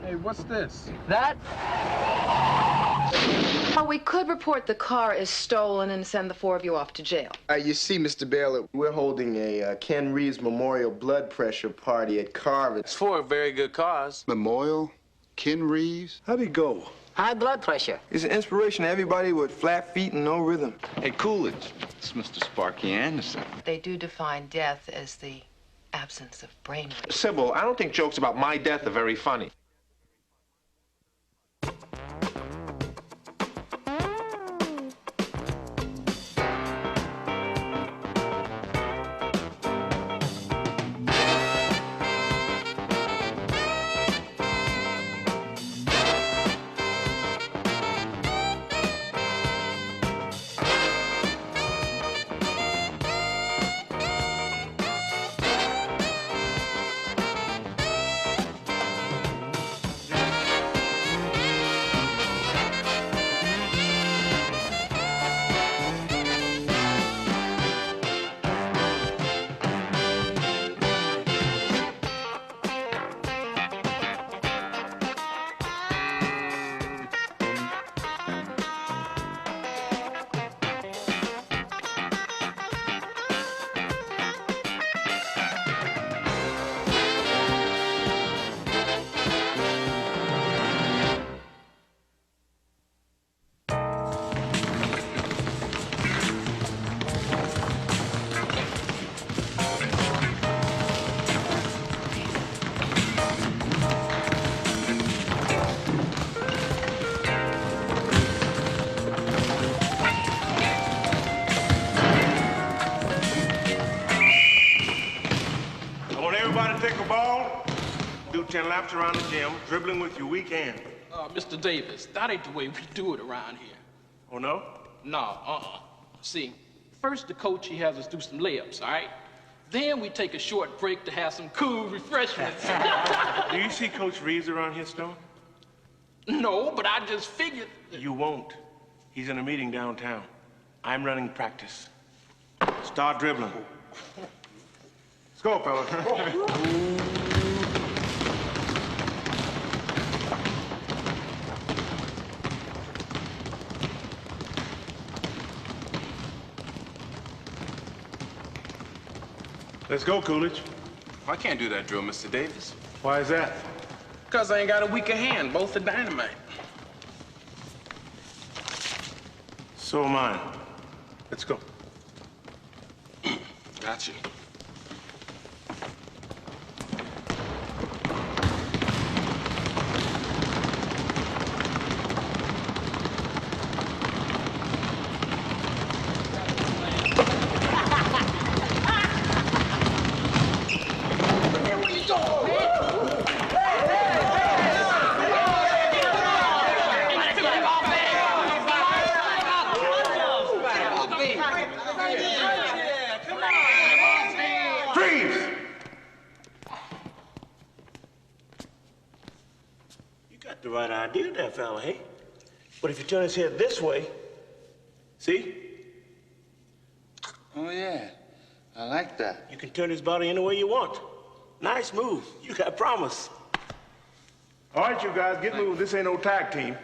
Hey, what's this? That? Well, we could report the car is stolen and send the 4 of you off to jail. You see, Mr. Baylor, we're holding a Ken Reeves Memorial Blood Pressure Party at Carver. It's for a very good cause. Memorial? Ken Reeves? How'd he go? High blood pressure. It's an inspiration to everybody with flat feet and no rhythm. Hey, Coolidge. It's Mr. Sparky Anderson. They do define death as the absence of brainwaves. Sybil, I don't think jokes about my death are very funny. Take a ball, do 10 laps around the gym, dribbling with your weak hand. Mr. Davis, that ain't the way we do it around here. Oh, no? No, See, first the coach, he has us do some layups, all right? Then we take a short break to have some cool refreshments. Do you see Coach Reeves around here, Stone? No, but I just figured... You won't. He's in a meeting downtown. I'm running practice. Start dribbling. Let's go, fellas. Let's go, Coolidge. I can't do that drill, Mr. Davis. Why is that? Because I ain't got a weaker hand. Both are dynamite. So am I. Let's go. Gotcha. The right idea there, fella, hey? But if you turn his head this way, see? Oh, yeah. I like that. You can turn his body any way you want. Nice move. You got promise. All right, you guys, get moving. This ain't no tag team.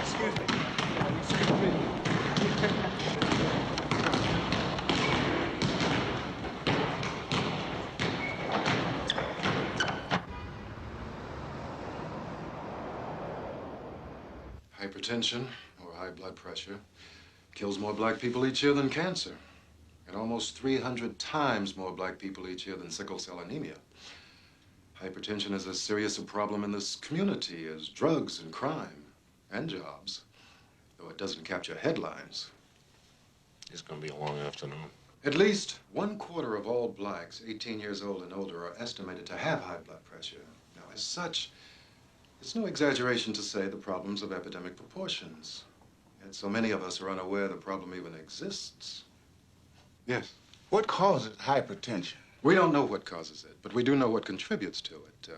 Excuse me. Excuse me. Hypertension, or high blood pressure, kills more black people each year than cancer, and almost 300 times more black people each year than sickle cell anemia. Hypertension is as serious a problem in this community as drugs and crime and jobs, though it doesn't capture headlines. It's gonna be a long afternoon. At least 1/4 of all blacks 18 years old and older are estimated to have high blood pressure. Now, as such, it's no exaggeration to say the problem's of epidemic proportions. Yet so many of us are unaware the problem even exists. Yes. What causes hypertension? We don't know what causes it, but we do know what contributes to it.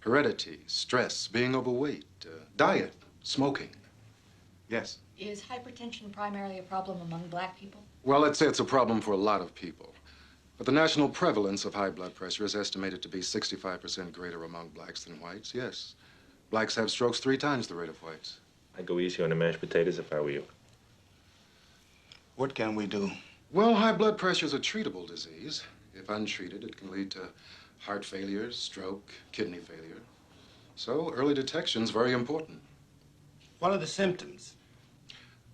Heredity, stress, being overweight, diet, smoking. Yes? Is hypertension primarily a problem among black people? Well, let's say it's a problem for a lot of people. But the national prevalence of high blood pressure is estimated to be 65% greater among blacks than whites. Yes, blacks have strokes 3 times the rate of whites. I'd go easy on the mashed potatoes if I were you. What can we do? Well, high blood pressure is a treatable disease. If untreated, it can lead to heart failure, stroke, kidney failure. So early detection is very important. What are the symptoms?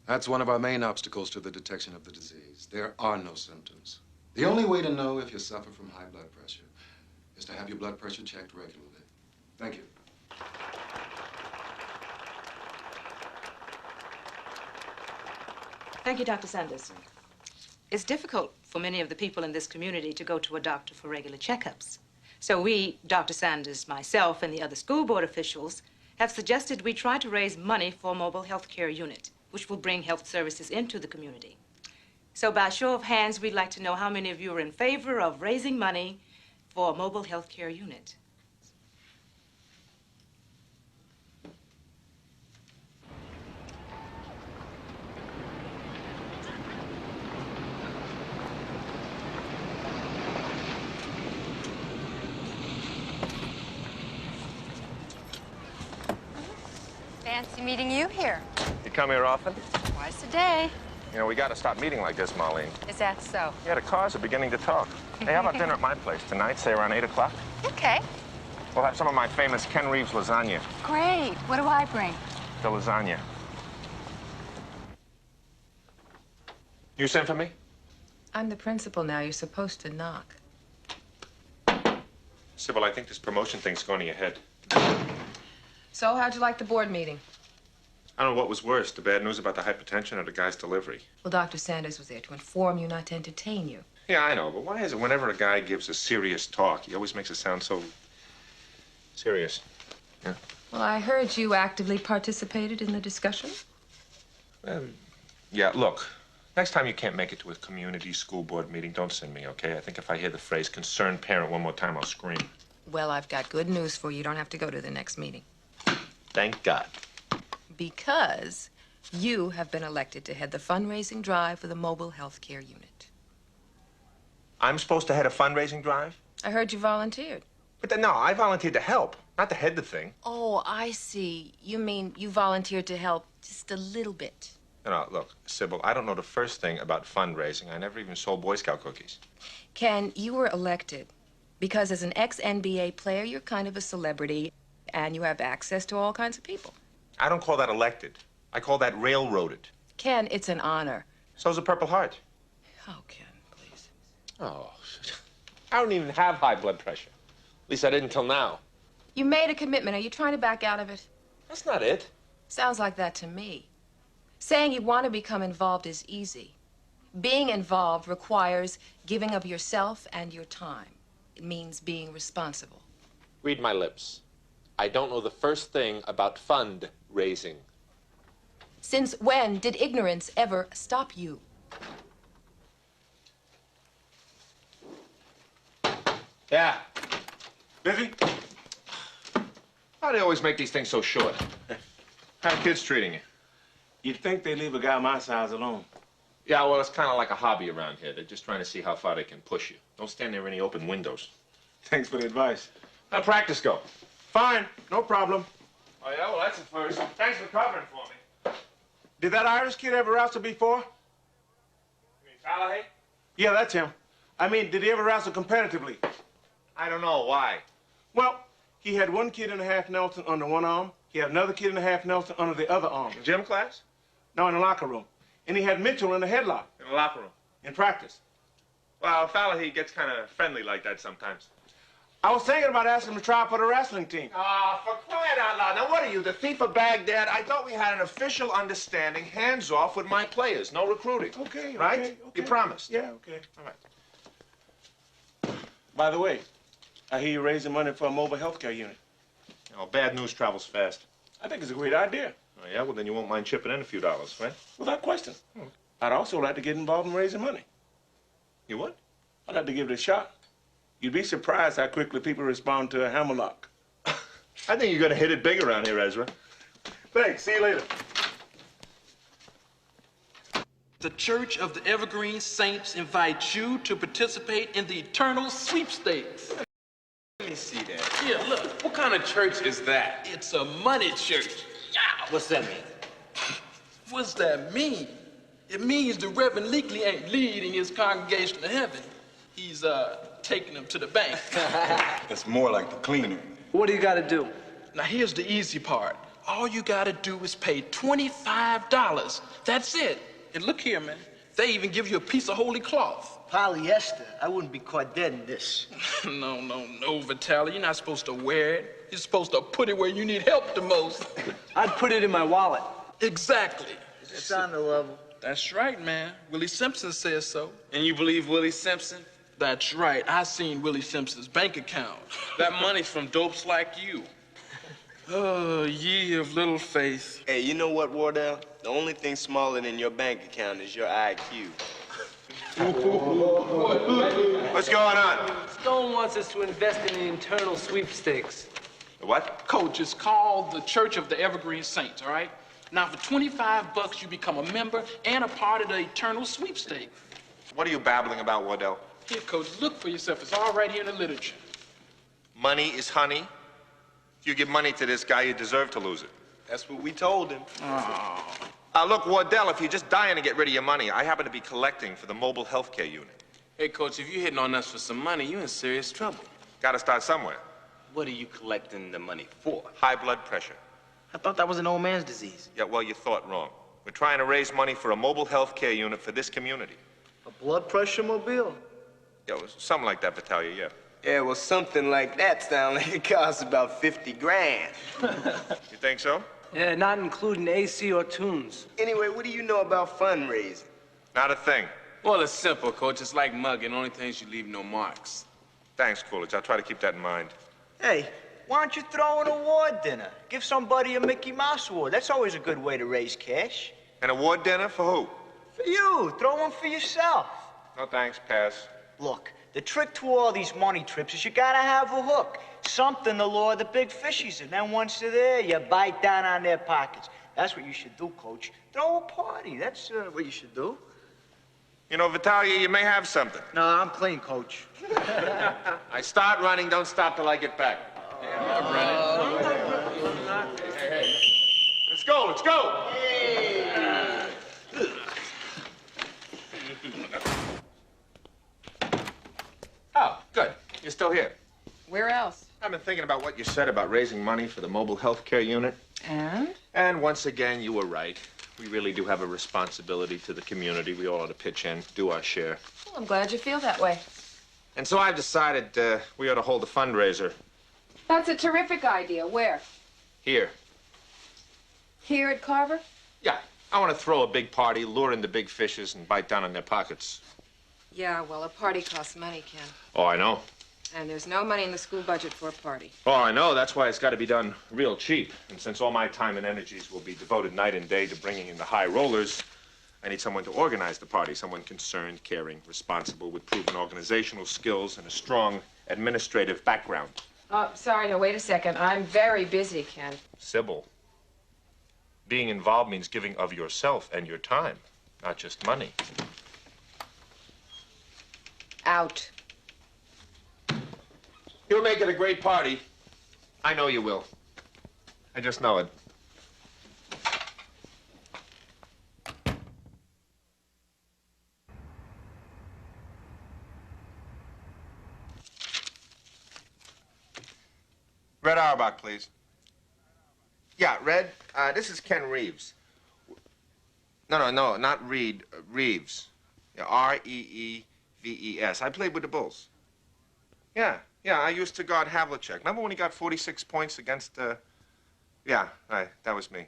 That's one of our main obstacles to the detection of the disease. There are no symptoms. The only way to know if you suffer from high blood pressure is to have your blood pressure checked regularly. Thank you. Thank you, Dr. Sanders. It's difficult for many of the people in this community to go to a doctor for regular checkups. So we, Dr. Sanders, myself, and the other school board officials have suggested we try to raise money for a mobile health care unit, which will bring health services into the community. So by show of hands, we'd like to know how many of you are in favor of raising money for a mobile health care unit. Fancy meeting you here. You come here often? Twice a day. You know, we got to stop meeting like this, Marlene. Is that so? Yeah, the cars are beginning to talk. Hey, how about dinner at my place tonight, say around 8 o'clock? Okay. We'll have some of my famous Ken Reeves lasagna. Great. What do I bring? The lasagna. You sent for me? I'm the principal now. You're supposed to knock. Sybil, I think this promotion thing's going to your head. So, how'd you like the board meeting? I don't know what was worse, the bad news about the hypertension or the guy's delivery. Well, Dr. Sanders was there to inform you, not to entertain you. Yeah, I know, but why is it whenever a guy gives a serious talk, he always makes it sound so serious? Yeah. Well, I heard you actively participated in the discussion. Yeah, look, next time you can't make it to a community school board meeting, don't send me, okay? I think if I hear the phrase concerned parent one more time, I'll scream. Well, I've got good news for you. You don't have to go to the next meeting. Thank God. Because you have been elected to head the fundraising drive for the mobile health care unit. I'm supposed to head a fundraising drive? I heard you volunteered. But then, no, I volunteered to help, not to head the thing. Oh, I see. You mean you volunteered to help just a little bit. No, look, Sybil, I don't know the first thing about fundraising. I never even sold Boy Scout cookies. Ken, you were elected because as an ex-NBA player, you're kind of a celebrity and you have access to all kinds of people. I don't call that elected. I call that railroaded. Ken, it's an honor. So's a Purple Heart. Oh, Ken, please. Oh, I don't even have high blood pressure. At least I didn't till now. You made a commitment. Are you trying to back out of it? That's not it. Sounds like that to me. Saying you want to become involved is easy. Being involved requires giving of yourself and your time. It means being responsible. Read my lips. I don't know the first thing about fundraising. Since when did ignorance ever stop you? Yeah. Busy? Why do they always make these things so short? How are kids treating you? You'd think they leave a guy my size alone. Yeah, well, it's kind of like a hobby around here. They're just trying to see how far they can push you. Don't stand near any open windows. Thanks for the advice. How'd practice go? Fine, no problem. Oh, yeah? Well, that's a first. Thanks for covering for me. Did that Irish kid ever wrestle before? You mean Falahay? Yeah, that's him. I mean, did he ever wrestle competitively? I don't know. Why? Well, he had one kid in a half Nelson under one arm. He had another kid in a half Nelson under the other arm. Gym class? No, in the locker room. And he had Mitchell in a headlock. In the locker room? In practice. Well, Falahay gets kind of friendly like that sometimes. I was thinking about asking him to try for the wrestling team. Ah, for crying out loud. Now, what are you, the thief of Baghdad? I thought we had an official understanding, hands off with my players, no recruiting. Okay, right? okay. You promised? Yeah, okay. All right. By the way, I hear you're raising money for a mobile health care unit. Oh, bad news travels fast. I think it's a great idea. Oh, yeah? Well, then you won't mind chipping in a few dollars, right? Without question. I'd also like to get involved in raising money. You would? I'd like to give it a shot. You'd be surprised how quickly people respond to a hammerlock. I think you're going to hit it big around here, Ezra. Thanks. See you later. The Church of the Evergreen Saints invites you to participate in the Eternal Sweepstakes. Let me see that. Here, look. What kind of church is that? It's a money church. Yeah. What's that mean? What's that mean? It means the Reverend Leakley ain't leading his congregation to heaven. He's, taking them to the bank. That's more like the cleaner. What do you gotta do? Now, here's the easy part. All you gotta do is pay $25. That's it. And look here, man. They even give you a piece of holy cloth. Polyester. I wouldn't be caught dead in this. No, Vitaly. You're not supposed to wear it. You're supposed to put it where you need help the most. I'd put it in my wallet. Exactly. It's on the level. That's right, man. Willie Simpson says so. And you believe Willie Simpson? That's right. I seen Willie Simpson's bank account. That money's from dopes like you. Oh, ye of little faith. Hey, you know what, Wardell? The only thing smaller than your bank account is your IQ. What's going on? Stone wants us to invest in the internal sweepstakes. The what? Coach, it's called the Church of the Evergreen Saints, all right? Now, for $25, you become a member and a part of the Eternal Sweepstake. What are you babbling about, Wardell? Here, Coach, look for yourself. It's all right here in the literature. Money is honey. If you give money to this guy, you deserve to lose it. That's what we told him. Oh. Look, Wardell, if you're just dying to get rid of your money, I happen to be collecting for the mobile healthcare unit. Hey, Coach, if you're hitting on us for some money, you're in serious trouble. Gotta start somewhere. What are you collecting the money for? High blood pressure. I thought that was an old man's disease. Yeah, well, you thought wrong. We're trying to raise money for a mobile healthcare unit for this community. A blood pressure mobile? Yeah, it was something like that, Vitalia, yeah. Yeah, well, something like that sounds like it costs about 50 grand. You think so? Yeah, not including AC or tunes. Anyway, what do you know about fundraising? Not a thing. Well, it's simple, Coach. It's like mugging. Only thing is you leave no marks. Thanks, Coolidge. I'll try to keep that in mind. Hey, why don't you throw an award dinner? Give somebody a Mickey Mouse award. That's always a good way to raise cash. An award dinner for who? For you. Throw one for yourself. No thanks, pass. Look, the trick to all these money trips is you gotta have a hook. Something to lure the big fishies, and then once they're there, you bite down on their pockets. That's what you should do, Coach. Throw a party. That's what you should do. You know, Vitalia, you may have something. No, I'm clean, Coach. I start running, don't stop till I get back. Hey. Let's go, let's go! Oh, good. You're still here. Where else? I've been thinking about what you said about raising money for the mobile health care unit. And? And once again, you were right. We really do have a responsibility to the community. We all ought to pitch in, do our share. Well, I'm glad you feel that way. And so I've decided we ought to hold a fundraiser That's a terrific idea. Where? here. Here at Carver? Yeah, I want to throw a big party, lure in the big fishes, and bite down on their pockets. Yeah, well, a party costs money, Ken. Oh, I know. And there's no money in the school budget for a party. Oh, I know. That's why it's got to be done real cheap. And since all my time and energies will be devoted night and day to bringing in the high rollers, I need someone to organize the party, someone concerned, caring, responsible, with proven organizational skills and a strong administrative background. Oh, sorry, no, wait a second. I'm very busy, Ken. Sybil, being involved means giving of yourself and your time, not just money. Out. You'll make it a great party. I know you will. I just know it. Red Auerbach, please. Yeah, Red, this is Ken Reeves. No, not Reed, Reeves. Yeah, R-E-E-V-E-S. I played with the Bulls. Yeah, I used to guard Havlicek. Remember when he got 46 points against, Yeah, that was me.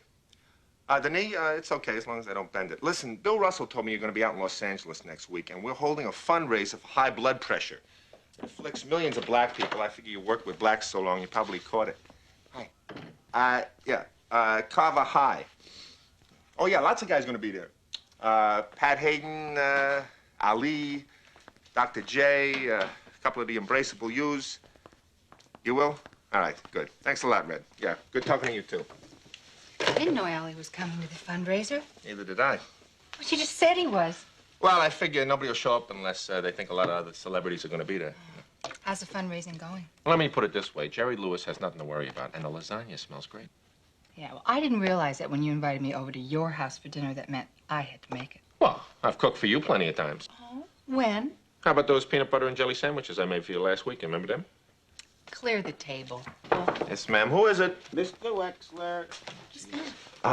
The knee, it's okay as long as I don't bend it. Listen, Bill Russell told me you're going to be out in Los Angeles next week, and we're holding a fundraiser for high blood pressure. It afflicts millions of black people. I figure you worked with blacks so long, you probably caught it. Hi. Carver High. Oh, yeah, lots of guys going to be there. Pat Hayden, Ali, Dr. J, a couple of the Embraceable U's. You will? All right, good. Thanks a lot, Red. Yeah, good talking to you, too. I didn't know Allie was coming to the fundraiser. Neither did I. She just said he was. Well, I figure nobody will show up unless they think a lot of other celebrities are going to be there. How's the fundraising going? Let me put it this way. Jerry Lewis has nothing to worry about, and the lasagna smells great. Yeah, well, I didn't realize that when you invited me over to your house for dinner, that meant I had to make it. Well, I've cooked for you plenty of times. Oh, when? How about those peanut butter and jelly sandwiches I made for you last week? Remember them? Clear the table. Yes, ma'am. Who is it? Mr. Wexler.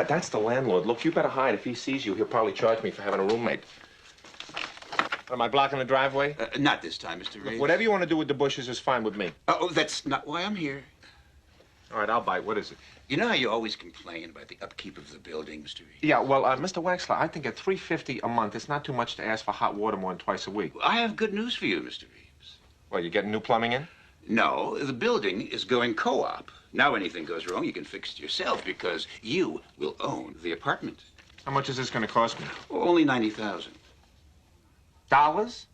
That's the landlord. Look, you better hide. If he sees you, he'll probably charge me for having a roommate. Am I blocking the driveway? Not this time, Mr. Reeves. Look, whatever you want to do with the bushes is fine with me. Oh, that's not why I'm here. All right, I'll bite. What is it? You know how you always complain about the upkeep of the building, Mr. Reeves? Yeah, well, Mr. Wexler, I think at $3.50 a month, it's not too much to ask for hot water more than twice a week. I have good news for you, Mr. Reeves. Well, you getting new plumbing in? No, the building is going co-op. Now anything goes wrong, you can fix it yourself because you will own the apartment. How much is this going to cost me? Only $90,000. Dollars?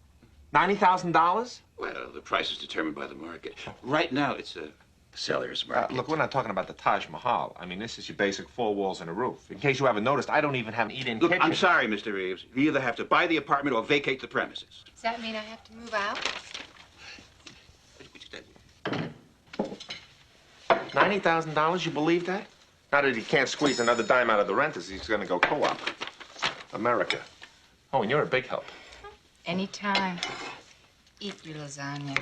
$90,000? Well, the price is determined by the market. Right now, it's a seller's market. Look, we're not talking about the Taj Mahal. I mean, this is your basic 4 walls and a roof. In case you haven't noticed, I don't even have an eat-in Look, kitchen. I'm sorry, Mr. Reeves. You either have to buy the apartment or vacate the premises. Does that mean I have to move out? $90,000, you believe that? Now that he can't squeeze another dime out of the renters, he's going to go co-op. America. Oh, and you're a big help. Anytime. Eat your lasagna.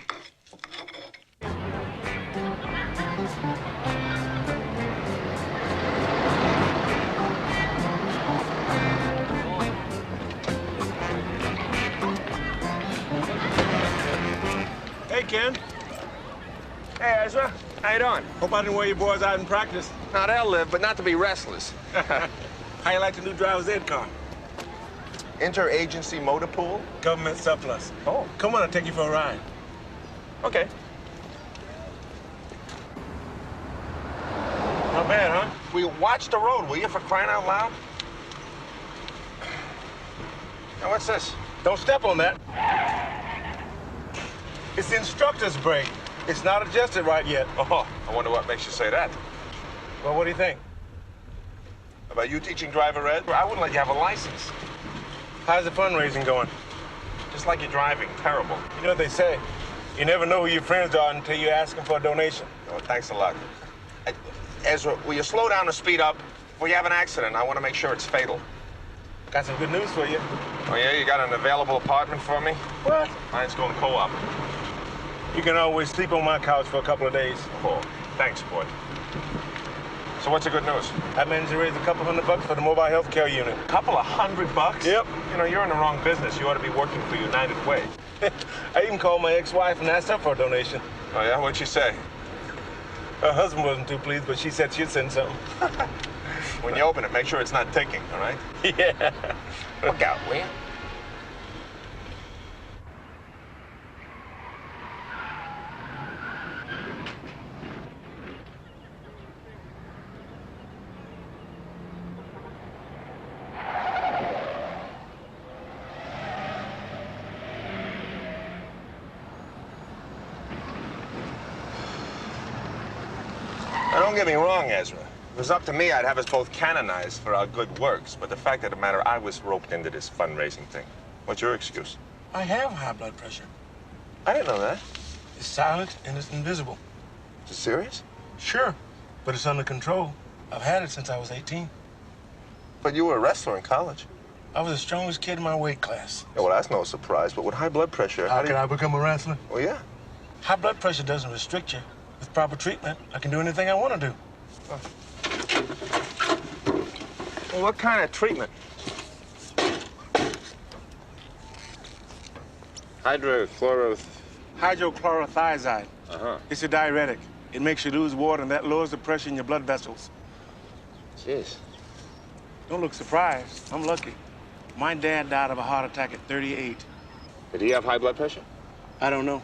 Hey, Ken. Hey, Ezra. How you doing? Hope I didn't wear your boys out in practice. Now, they'll live, but not to be restless. How you like the new driver's ed car? Interagency motor pool? Government surplus. Oh. Come on, I'll take you for a ride. Okay. Not bad, huh? Will you watch the road, will you, for crying out loud? Now, what's this? Don't step on that. It's the instructor's brake. It's not adjusted right yet. Oh, I wonder what makes you say that. Well, what do you think? About you teaching driver ed? I wouldn't let you have a license. How's the fundraising going? Just like you're driving. Terrible. You know what they say. You never know who your friends are until you ask them for a donation. Oh, thanks a lot. Ezra, will you slow down or speed up? Before you have an accident, I want to make sure it's fatal. Got some good news for you. Oh, yeah? You got an available apartment for me? What? Mine's going co-op. You can always sleep on my couch for a couple of days. Oh, thanks, boy. So what's the good news? I managed to raise a couple $100 for the mobile health care unit. Couple of $100? Yep. You know, you're in the wrong business. You ought to be working for United Way. I even called my ex-wife and asked her for a donation. Oh, yeah? What'd she say? Her husband wasn't too pleased, but she said she'd send something. When you open it, make sure it's not ticking, all right? Yeah. Look out, will you? Now, don't get me wrong, Ezra. If it was up to me, I'd have us both canonized for our good works. But the fact of the matter, I was roped into this fundraising thing. What's your excuse? I have high blood pressure. I didn't know that. It's silent and it's invisible. Is it serious? Sure, but it's under control. I've had it since I was 18. But you were a wrestler in college. I was the strongest kid in my weight class. Yeah, well, that's no surprise. But with high blood pressure, How can I become a wrestler? Oh, yeah? High blood pressure doesn't restrict you. With proper treatment, I can do anything I want to do. Oh. Well, what kind of treatment? Hydrochlorothiazide. Uh-huh. It's a diuretic. It makes you lose water, and that lowers the pressure in your blood vessels. Jeez. Don't look surprised. I'm lucky. My dad died of a heart attack at 38. Did he have high blood pressure? I don't know.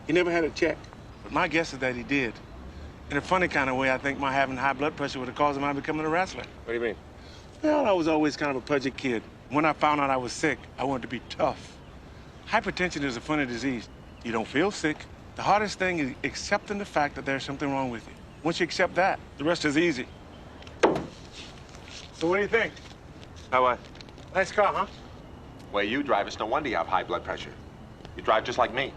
He never had it checked, but my guess is that he did. In a funny kind of way, I think my having high blood pressure would have caused my becoming a wrestler. What do you mean? Well, I was always kind of a pudgy kid. When I found out I was sick, I wanted to be tough. Hypertension is a funny disease. You don't feel sick. The hardest thing is accepting the fact that there's something wrong with you. Once you accept that, the rest is easy. So what do you think? How what? Nice car, huh? Well, you drive, it's no wonder you have high blood pressure. You drive just like me.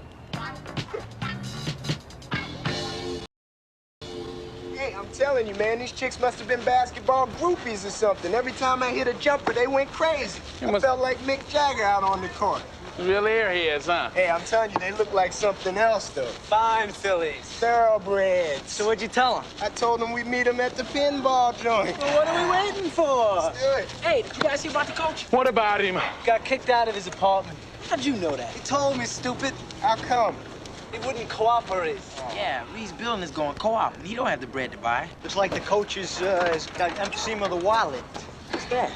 Hey, I'm telling you, man, these chicks must have been basketball groupies or something. Every time I hit a jumper, they went crazy. I felt like Mick Jagger out on the court. Real airheads, huh? Hey, I'm telling you, they look like something else, though. Fine fillies. Thoroughbreds. So what'd you tell them? I told them we'd meet them at the pinball joint. Well, what are we waiting for? Let's do it. Hey, did you guys hear about the coach? What about him? Got kicked out of his apartment. How'd you know that? He told me, stupid. How come? He wouldn't cooperate. Yeah, Reed's building is going co-op, and he don't have the bread to buy. It's like the coach has got emphysema of the wallet. What's that?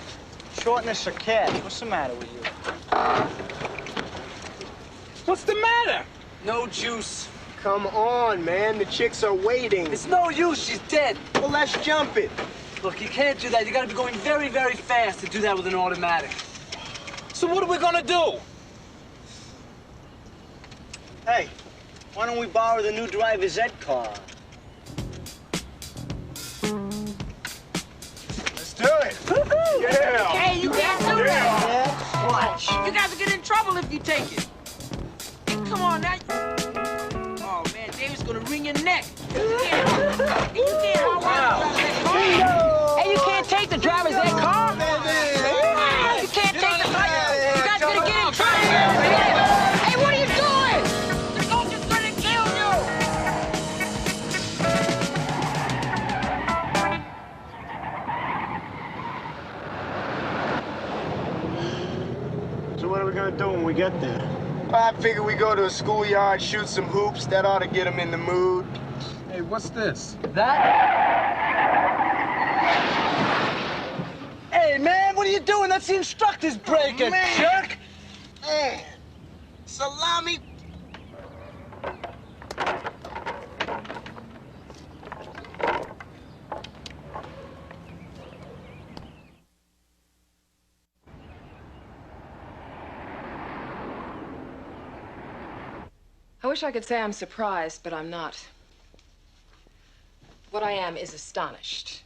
Shortness of cash. What's the matter with you? What's the matter? No juice. Come on, man. The chicks are waiting. It's no use. She's dead. Well, let's jump it. Look, you can't do that. You gotta be going very, very fast to do that with an automatic. So what are we gonna do? Hey, why don't we borrow the new driver's ed car? Let's do it. Yeah. Hey, you can't do that. Watch. You guys will get in trouble if you take it. Come on now. Oh man, David's gonna wring your neck. You can't. Hey, you can't take the driver's ed car. You can't take the car. You guys gonna get in trouble. Hey, what are you doing? The coach is gonna kill So what are we gonna do when we get there? Well, I figure we go to a schoolyard, shoot some hoops. That ought to get them in the mood. Hey, what's this? Hey, man, what are you doing? That's the instructor's breaking, jerk. Man. Salami. I wish I could say I'm surprised, but I'm not. What I am is astonished.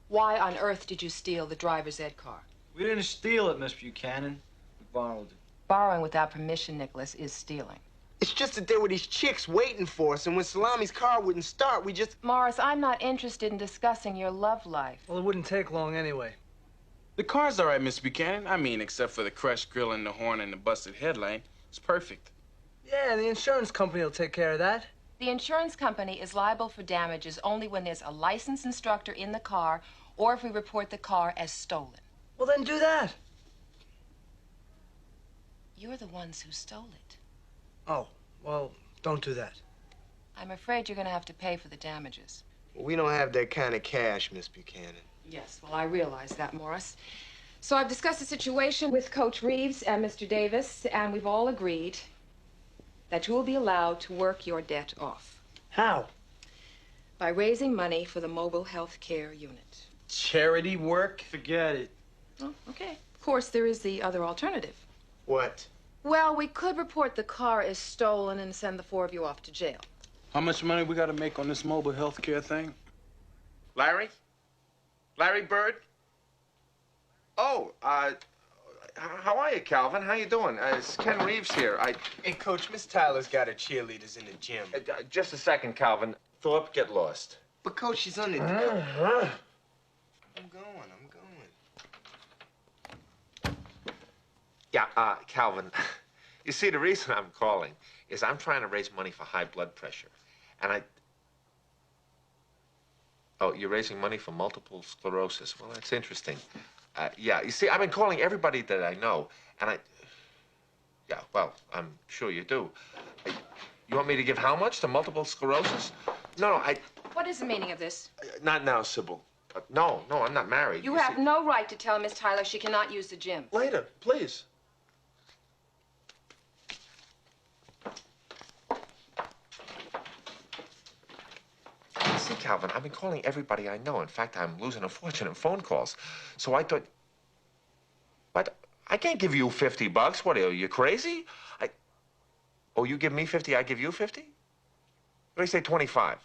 Why on earth did you steal the driver's ed car? We didn't steal it, Miss Buchanan. We borrowed it. Borrowing without permission, Nicholas, is stealing. It's just that there were these chicks waiting for us, and when Salami's car wouldn't start, we just... Morris, I'm not interested in discussing your love life. Well, it wouldn't take long anyway. The car's all right, Miss Buchanan. I mean, except for the crushed grill and the horn and the busted headlight. It's perfect. Yeah, the insurance company will take care of that. The insurance company is liable for damages only when there's a licensed instructor in the car or if we report the car as stolen. Well, then do that. You're the ones who stole it. Oh, well, don't do that. I'm afraid you're going to have to pay for the damages. We don't have that kind of cash, Miss Buchanan. Yes, well, I realize that, Morris. So I've discussed the situation with Coach Reeves and Mr. Davis, and we've all agreed that you will be allowed to work your debt off. How? By raising money for the mobile health care unit. Charity work? Forget it. Oh, okay. Of course, there is the other alternative. What? Well, we could report the car as stolen and send the four of you off to jail. How much money we gotta make on this mobile health care thing? Larry? Larry Bird? Oh, how are you, Calvin? How you doing? It's Ken Reeves here. Hey, Coach, Miss Tyler's got her cheerleaders in the gym. Just a second, Calvin. Thorpe, get lost. But, Coach, she's on the... I'm going. Yeah, Calvin, you see, the reason I'm calling is I'm trying to raise money for high blood pressure. And Oh, you're raising money for multiple sclerosis. Well, that's interesting. Yeah, you see, I've been calling everybody that I know, and yeah, well, I'm sure you do. You want me to give how much to multiple sclerosis? No, What is the meaning of this? Not now, Sybil. No, I'm not married. You have no right to tell Miss Tyler she cannot use the gym. Later, please. See, Calvin, I've been calling everybody I know. In fact, I'm losing a fortune in phone calls. So I thought... But I can't give you $50. What are you, crazy? Oh, you give me 50, I give you 50? What do you say, 25?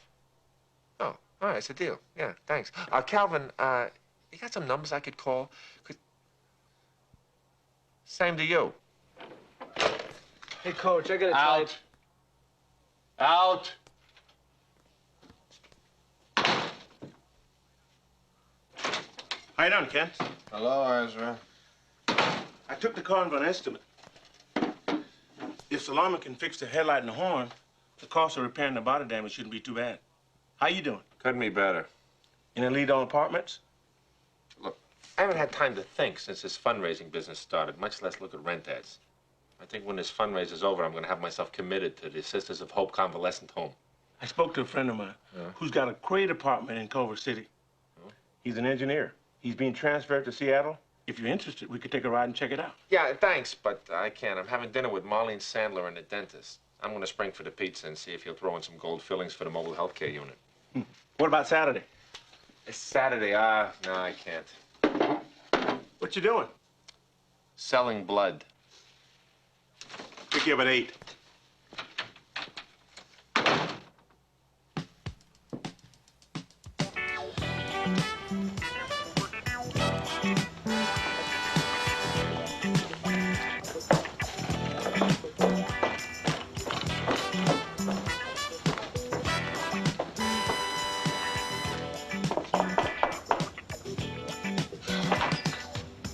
Oh, all right, it's a deal. Yeah, thanks. Calvin, You got some numbers I could call? Same to you. Hey, Coach, I gotta tell you. Out. How you doing, Kent? Hello, Ezra. I took the car and got an estimate. If Salama can fix the headlight and the horn, the cost of repairing the body damage shouldn't be too bad. How you doing? Couldn't be better. In the Lead-On Apartments? Look, I haven't had time to think since this fundraising business started, much less look at rent ads. I think when this fundraiser's over, I'm going to have myself committed to the Sisters of Hope Convalescent Home. I spoke to a friend of mine who's got a great apartment in Culver City. He's an engineer. He's being transferred to Seattle. If you're interested, we could take a ride and check it out. Yeah, thanks, but I can't. I'm having dinner with Marlene Sandler and the dentist. I'm going to spring for the pizza and see if he'll throw in some gold fillings for the mobile health care unit. What about Saturday? It's Saturday. No, I can't. What you doing? Selling blood. Pick you up at 8.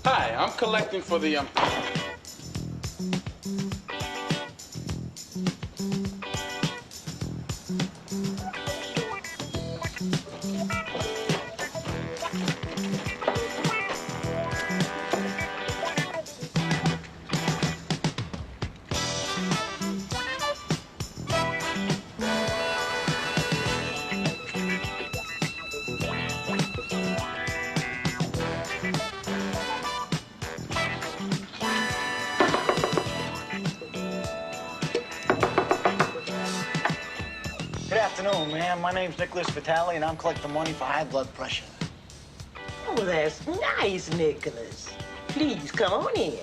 Hi, I'm collecting for the Good afternoon, ma'am. My name's Nicholas Vitale, and I'm collecting money for high blood pressure. Oh, that's nice, Nicholas. Please come on in.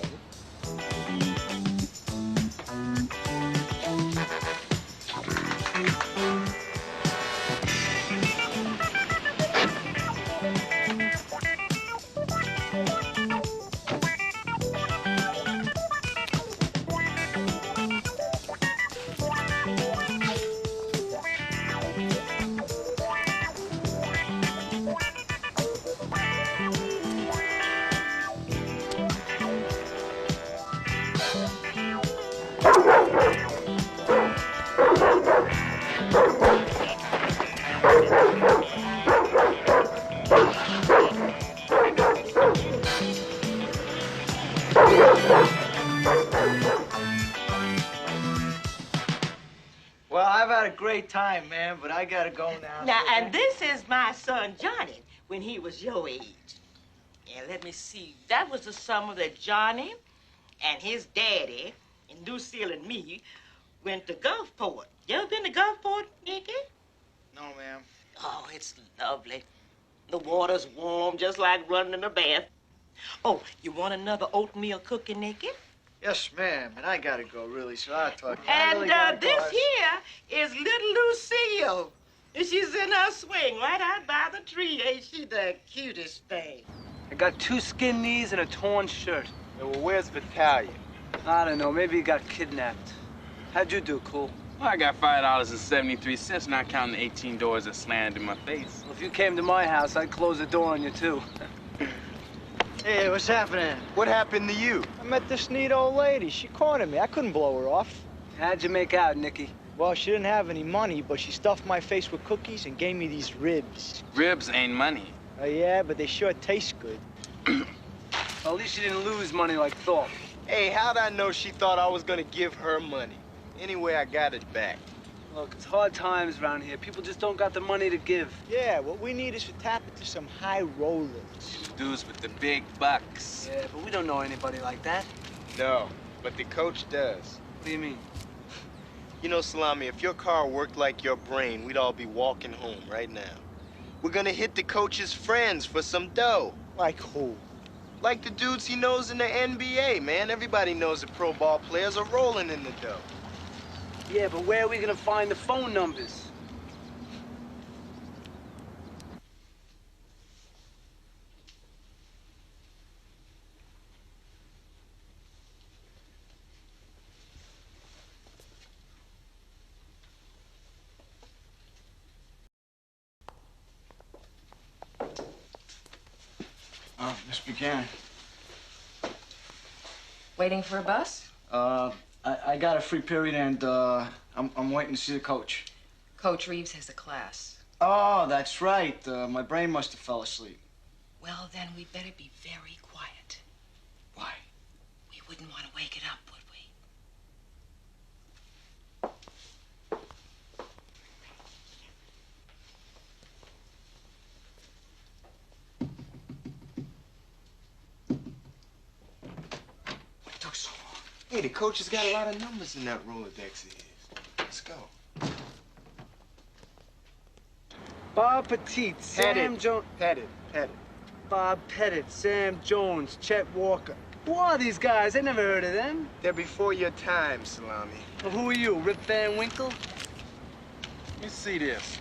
Well, I've had a great time, man, but I gotta go now. Now, and this is my son, Johnny, when he was your age. Yeah, let me see. That was the summer that Johnny and his daddy and Lucille and me went to Gulfport. You ever been to Gulfport, Nicky? No, ma'am. Oh, it's lovely. The water's warm, just like running in a bath. Oh, you want another oatmeal cookie, Nicky? Yes, ma'am, and I gotta go, really, so I'll talk. And this here is little Lucille. She's in her swing right out by the tree. Ain't she the cutest thing? I got 2 skinned knees and a torn shirt. Yeah, well, where's Vitalia? I don't know. Maybe he got kidnapped. How'd you do, Cool? Well, I got $5.73, not counting the 18 doors that slammed in my face. Well, if you came to my house, I'd close the door on you, too. Hey, what's happening? What happened to you? I met this neat old lady. She cornered me. I couldn't blow her off. How'd you make out, Nicky? Well, she didn't have any money, but she stuffed my face with cookies and gave me these ribs. Ribs ain't money. Oh, yeah, but they sure taste good. Well, at least you didn't lose money like Thorpe. Hey, how'd I know she thought I was gonna give her money? Anyway, I got it back. Look, it's hard times around here. People just don't got the money to give. Yeah, what we need is to tap into some high rollers. Dudes with the big bucks. Yeah, but we don't know anybody like that. No, but the coach does. What do you mean? You know, Salami, if your car worked like your brain, we'd all be walking home right now. We're gonna hit the coach's friends for some dough. Like who? Like the dudes he knows in the NBA, man. Everybody knows the pro ball players are rolling in the dough. Yeah, but where are we gonna find the phone numbers? Miss Buchanan. Waiting for a bus? I got a free period and I'm waiting to see the coach. Coach Reeves has a class. Oh, that's right. My brain must have fell asleep. Well, then we better be very quiet. Why? We wouldn't want to wake it up, would we? What took so long? Hey, the coach has got a lot of numbers in that Rolodex of his. Let's go. Bob Pettit, Sam Jones. Pettit. Bob Pettit, Sam Jones, Chet Walker. Who are these guys? I never heard of them. They're before your time, Salami. Well, who are you, Rip Van Winkle? Let me see this.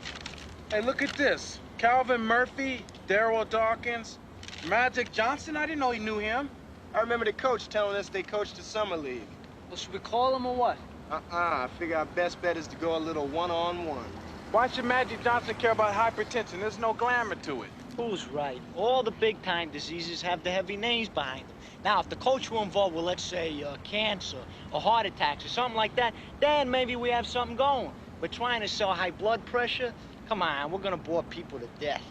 Hey, look at this. Calvin Murphy, Daryl Dawkins, Magic Johnson. I didn't know you knew him. I remember the coach telling us they coached the summer league. Well, should we call them or what? I figure our best bet is to go a little one-on-one. Why should Magic Johnson care about hypertension? There's no glamour to it. Who's right? All the big-time diseases have the heavy names behind them. Now, if the coach were involved with, let's say, cancer or heart attacks or something like that, then maybe we have something going. But trying to sell high blood pressure? Come on, we're gonna bore people to death.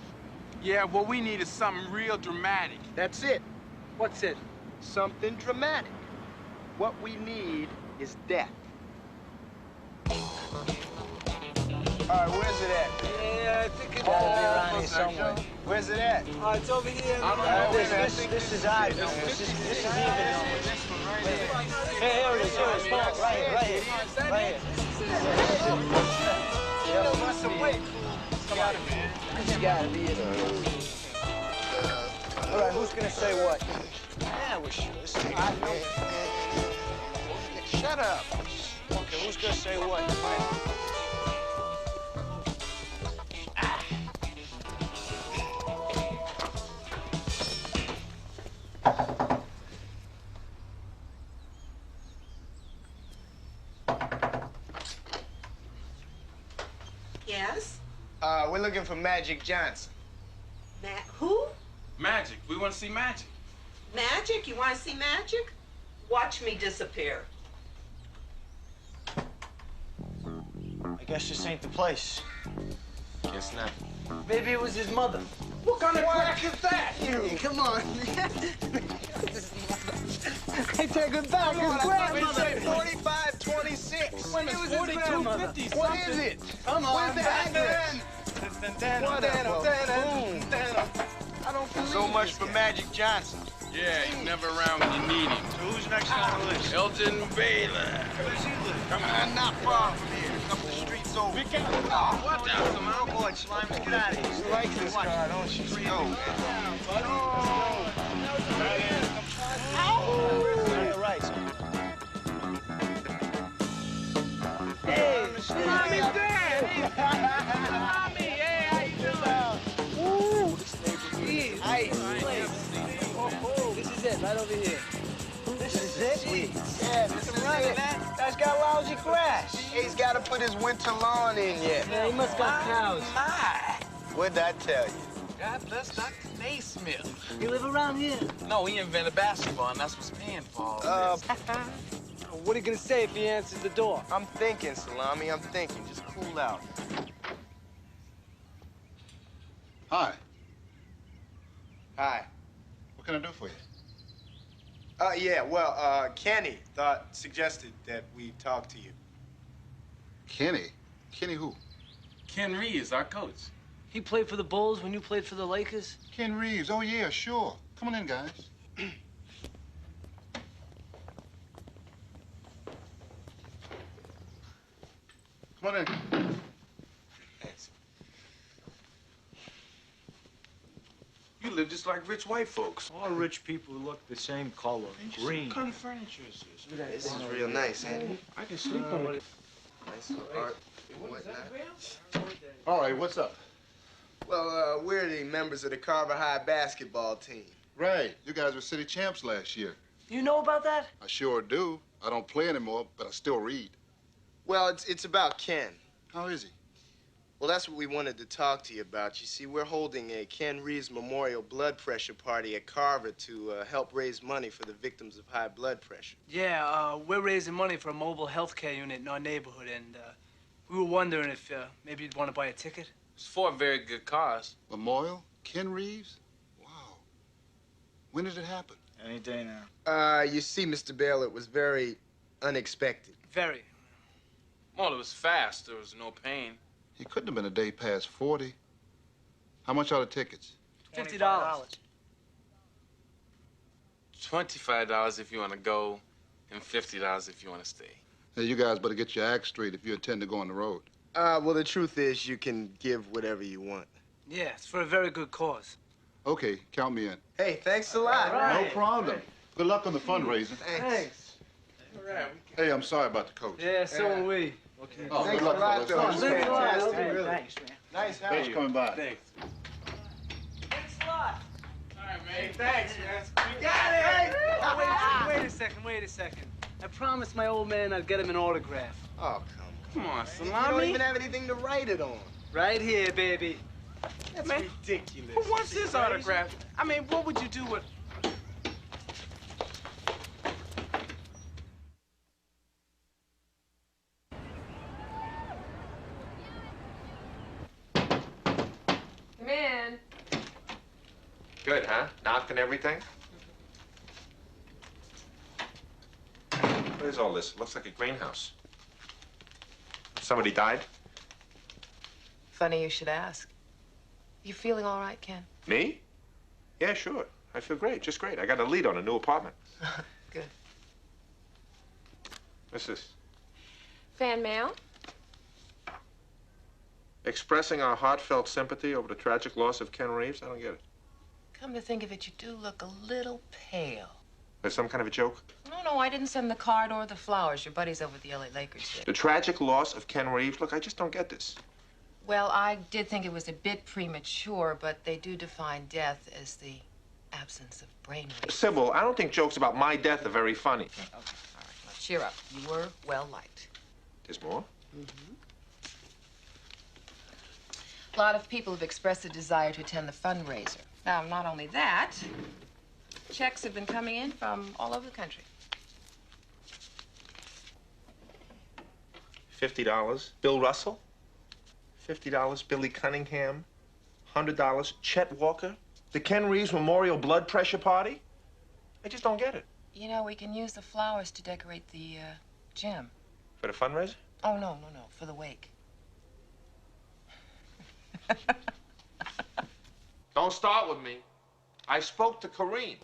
Yeah, what we need is something real dramatic. That's it. What's it? Something dramatic. What we need is death. All right, where's it at? Yeah, I think it Gotta be around here somewhere. Where's it at? Oh, it's over here. This is odd numbers. This is even numbers. Hey, here it is. Here it is. Right here. Right here. What's the weight? Come on, man. It's gotta be it. All right, who's gonna say what? Yeah, we're sure. Shut up. Okay, who's gonna say what? Yes? We're looking for Magic Johnson. Who? Magic. We want to see Magic. Magic? You want to see magic? Watch me disappear. I guess this ain't the place. Guess not. Maybe it was his mother. What kind of crack is that? Hey, come on. Hey, take it back. His grandmother. 4526. When it was his grandmother. What is it? Come on, Where's the address? I don't believe So much for Magic Johnson. Yeah, he's never around when you need him. So who's next on the list? Elton Baylor. Where's he live? Not far from here. A couple streets over. What the hell, Boy, Slime, let's get out of here. You like this car, don't you? Let's go, man. You're right. Hey, Mommy's dead. Mommy, hey, how you doing? Ooh, this neighborhood. Hey, this is it, right over here. This is it? Yeah, this is it. That's got lousy grass. He's got to put his winter lawn in yet. Yeah, he must got cows. What'd I tell you? God bless Dr. Naismith. You live around here? No, he invented basketball, and that's what's paying for all this. What are you gonna say if he answers the door? I'm thinking, Salami. I'm thinking. Just cool out. Hi. Hi. What can I do for you? Yeah, well, Kenny suggested that we talk to you. Kenny? Kenny who? Ken Reeves, our coach. He played for the Bulls when you played for the Lakers? Ken Reeves. Oh, yeah, sure. Come on in, guys. Come on in. Thanks. You live just like rich white folks. All rich people look the same color, green. What kind of furniture is this? This is real nice, ain't it? I can sleep on it. Nice little art and whatnot. All right, what's up? Well, we're the members of the Carver High basketball team. Right. You guys were city champs last year. You know about that? I sure do. I don't play anymore, but I still read. Well, it's about Ken. How is he? Well, that's what we wanted to talk to you about. You see, we're holding a Ken Reeves Memorial Blood Pressure Party at Carver to help raise money for the victims of high blood pressure. Yeah, we're raising money for a mobile healthcare unit in our neighborhood, and we were wondering if maybe you'd want to buy a ticket. It's for a very good cause. Memorial? Ken Reeves? Wow. When did it happen? Any day now. You see, Mr. Bale, it was very unexpected. Very. Well, it was fast. There was no pain. He couldn't have been a day past 40. How much are the tickets? $50. $25 if you want to go, and $50 if you want to stay. Hey, you guys better get your act straight if you intend to go on the road. Well, the truth is you can give whatever you want. Yeah, it's for a very good cause. Okay, count me in. Hey, thanks a lot. No problem. Good luck on the fundraising. Thanks. Hey, I'm sorry about the coach. Yeah, so are we. Okay. Oh, Thanks good luck, a lot, fellas. though. Thanks. Fantastic, Hey, really. thanks, man. Nice Thanks house. for coming by. Thanks. Thanks a lot. All right, man. Thanks, man. We got it! Oh, wait a second. I promised my old man I'd get him an autograph. Oh, Come on, You don't Salami. even have anything to write it on. Right here, baby. That's Man, ridiculous. Who wants this autograph? I mean, what would you do with... Come in. Good, huh? Knocked and everything? What is all this? It looks like a greenhouse. Somebody died? Funny you should ask. You feeling all right, Ken? Me? Yeah, sure. I feel great, just great. I got a lead on a new apartment. Good. What's this? Fan mail? Expressing our heartfelt sympathy over the tragic loss of Ken Reeves? I don't get it. Come to think of it, you do look a little pale. There's some kind of a joke? No, I didn't send the card or the flowers. Your buddies over at the LA Lakers did. The tragic loss of Ken Reeves? Look, I just don't get this. Well, I did think it was a bit premature, but they do define death as the absence of brainwaves. Sybil, I don't think jokes about my death are very funny. Okay, all right. Now, cheer up. You were well liked. There's more? A lot of people have expressed a desire to attend the fundraiser. Now, not only that, checks have been coming in from all over the country. $50. Bill Russell? $50. Billy Cunningham? $100. Chet Walker? The Ken Reeves Memorial Blood Pressure Party? I just don't get it. You know, we can use the flowers to decorate the gym. For the fundraiser? Oh, no, for the wake. Don't start with me. I spoke to Kareem.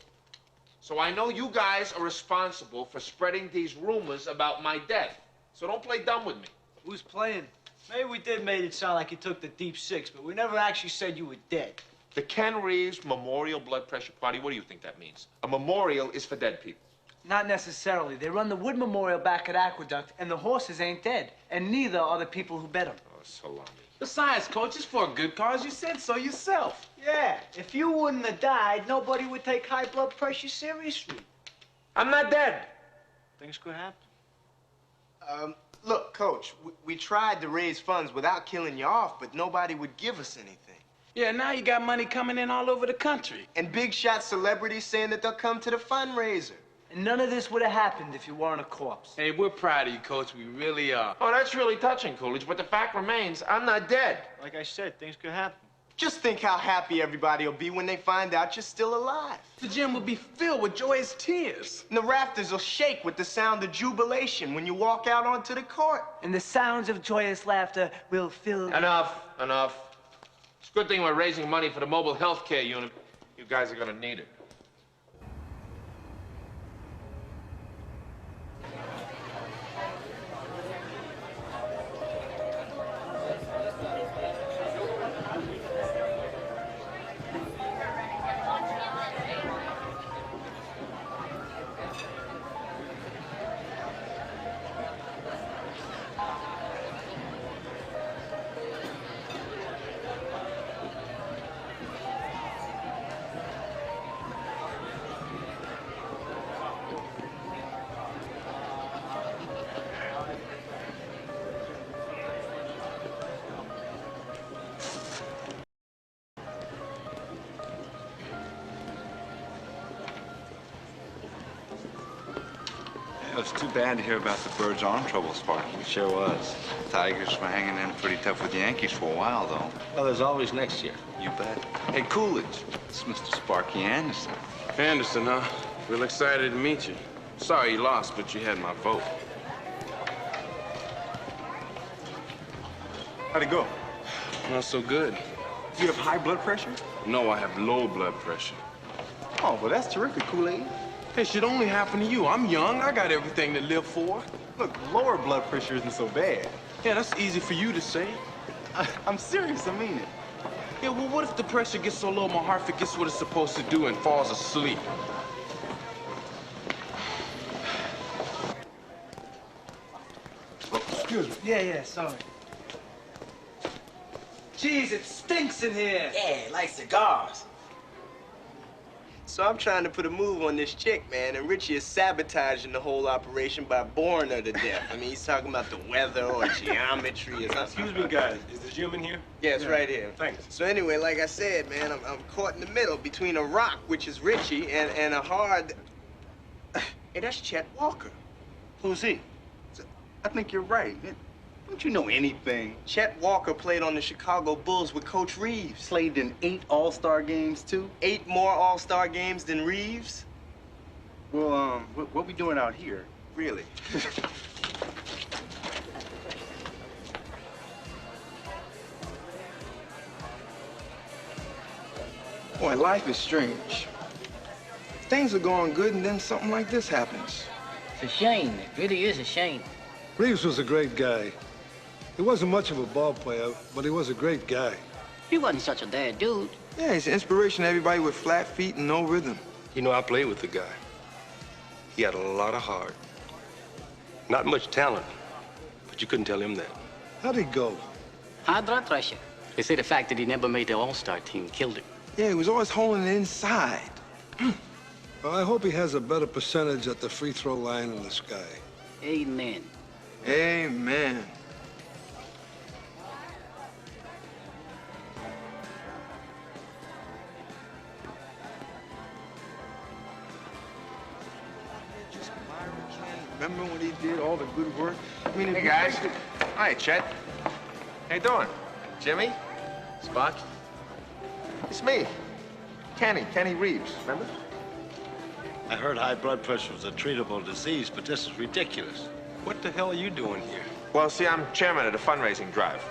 So I know you guys are responsible for spreading these rumors about my death. So don't play dumb with me. Who's playing? Maybe we did made it sound like you took the deep six, but we never actually said you were dead. The Ken Reeves Memorial Blood Pressure Party, what do you think that means? A memorial is for dead people. Not necessarily. They run the Wood Memorial back at Aqueduct, and the horses ain't dead. And neither are the people who bet them. Oh, salami. Besides, Coach, it's for a good cause. You said so yourself. Yeah, if you wouldn't have died, nobody would take high blood pressure seriously. I'm not dead. Things could happen. Look, Coach, we tried to raise funds without killing you off, but nobody would give us anything. Yeah, now you got money coming in all over the country. And big shot celebrities saying that they'll come to the fundraiser. And none of this would have happened if you weren't a corpse. Hey, we're proud of you, Coach. We really are. Oh, that's really touching, Coolidge, but the fact remains, I'm not dead. Like I said, things could happen. Just think how happy everybody will be when they find out you're still alive. The gym will be filled with joyous tears. And the rafters will shake with the sound of jubilation when you walk out onto the court. And the sounds of joyous laughter will fill... Enough. It's a good thing we're raising money for the mobile health care unit. You guys are gonna need it. It's too bad to hear about the Birds' arm trouble, Sparky. It sure was. Tigers were hanging in pretty tough with the Yankees for a while, though. Well, there's always next year. You bet. Hey, Coolidge, it's Mr. Sparky Anderson. Anderson, huh? Real excited to meet you. Sorry you lost, but you had my vote. How'd it go? Not so good. Do you have high blood pressure? No, I have low blood pressure. Oh, well, that's terrific, Kool-Aid. It should only happen to you. I'm young. I got everything to live for. Look, lower blood pressure isn't so bad. Yeah, that's easy for you to say. I'm serious, I mean it. Yeah, well, what if the pressure gets so low my heart forgets what it's supposed to do and falls asleep? Oh, excuse me. Yeah, sorry. Jeez, it stinks in here. Yeah, like cigars. So I'm trying to put a move on this chick, man, and Richie is sabotaging the whole operation by boring her to death. I mean, he's talking about the weather or geometry or something. Excuse me, guys. Is the gym in here? Yeah, it's right here. Thanks. So anyway, like I said, man, I'm caught in the middle between a rock, which is Richie, and a hard... Hey, that's Chet Walker. Who's he? I think you're right. Don't you know anything? Chet Walker played on the Chicago Bulls with Coach Reeves. Played in 8 All-Star games, too? 8 more All-Star games than Reeves? Well, what we doing out here? Really? Boy, life is strange. Things are going good, and then something like this happens. It's a shame. It really is a shame. Reeves was a great guy. He wasn't much of a ball player, but he was a great guy. He wasn't such a bad dude. Yeah, he's an inspiration to everybody with flat feet and no rhythm. You know, I played with the guy. He had a lot of heart. Not much talent, but you couldn't tell him that. How'd he go? High blood pressure. They say the fact that he never made the All-Star team killed him. Yeah, he was always holding it inside. Well, I hope he has a better percentage at the free throw line in the sky. Amen. Amen. Remember when he did all the good work? I mean, Hey, guys. Hi, Chet. How you doing? Jimmy? Spock? It's me. Kenny Reeves, remember? I heard high blood pressure was a treatable disease, but this is ridiculous. What the hell are you doing here? Well, see, I'm chairman of the fundraising drive.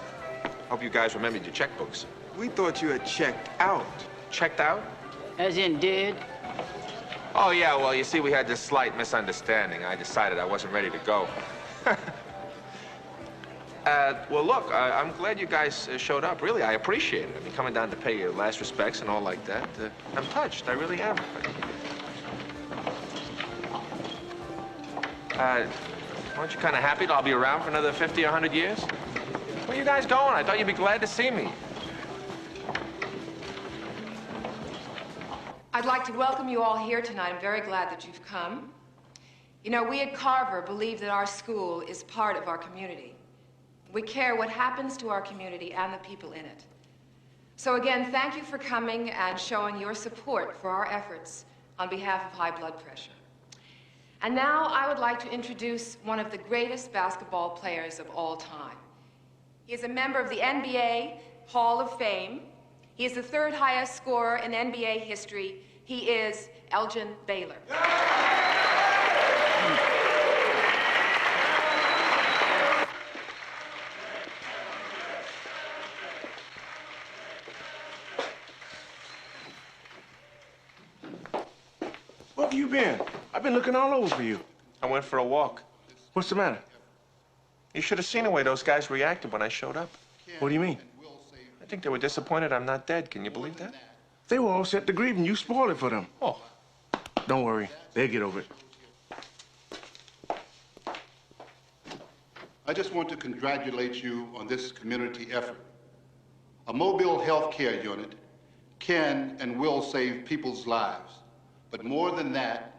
Hope you guys remembered your checkbooks. We thought you had checked out. Checked out? As in dead? Oh, yeah, well, you see, we had this slight misunderstanding. I decided I wasn't ready to go. Well, look, I'm glad you guys showed up. Really, I appreciate it. I mean, coming down to pay your last respects and all like that. I'm touched. I really am. Aren't you kind of happy that I'll be around for another 50 or 100 years? Where you guys going? I thought you'd be glad to see me. I'd like to welcome you all here tonight. I'm very glad that you've come. You know, we at Carver believe that our school is part of our community. We care what happens to our community and the people in it. So again, thank you for coming and showing your support for our efforts on behalf of high blood pressure. And now I would like to introduce one of the greatest basketball players of all time. He is a member of the NBA Hall of Fame. He is the 3rd highest scorer in NBA history. He is Elgin Baylor. Where have you been? I've been looking all over for you. I went for a walk. What's the matter? You should have seen the way those guys reacted when I showed up. What do you mean? I think they were disappointed I'm not dead. Can you believe that? They were all set to grieve and you spoiled it for them. Oh. Don't worry. They'll get over it. I just want to congratulate you on this community effort. A mobile health care unit can and will save people's lives. But more than that,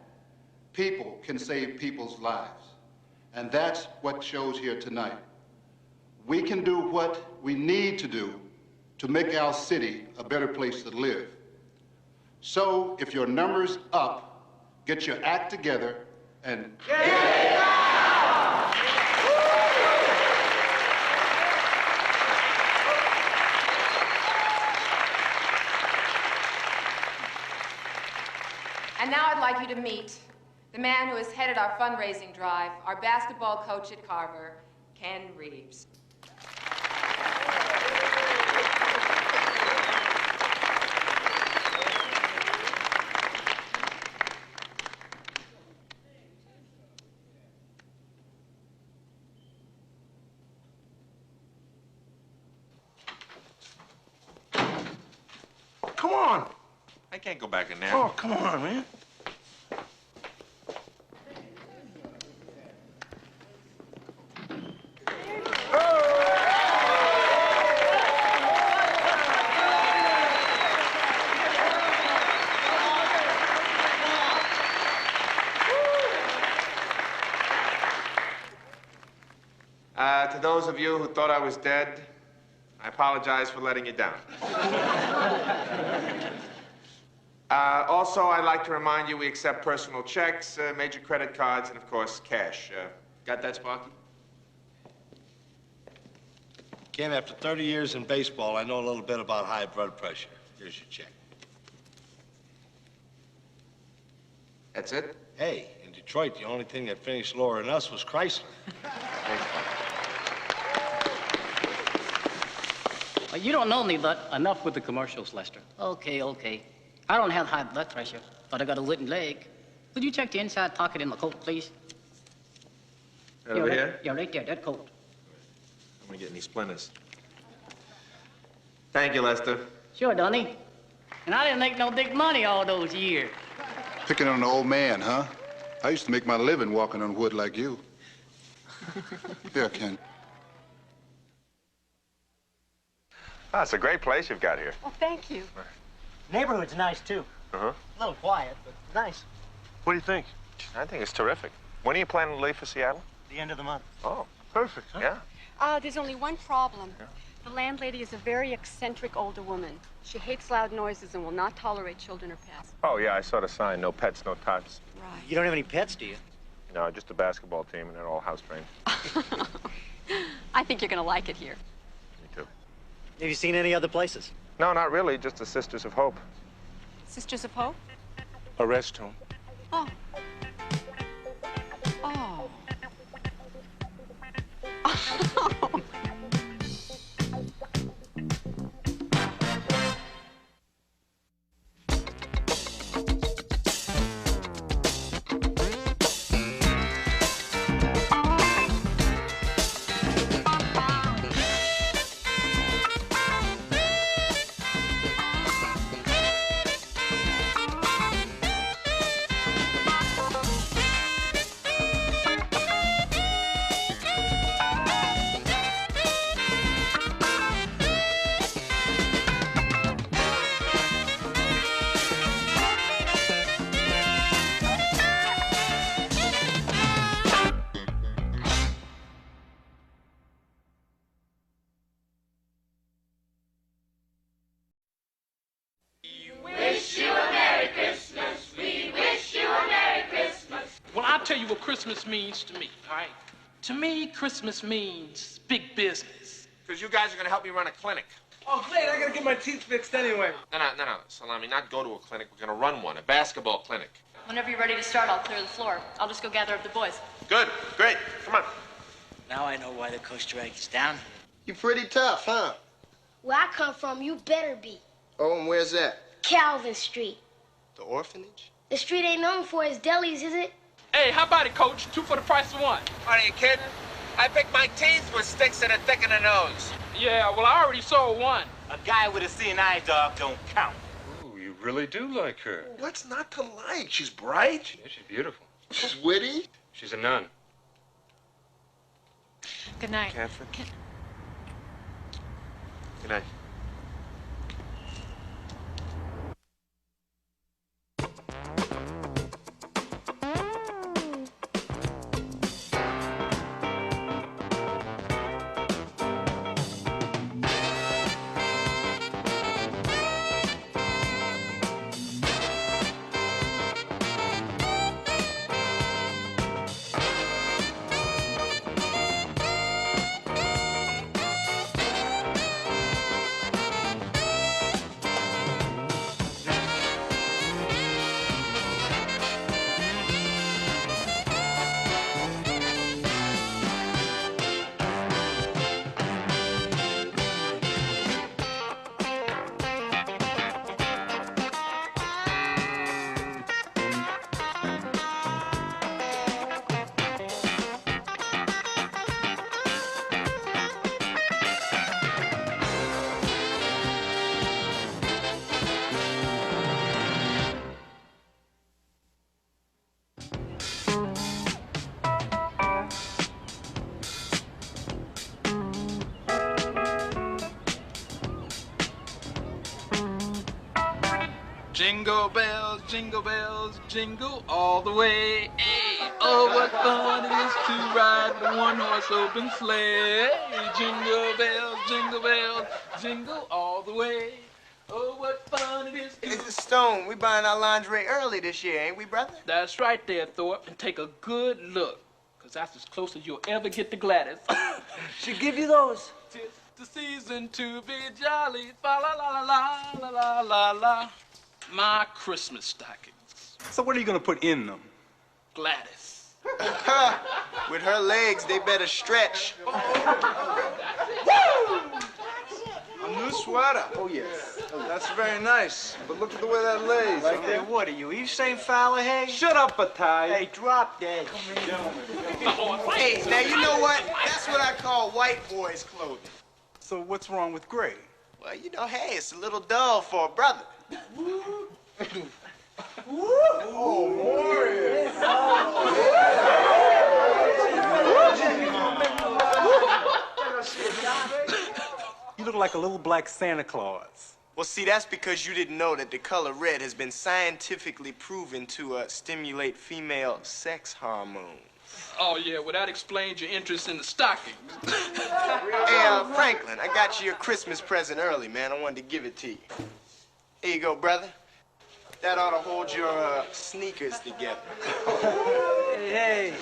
people can save people's lives. And that's what shows here tonight. We can do what we need to do to make our city a better place to live. So if your number's up, get your act together And And now I'd like you to meet the man who has headed our fundraising drive, our basketball coach at Carver, Ken Reeves. Come on. I can't go back in there. Oh, come on, man. To those of you who thought I was dead, I apologize for letting you down. Also, I'd like to remind you we accept personal checks, major credit cards, and, of course, cash. Got that, Sparky? Ken, after 30 years in baseball, I know a little bit about high blood pressure. Here's your check. That's it? Hey, in Detroit, the only thing that finished lower than us was Chrysler. You don't know me, but enough with the commercials, Lester. Okay, okay. I don't have high blood pressure, but I got a wooden leg. Would you check the inside pocket in my coat, please? Over right, here? Yeah, right there, that coat. I'm gonna get any splinters. Thank you, Lester. Sure, Donnie. And I didn't make no big money all those years. picking on an old man, huh? I used to make my living walking on wood like you. Here, Ken. Oh, it's a great place you've got here. Oh, thank you. Neighborhood's nice, too. Uh-huh. A little quiet, but nice. What do you think? I think it's terrific. When are you planning to leave for Seattle? The end of the month. Oh, perfect, huh? Yeah. There's only one problem. Yeah. The landlady is a very eccentric older woman. She hates loud noises and will not tolerate children or pets. Oh, yeah, I saw the sign. No pets, no tots. Right. You don't have any pets, do you? No, just a basketball team, and they're all house trained. I think you're going to like it here. Me too. Have you seen any other places? No, not really. Just the Sisters of Hope. Sisters of Hope? A rest home. Oh. Oh. Christmas means to me, all right? To me, Christmas means big business. Because you guys are going to help me run a clinic. Oh, great. I got to get my teeth fixed anyway. No, Salami, not go to a clinic. We're going to run one, a basketball clinic. Whenever you're ready to start, I'll clear the floor. I'll just go gather up the boys. Good, great. Come on. Now I know why the coach dragged us down. You pretty tough, huh? Where I come from, you better be. Oh, and where's that? Calvin Street. The orphanage? The street ain't known for its delis, is it? Hey, how about it, Coach? 2 for the price of 1. Are you kidding? I pick my teeth with sticks that are thick in the nose. Yeah, well, I already sold 1. A guy with a seeing eye dog don't count. Ooh, you really do like her. What's not to like? She's bright. Yeah, she's beautiful. She's witty. She's a nun. Good night. Catherine. Good night. Jingle bells, jingle all the way. Hey, oh, what fun it is to ride the one-horse open sleigh. Jingle bells, jingle all the way. Oh, what fun it is to... Hey, Stone, we buying our lingerie early this year, ain't we, brother? That's right there, Thorpe. And take a good look, because that's as close as you'll ever get to Gladys. She'll give you those. 'Tis the season to be jolly. Fa la la la la la la la. My Christmas stockings. So what are you going to put in them? Gladys. With her legs, they better stretch. A new sweater. Oh, yes. That's very nice, but look at the way that lays. Like that, what are you, Eve St. Fowlerhead? Shut up, Bataille. Hey, drop that. Hey, now you know what? That's what I call white boys' clothing. So what's wrong with gray? Well, you know, hey, it's a little dull for a brother. Oh, Morris. You look like a little black Santa Claus. Well, see, that's because you didn't know that the color red has been scientifically proven to stimulate female sex hormones. Oh, yeah, well, that explains your interest in the stockings. Hey, Franklin, I got you your Christmas present early, man. I wanted to give it to you. Here you go, brother. That ought to hold your sneakers together. Hey,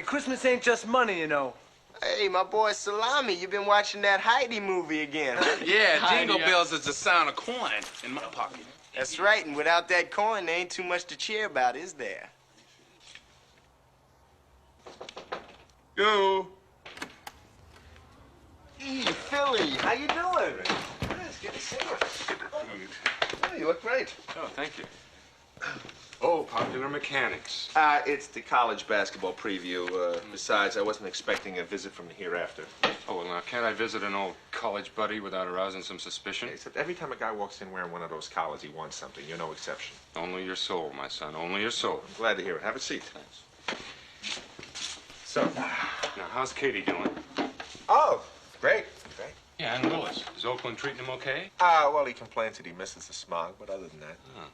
Christmas ain't just money, you know. Hey, my boy Salami, you been watching that Heidi movie again, huh? Yeah, Jingle Bells is the sound of coin in my pocket. That's right, and without that coin, there ain't too much to cheer about, is there? Yo. Hey, Philly, how you doing? It's good to see you. Oh, you look great. Oh, thank you. Oh, Popular Mechanics. It's the college basketball preview. Besides, I wasn't expecting a visit from the hereafter. Oh, well, now, can't I visit an old college buddy without arousing some suspicion? Except every time a guy walks in wearing one of those collars, he wants something. You're no exception. Only your soul, my son, only your soul. I'm glad to hear it. Have a seat. Thanks. So, now, how's Katie doing? oh, great. Yeah, and Willis. Is Oakland treating him okay? Well, he complains that he misses the smog, but other than that. Oh.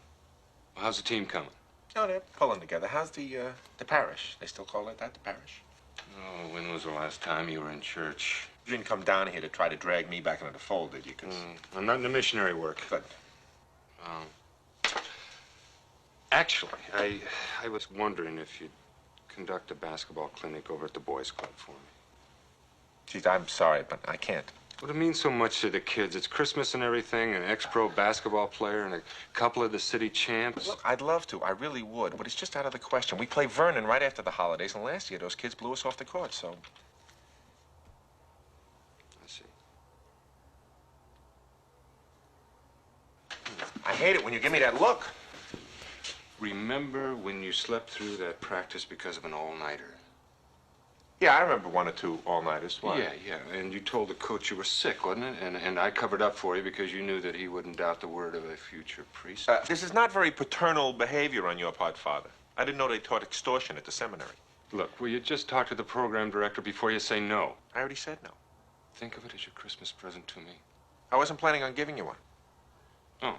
Well, how's the team coming? Oh, they're pulling together. How's the parish? They still call it that, the parish? Oh, when was the last time you were in church? You didn't come down here to try to drag me back into the fold, did you? I'm not into missionary work. Good. Actually, I was wondering if you'd conduct a basketball clinic over at the boys' club for me. Geez, I'm sorry, but I can't. Well, it means so much to the kids. It's Christmas and everything, an ex-pro basketball player and a couple of the city champs. Look, I'd love to. I really would, but it's just out of the question. We play Vernon right after the holidays, and last year those kids blew us off the court, so... I see. I hate it when you give me that look. Remember when you slept through that practice because of an all-nighter? Yeah, I remember one or two all-nighters. Why? Yeah. And you told the coach you were sick, wasn't it? And I covered up for you because you knew that he wouldn't doubt the word of a future priest. This is not very paternal behavior on your part, Father. I didn't know they taught extortion at the seminary. Look, will you just talk to the program director before you say no? I already said no. Think of it as your Christmas present to me. I wasn't planning on giving you one. Oh.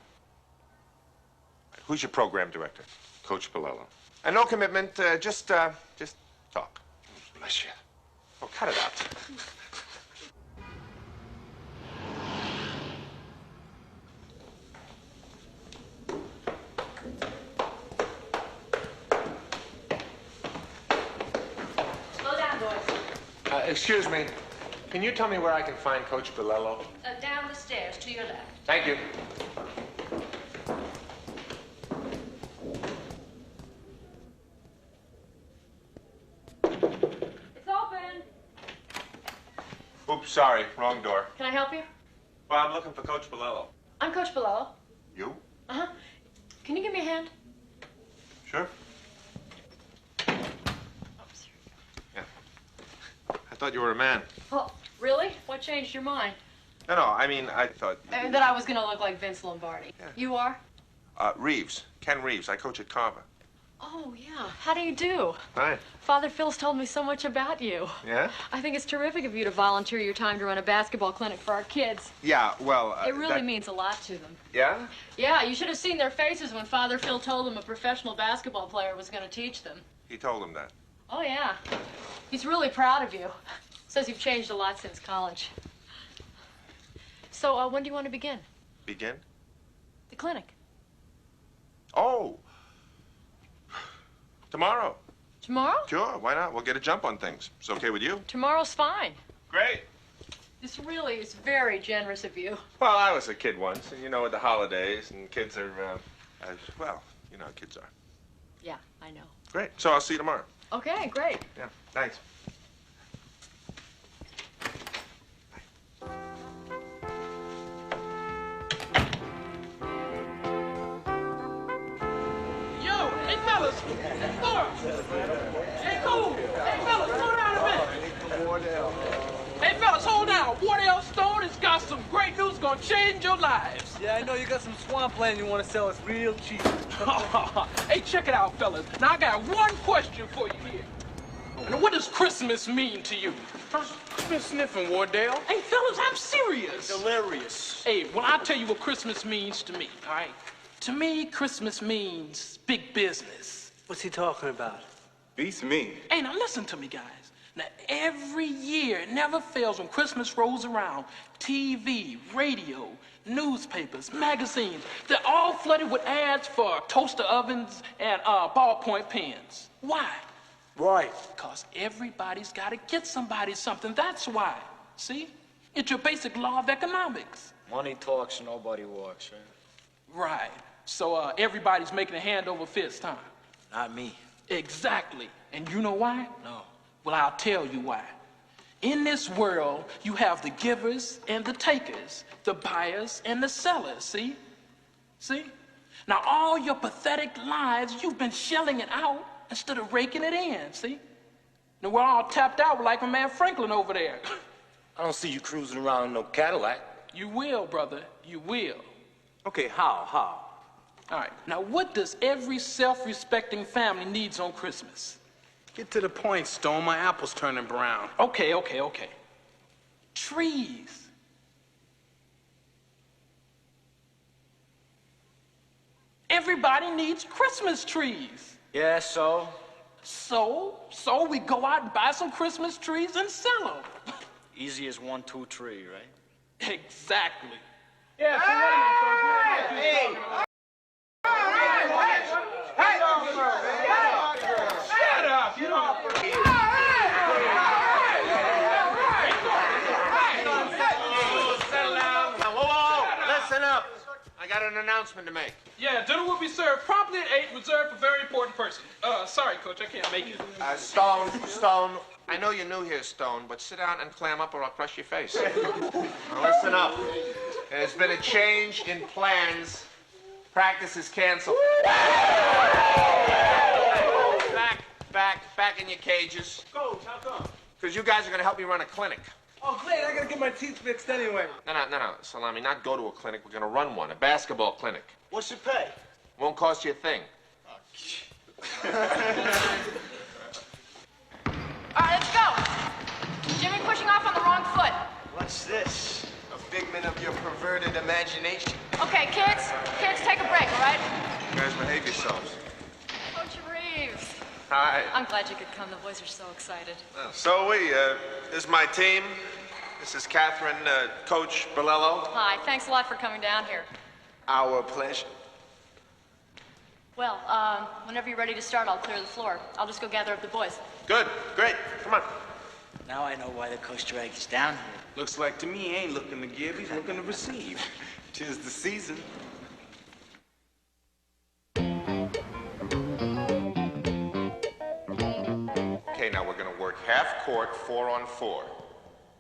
Who's your program director? Coach Bilello. And no commitment, just talk. Bless you. Oh, cut it out. Slow down, boys. Excuse me. Can you tell me where I can find Coach Bilello? Down the stairs to your left. Thank you. It's open. Oops, sorry. Wrong door. Can I help you? Well, I'm looking for Coach Bilello. I'm Coach Bilello. You? Uh-huh. Can you give me a hand? Sure. Yeah. I thought you were a man. Oh, really? What changed your mind? No, I mean, I thought... That I was gonna look like Vince Lombardi. Yeah. You are? Reeves. Ken Reeves. I coach at Carver. Oh, yeah. How do you do? Hi. Father Phil's told me so much about you. Yeah? I think it's terrific of you to volunteer your time to run a basketball clinic for our kids. Yeah, well... It really means a lot to them. Yeah? Yeah, you should have seen their faces when Father Phil told them a professional basketball player was going to teach them. He told him that. Oh, yeah. He's really proud of you. Says you've changed a lot since college. So, when do you want to begin? Begin? The clinic. Oh! Tomorrow. Tomorrow? Sure, why not? We'll get a jump on things. It's okay with you? Tomorrow's fine. Great. This really is very generous of you. Well, I was a kid once, and you know, at the holidays, and kids are, well, you know how kids are. Yeah, I know. Great. So I'll see you tomorrow. Okay, great. Yeah, thanks. Yo, hey fellas, Laura. Hey, cool. Hey fellas, slow down a minute. Hey fellas, hold down. Wardell Stone has got some great news gonna change your lives. Yeah, I know you got some swampland you want to sell us real cheap. Hey, check it out, fellas. Now I got one question for you here. Now, what does Christmas mean to you? You've been sniffing, Wardell. Hey, fellas, I'm serious. Hilarious. Hey, well, I'll tell you what Christmas means to me, all right? To me, Christmas means big business. What's he talking about? Beats me. Hey, now listen to me, guys. Now, every year, it never fails when Christmas rolls around. TV, radio, newspapers, magazines, they're all flooded with ads for toaster ovens and ballpoint pens. Why? Right. Because everybody's got to get somebody something. That's why. See? It's your basic law of economics. Money talks, nobody walks, right? Right. So everybody's making a hand over fist, huh? Not me. Exactly. And you know why? No. Well, I'll tell you why. In this world, you have the givers and the takers, the buyers and the sellers, see? See? Now, all your pathetic lives, you've been shelling it out instead of raking it in, see? Now, we're all tapped out like my man Franklin over there. I don't see you cruising around in no Cadillac. You will, brother. You will. Okay, how? All right. Now, what does every self-respecting family needs on Christmas? Get to the point, Stone. My apple's turning brown. Okay. Trees. Everybody needs Christmas trees. Yeah, so? So we go out and buy some Christmas trees and sell them. Easy as 1, 2, 3, right? Exactly. Yeah, so Hey! Shut up! You don't... Listen up. I got an announcement to make. Yeah, dinner will be served promptly at 8, reserved for very important person. Sorry, Coach, I can't make it. Stone, I know you're new here, Stone, but sit down and clam up or I'll crush your face. Now listen up. There's been a change in plans. Practice is canceled. Back in your cages. Coach, how come? Because you guys are going to help me run a clinic. Oh, great, I gotta get my teeth fixed anyway. No, Salami, not go to a clinic. We're going to run one, a basketball clinic. What's your pay? Won't cost you a thing. All right, let's go. Jimmy pushing off on the wrong foot. What's this? A figment of your perverted imagination. Okay, kids, take a break, all right? You guys behave yourselves. Coach Reeves. Hi. I'm glad you could come. The boys are so excited. So this is my team. This is Catherine, Coach Borello. Hi, thanks a lot for coming down here. Our pleasure. Well, whenever you're ready to start, I'll clear the floor. I'll just go gather up the boys. Good, great, come on. Now I know why the coach dragged us down here. Looks like to me he ain't looking to give, he's looking to receive. 'Tis the season. Okay, now we're gonna work half court, 4-on-4.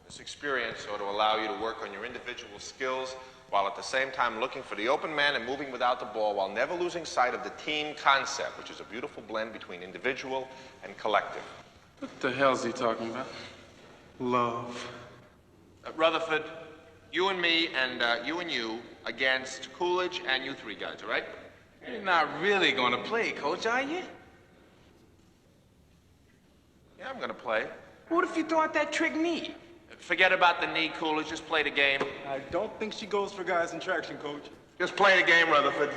This experience ought to allow you to work on your individual skills while at the same time looking for the open man and moving without the ball while never losing sight of the team concept, which is a beautiful blend between individual and collective. What the hell's he talking about? Love. Rutherford, you and me and you and you against Coolidge and you 3 guys, all right? You're not really gonna play, Coach, are you? Yeah, I'm gonna play. What if you throw out that trick knee? Forget about the knee, Coolidge. Just play the game. I don't think she goes for guys in traction, Coach. Just play the game, Rutherford.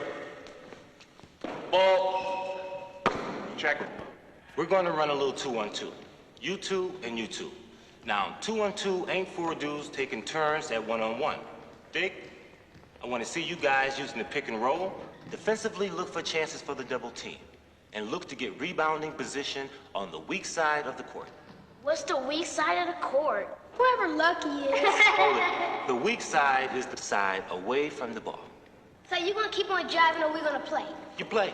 Ball. Check. We're going to run a little 2-on-2. You two and you two. Now, 2-on-2 ain't four dudes taking turns at one-on-one. Dig? I want to see you guys using the pick and roll. Defensively, look for chances for the double team. And look to get rebounding position on the weak side of the court. What's the weak side of the court? Whoever Lucky is. Hold it. The weak side is the side away from the ball. So you gonna keep on driving or we gonna play? You play.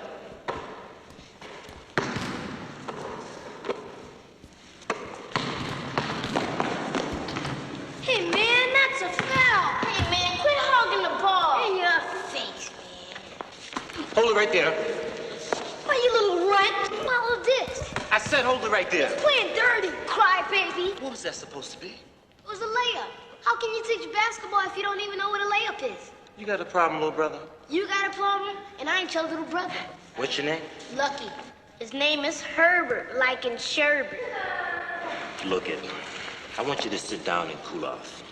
Hey man, that's a foul. Hey man, quit hogging the ball. In your face, man. Hold it right there. Why you little runt? Follow this. I said hold it right there. Playing dirty, crybaby. What was that supposed to be? It was a layup. How can you teach basketball if you don't even know what a layup is? You got a problem, little brother? You got a problem, and I ain't your little brother. What's your name? Lucky. His name is Herbert, like in sherbet. Look at me. I want you to sit down and cool off.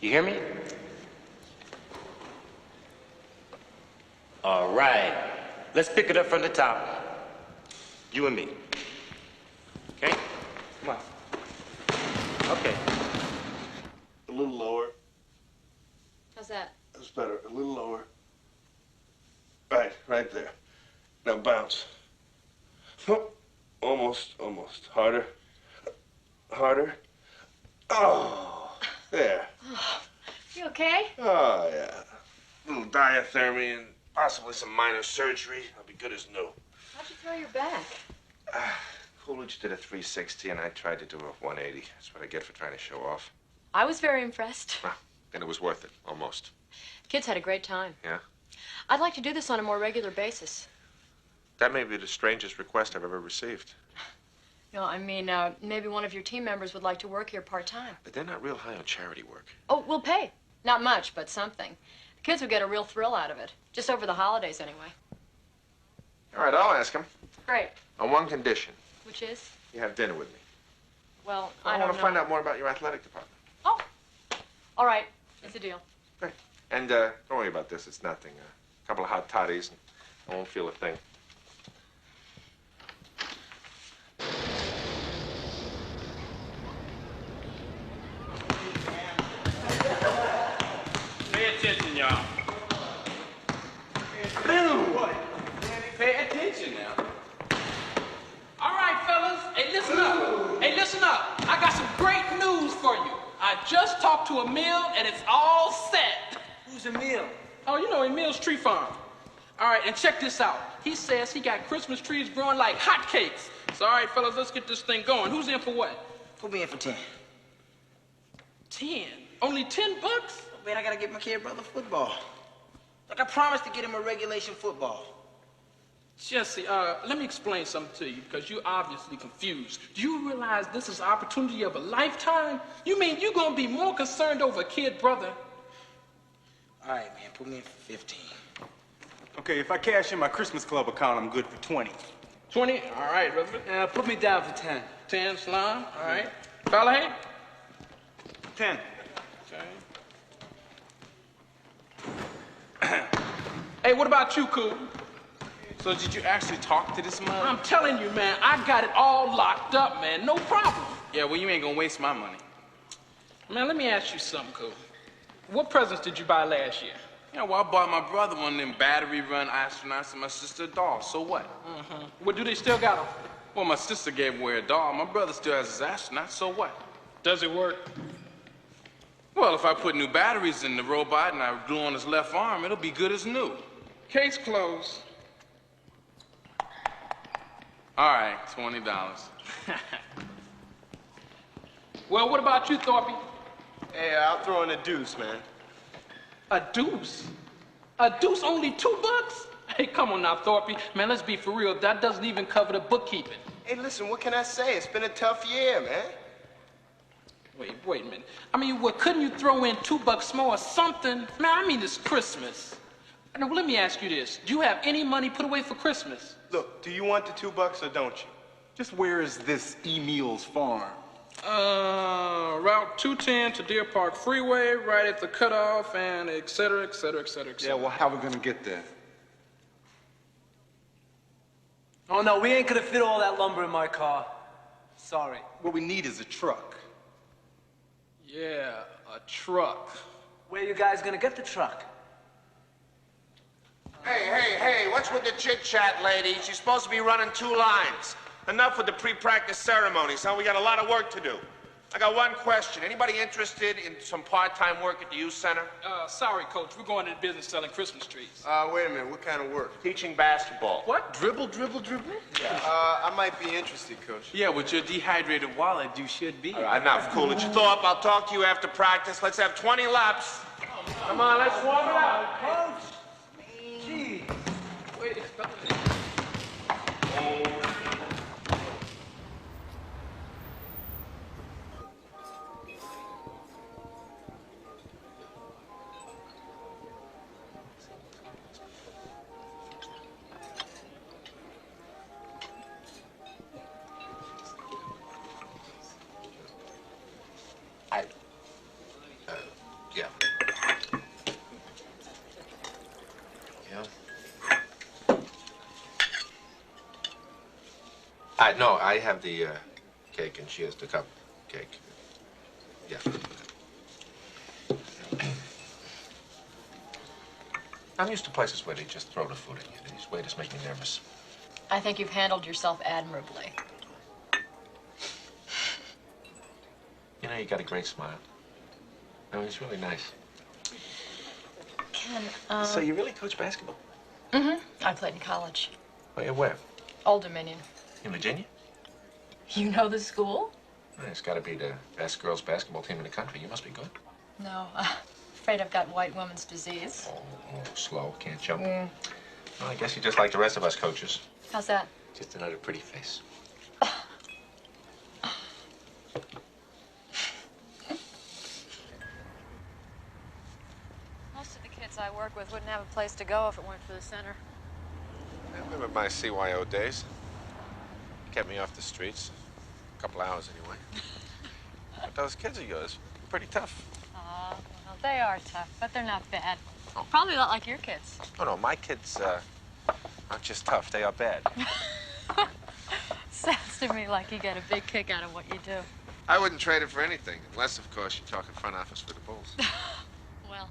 You hear me? All right. Let's pick it up from the top. You and me. Okay? Come on. Okay. A little lower. How's that? That's better. A little lower. Right there. Now bounce. Oh, almost. Harder. Harder. Oh, there. You okay? Oh, yeah. A little diathermy and possibly some minor surgery. I'll be good as new. How'd you throw your back? Coolidge did a 360, and I tried to do a 180. That's what I get for trying to show off. I was very impressed. And it was worth it, almost. Kids had a great time. Yeah? I'd like to do this on a more regular basis. That may be the strangest request I've ever received. No, I mean, maybe one of your team members would like to work here part-time. But they're not real high on charity work. Oh, we'll pay. Not much, but something. The kids would get a real thrill out of it. Just over the holidays, anyway. All right, I'll ask him. Great. On one condition. Which is? You have dinner with me. Well, I don't know. want to find out more about your athletic department. Oh, all right. It's a deal. Great. And don't worry about this. It's nothing. A couple of hot toddies, and I won't feel a thing. Pay attention, y'all. What? Pay attention now. All right, fellas. Hey, listen up. Hey, listen up. I got some great news for you. I just talked to Emil, and it's all set. Who's Emil? Oh, you know Emil's Tree Farm. All right, and check this out. He says he got Christmas trees growing like hotcakes. So, all right, fellas, let's get this thing going. Who's in for what? Put me in for 10. 10? Only $10? Man, I gotta get my kid brother football. Like I promised to get him a regulation football. Jesse, let me explain something to you because you're obviously confused. Do you realize this is the opportunity of a lifetime? You mean you're gonna be more concerned over a kid brother? All right, man, put me in for 15. Okay, if I cash in my Christmas Club account, I'm good for 20. 20? All right, Rutherford. Put me down for 10. 10, Slime. All right. Fallahay? 10. Okay. Hey, what about you, Cool? So did you actually talk to this mother? I'm telling you, man, I got it all locked up, man. No problem. Yeah, well, you ain't gonna waste my money. Man, let me ask you something, Cool. What presents did you buy last year? Yeah, well, I bought my brother one of them battery-run astronauts and my sister a doll. So what? Mm-hmm. Well, do they still got them? Well, my sister gave away a doll. My brother still has his astronaut. So what? Does it work? Well, if I put new batteries in the robot and I glue on his left arm, it'll be good as new. Case closed. All right, $20. Well, what about you, Thorpe? Hey, I'll throw in a deuce, man. A deuce? A deuce only $2? Hey, come on now, Thorpe. Man, let's be for real. That doesn't even cover the bookkeeping. Hey, listen, what can I say? It's been a tough year, man. Wait a minute. I mean, well, couldn't you throw in $2 more or something? Man, I mean, it's Christmas. Now, let me ask you this. Do you have any money put away for Christmas? Look, do you want the $2 or don't you? Just where is this Emil's farm? Route 210 to Deer Park Freeway, right at the cutoff, and et cetera, et cetera, et cetera, et Yeah, cetera. well, how are we gonna get there? Oh, no, we ain't gonna fit all that lumber in my car. Sorry. What we need is a truck. Yeah, a truck. Where you guys gonna get the truck? Hey, what's with the chit-chat, ladies? You're supposed to be running 2 lines. Enough with the pre-practice ceremonies, huh? We got a lot of work to do. I got one question. Anybody interested in some part-time work at the youth center? Sorry, Coach. We're going into business selling Christmas trees. Wait a minute. What kind of work? Teaching basketball. What? Dribble? Yeah. I might be interested, Coach. Yeah, with your dehydrated wallet, you should be. All right, enough. Cool it. You throw up. I'll talk to you after practice. Let's have 20 laps. Come on, let's warm it up. Coach! Gee. Wait, Yeah. No, I have the cake and she has the cupcake. Yeah. I'm used to places where they just throw the food at you. These waiters make me nervous. I think you've handled yourself admirably. You know, you got a great smile. I mean, it's really nice. Ken, So you really coach basketball? Mm-hmm. I played in college. Oh, yeah, where? Old Dominion. In Virginia? You know the school? Well, it's got to be the best girls basketball team in the country. You must be good. No, afraid I've got white woman's disease. Oh, slow, can't jump. Mm. Well, I guess you're just like the rest of us coaches. How's that? Just another pretty face. Most of the kids I work with wouldn't have a place to go if it weren't for the center. I remember my CYO days. Kept me off the streets. A couple hours, anyway. But those kids of yours, pretty tough. Well, they are tough, but they're not bad. Probably a lot like your kids. Oh, no, my kids aren't just tough. They are bad. Sounds to me like you get a big kick out of what you do. I wouldn't trade it for anything, unless, of course, you're talking front office for the Bulls. Well,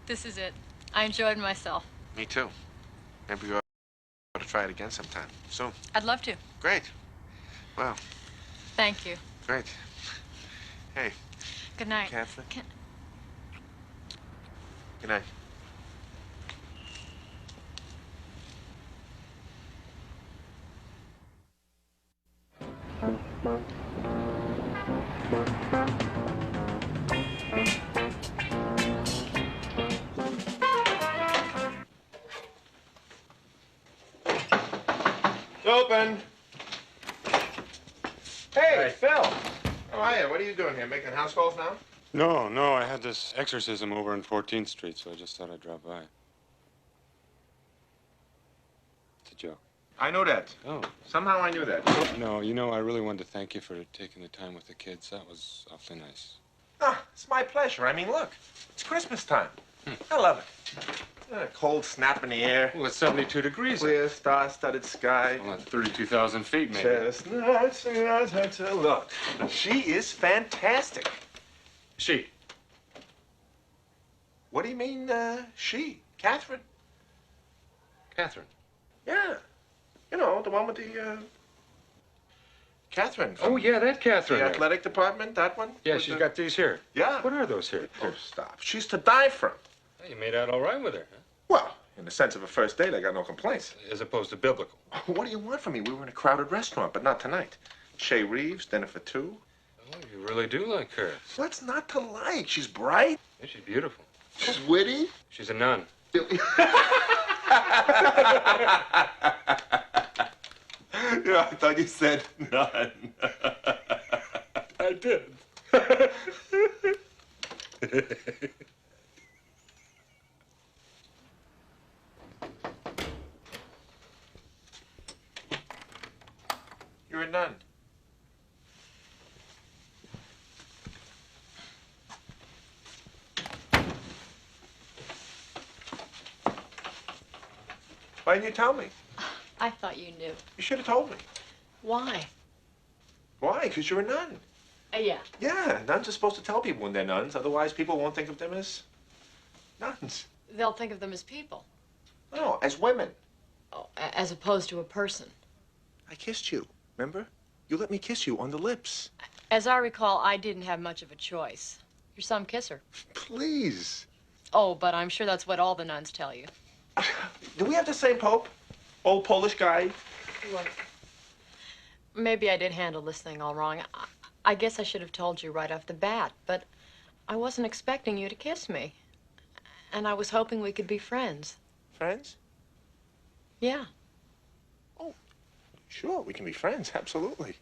this is it. I enjoyed myself. Me too. Maybe we ought to try it again sometime. Soon. I'd love to. Great. Well, Thank you. great. Hey, Good night. Catherine. Good night. It's open. Hey, Phil. How are you? What are you doing here? Making house calls now? No, I had this exorcism over on 14th Street, so I just thought I'd drop by. It's a joke. I know that. Oh. Somehow I knew that. No, you know, I really wanted to thank you for taking the time with the kids. That was awfully nice. Ah, it's my pleasure. I mean, look, it's Christmas time. I love it. Cold snap in the air. Well, it's 72 degrees. Clear, star-studded sky. Well, that's 32,000 feet, maybe. Chestnuts, look, she is fantastic. She? What do you mean, she? Catherine? Catherine? Yeah. You know, the one with the, Catherine. Oh, yeah, that Catherine. The athletic department, that one? Yeah, With she's the- got these here. Yeah. What are those here? Oh, stop. She's to die from. Hey, you made out all right with her, huh? Well, in the sense of a first date, I got no complaints. As opposed to biblical. What do you want from me? We were in a crowded restaurant, but not tonight. Shay Reeves, dinner for two. Oh, you really do like her. What's not to like? She's bright. Yeah, she's beautiful. She's witty. She's a nun. Yeah, I thought you said none. I did. You're favorite nun? Why didn't you tell me? I thought you knew. You should have told me. Why? Why? Because you're a nun. Yeah. Yeah, nuns are supposed to tell people when they're nuns. Otherwise, people won't think of them as nuns. They'll think of them as people. No, as women. Oh, as opposed to a person. I kissed you, remember? You let me kiss you on the lips. As I recall, I didn't have much of a choice. You're some kisser. Please. Oh, but I'm sure that's what all the nuns tell you. Do we have the same pope? Old Polish guy? Well, maybe I did handle this thing all wrong. I guess I should have told you right off the bat, but I wasn't expecting you to kiss me. And I was hoping we could be friends. Friends? Yeah. Sure, we can be friends, absolutely.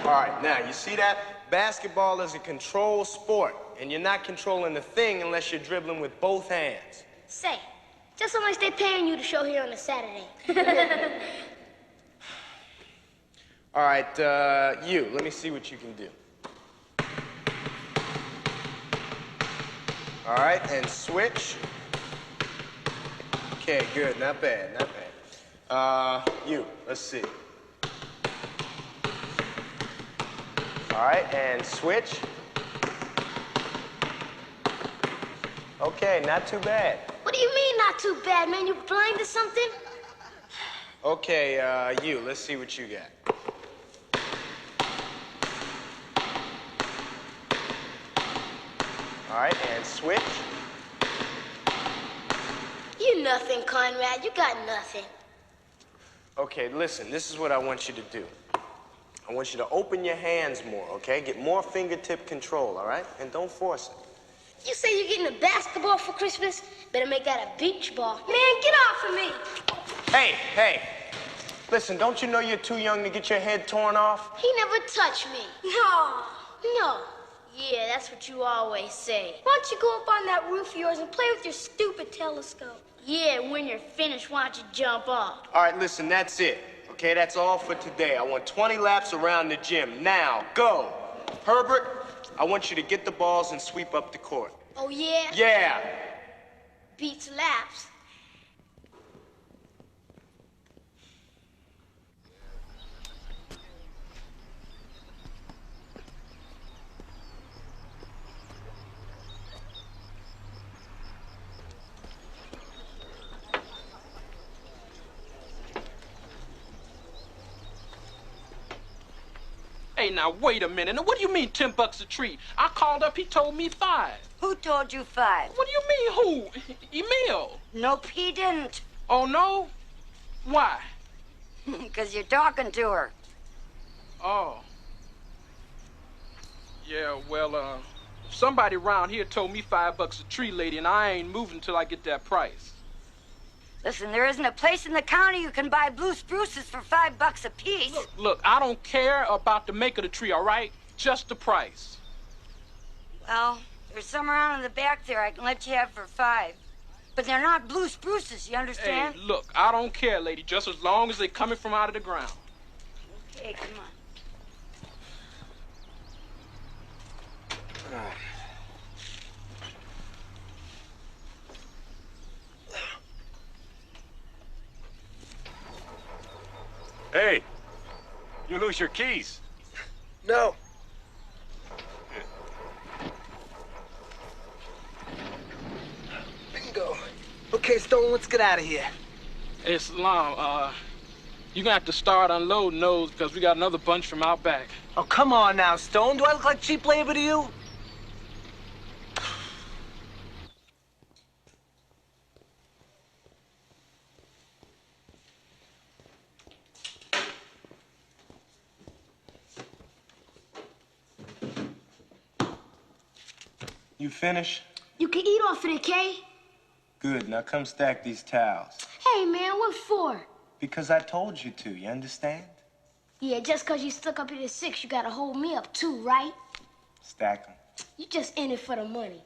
All right, now, you see that? Basketball is a controlled sport, and you're not controlling the thing unless you're dribbling with both hands. Say, just how much they paying you to show here on a Saturday? All right, you, let me see what you can do. All right, and switch. Okay, good, not bad, not bad. You, let's see. All right, and switch. Okay, not too bad. What do you mean not too bad, man? You blind or something? Okay, you, let's see what you got. All right, and switch. You nothing, Conrad. You got nothing. Okay, listen, this is what I want you to do. I want you to open your hands more, okay? Get more fingertip control, all right? And don't force it. You say you're getting a basketball for Christmas? Better make that a beach ball. Man, get off of me. Hey. Listen, don't you know you're too young to get your head torn off? He never touched me. No. Yeah, that's what you always say. Why don't you go up on that roof of yours and play with your stupid telescope? Yeah, when you're finished, why don't you jump off? All right, listen, that's it. Okay, that's all for today. I want 20 laps around the gym. Now, go. Herbert, I want you to get the balls and sweep up the court. Oh, yeah? Yeah. Beats laps. Hey, now, wait a minute. Now, what do you mean 10 bucks a treat? I called up, he told me 5. Who told you 5? What do you mean, who? Emil. Nope, he didn't. Oh, no? Why? Because you're talking to her. Oh. Yeah, well, somebody around here told me 5 bucks a treat, lady, and I ain't moving till I get that price. Listen, there isn't a place in the county you can buy blue spruces for $5 a piece. Look, I don't care about the make of the tree, all right? Just the price. Well, there's some around in the back there I can let you have for 5. But they're not blue spruces, you understand? Hey, look, I don't care, lady, just as long as they're coming from out of the ground. Okay, come on. Hey, you lose your keys. No. Bingo. Okay, Stone, let's get out of here. Hey, Salam, you're gonna have to start unloading those because we got another bunch from out back. Oh, come on now, Stone. Do I look like cheap labor to you? You finish? You can eat off of it, Kay. Good, now come stack these towels. Hey, man, what for? Because I told you to, you understand? Yeah, just because you stuck up here at 6, you gotta hold me up too, right? Stack them. You just in it for the money.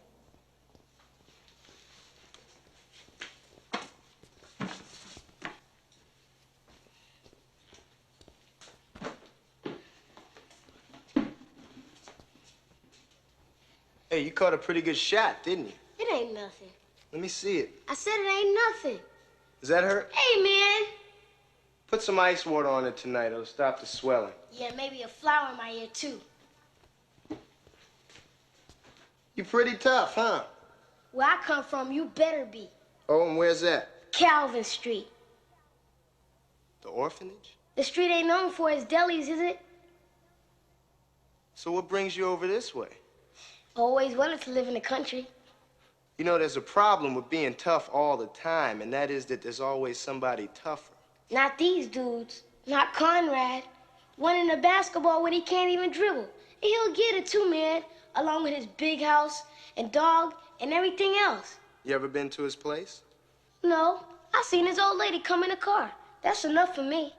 Hey, you caught a pretty good shot, didn't you? It ain't nothing. Let me see it. I said it ain't nothing. Does that hurt? Hey, man. Put some ice water on it tonight. It'll stop the swelling. Yeah, maybe a flower in my ear, too. You pretty tough, huh? Where I come from, you better be. Oh, and where's that? Calvin Street. The orphanage? The street ain't known for its delis, is it? So what brings you over this way? Always wanted to live in the country. You know, there's a problem with being tough all the time, and that is that there's always somebody tougher. Not these dudes. Not Conrad. One in the basketball when he can't even dribble. And he'll get it too, man. Along with his big house and dog and everything else. You ever been to his place? No. I seen his old lady come in a car. That's enough for me.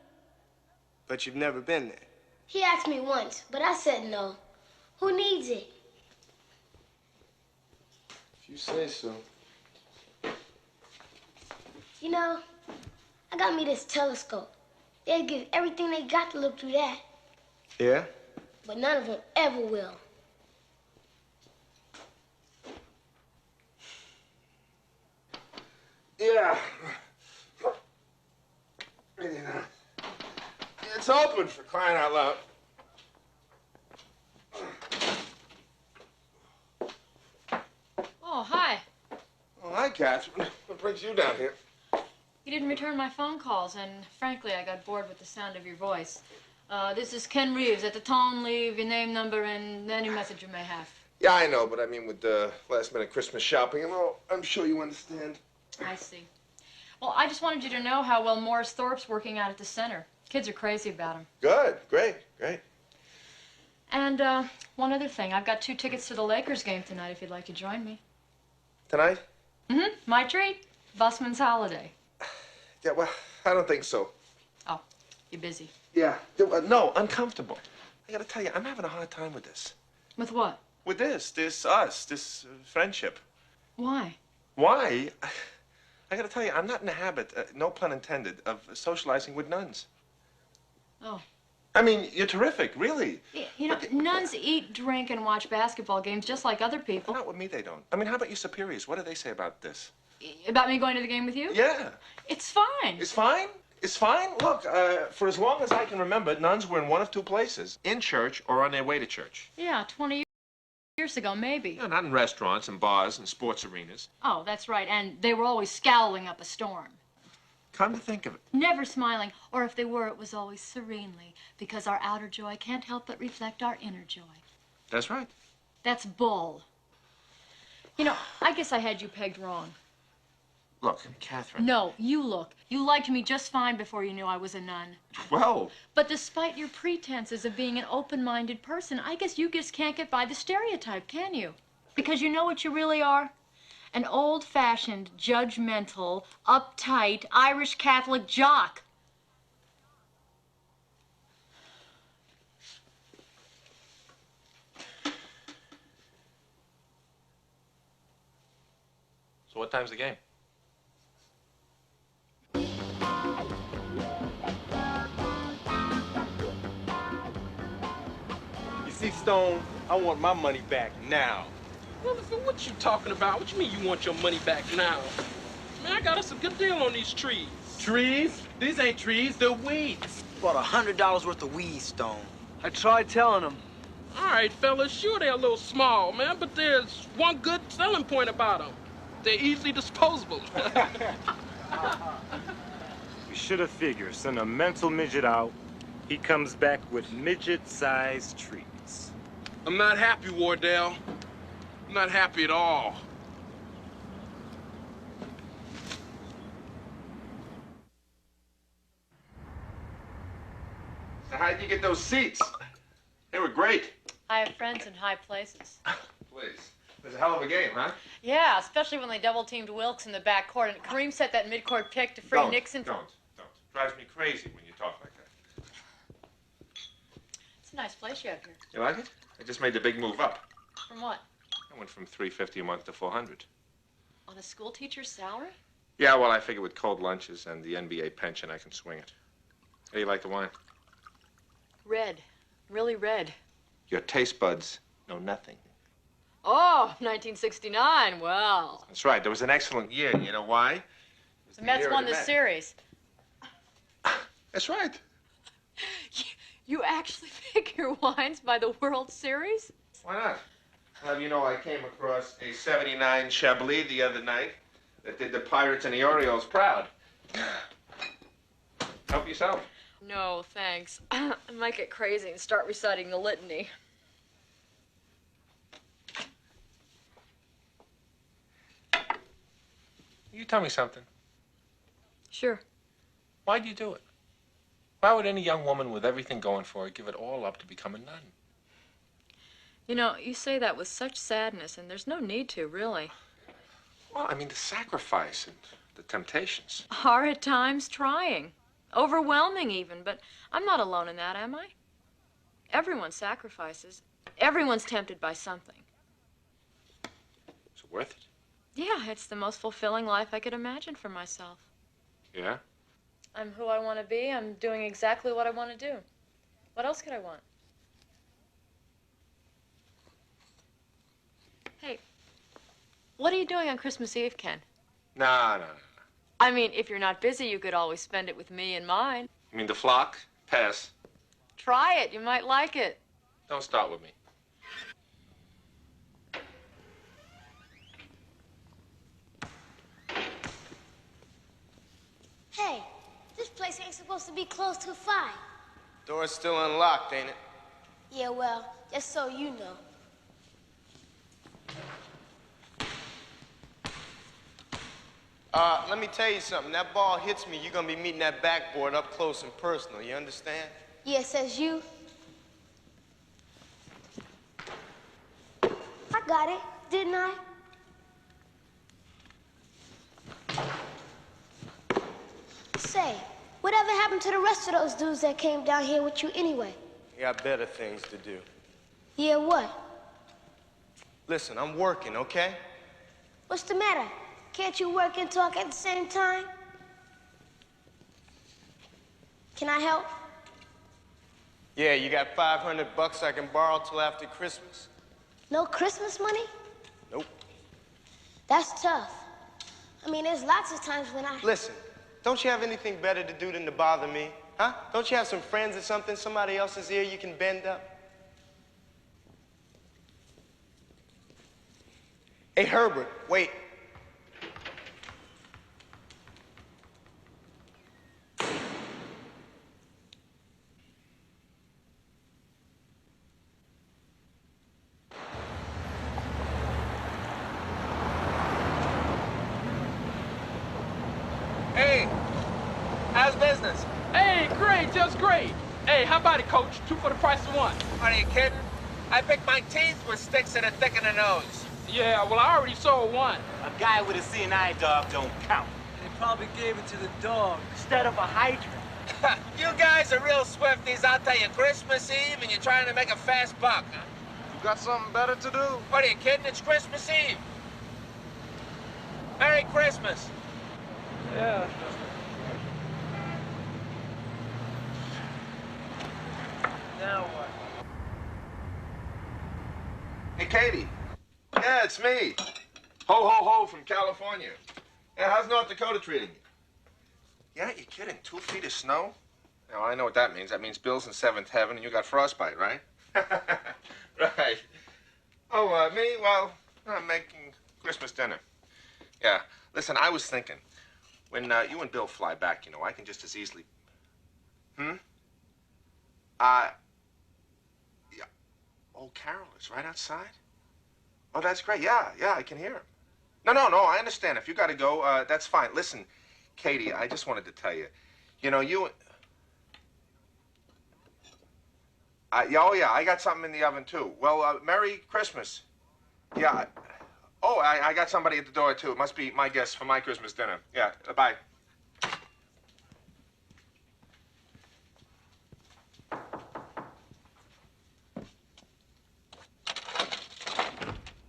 But you've never been there. He asked me once, but I said no. Who needs it? If you say so. You know, I got me this telescope. They'd give everything they got to look through that. Yeah? But none of them ever will. Yeah. It's open, for crying out loud. Oh, hi. Oh, hi, Catherine. What brings you down here? You didn't return my phone calls, and frankly, I got bored with the sound of your voice. This is Ken Reeves. At the tone, leave your name, number, and any message you may have. Yeah, I know, but I mean with the last-minute Christmas shopping and all, I'm sure you understand. I see. Well, I just wanted you to know how well Morris Thorpe's working out at the center. Kids are crazy about him. Good, great, great. And one other thing. I've got 2 tickets to the Lakers game tonight if you'd like to join me. Tonight? Mm-hmm. My treat. Busman's holiday. Yeah, well, I don't think so. Oh, you're busy. Yeah. No, uncomfortable. I gotta tell you, I'm having a hard time with this. With what? With this friendship. Why? Why? I gotta tell you, I'm not in the habit, no pun intended, of socializing with nuns. Oh. I mean, you're terrific, really. You know, nuns eat, drink, and watch basketball games just like other people. Not with me, they don't. I mean, how about your superiors? What do they say about this? About me going to the game with you? Yeah. It's fine. It's fine? It's fine? Look, for as long as I can remember, nuns were in one of 2 places. In church or on their way to church. Yeah, 20 years ago, maybe. Yeah, not in restaurants and bars and sports arenas. Oh, that's right. And they were always scowling up a storm. Come to think of it. Never smiling. Or if they were, it was always serenely. Because our outer joy can't help but reflect our inner joy. That's right. That's bull. You know, I guess I had you pegged wrong. Look, Catherine. No, you look. You liked me just fine before you knew I was a nun. Well. But despite your pretenses of being an open-minded person, I guess you just can't get by the stereotype, can you? Because you know what you really are? An old-fashioned, judgmental, uptight, Irish Catholic jock. So what time's the game? You see, Stone, I want my money back now. Rutherford, what you talking about? What you mean you want your money back now? Man, I got us a good deal on these trees. Trees? These ain't trees, they're weeds. Bought $100 worth of weed, Stone. I tried telling him. All right, fellas, sure they're a little small, man, but there's one good selling point about them. They're easily disposable. We should have figured. Send a mental midget out. He comes back with midget-sized trees. I'm not happy, Wardell. I'm not happy at all. So how'd you get those seats? They were great. I have friends in high places. Please. It was a hell of a game, huh? Yeah, especially when they double-teamed Wilkes in the backcourt, and Kareem set that midcourt pick to free Nixon. Don't. Drives me crazy when you talk like that. It's a nice place you have here. You like it? I just made the big move up. From what? I went from $350 a month to $400. On a school teacher's salary? Yeah, well, I figure with cold lunches and the NBA pension, I can swing it. How do you like the wine? Red. Really red. Your taste buds know nothing. Oh, 1969. Well, That's right. There was an excellent year. You know why? the Mets year of won the the Mets. series. That's right. You actually pick your wines by the World Series? Why not? Well, you know, I came across a 79 Chablis the other night that did the Pirates and the Orioles proud. Help yourself. No, thanks. I might get crazy and start reciting the litany. You tell me something. Sure. Why'd you do it? Why would any young woman with everything going for her give it all up to become a nun? You know, you say that with such sadness, and there's no need to, really. Well, I mean, the sacrifice and the temptations. Are at times trying. Overwhelming, even, but I'm not alone in that, am I? Everyone sacrifices. Everyone's tempted by something. Is it worth it? Yeah, it's the most fulfilling life I could imagine for myself. Yeah? I'm who I want to be. I'm doing exactly what I want to do. What else could I want? Hey, what are you doing on Christmas Eve, Ken? No. I mean, if you're not busy, you could always spend it with me and mine. You mean the flock? Pass. Try it. You might like it. Don't start with me. Hey, this place ain't supposed to be closed till 5. Door's still unlocked, ain't it? Yeah, well, just so you know. Let me tell you something. That ball hits me, you're gonna be meeting that backboard up close and personal. You understand? Yeah, says you. I got it, didn't I? Say, whatever happened to the rest of those dudes that came down here with you anyway? You got better things to do. Yeah, what? Listen, I'm working, okay? What's the matter? Can't you work and talk at the same time? Can I help? Yeah, you got $500 I can borrow till after Christmas? No Christmas money? Nope. That's tough. I mean, there's lots of times when I... Listen, don't you have anything better to do than to bother me? Huh? Don't you have some friends or something, somebody else's ear you can bend up? Hey, Herbert, wait. Hey, how's business? Hey, great, just great. Hey, how about it, Coach? 2 for the price of 1. Are you kidding? I pick my teeth with sticks that are thick in the nose. Yeah, well, I already sold 1. A guy with a CNI dog don't count. They probably gave it to the dog instead of a hydrant. You guys are real swifties. I'll tell you, Christmas Eve and you're trying to make a fast buck, huh? You got something better to do? What are you kidding? It's Christmas Eve. Merry Christmas. Yeah. Now what? Hey, Katie. Yeah, it's me. Ho, ho, ho from California. Yeah, how's North Dakota treating you? Yeah, you're kidding. 2 feet of snow? Now, I know what that means. That means Bill's in 7th heaven and you got frostbite, right? Right. Oh, me? Well, I'm making Christmas dinner. Yeah. Listen, I was thinking, when you and Bill fly back, you know, I can just as easily... Yeah. Oh, Carol is right outside? Oh, that's great. Yeah, I can hear him. No, I understand. If you got to go, that's fine. Listen, Katie, I just wanted to tell you, you know, you... I got something in the oven, too. Well, Merry Christmas. Yeah. I got somebody at the door, too. It must be my guest for my Christmas dinner. Yeah, bye.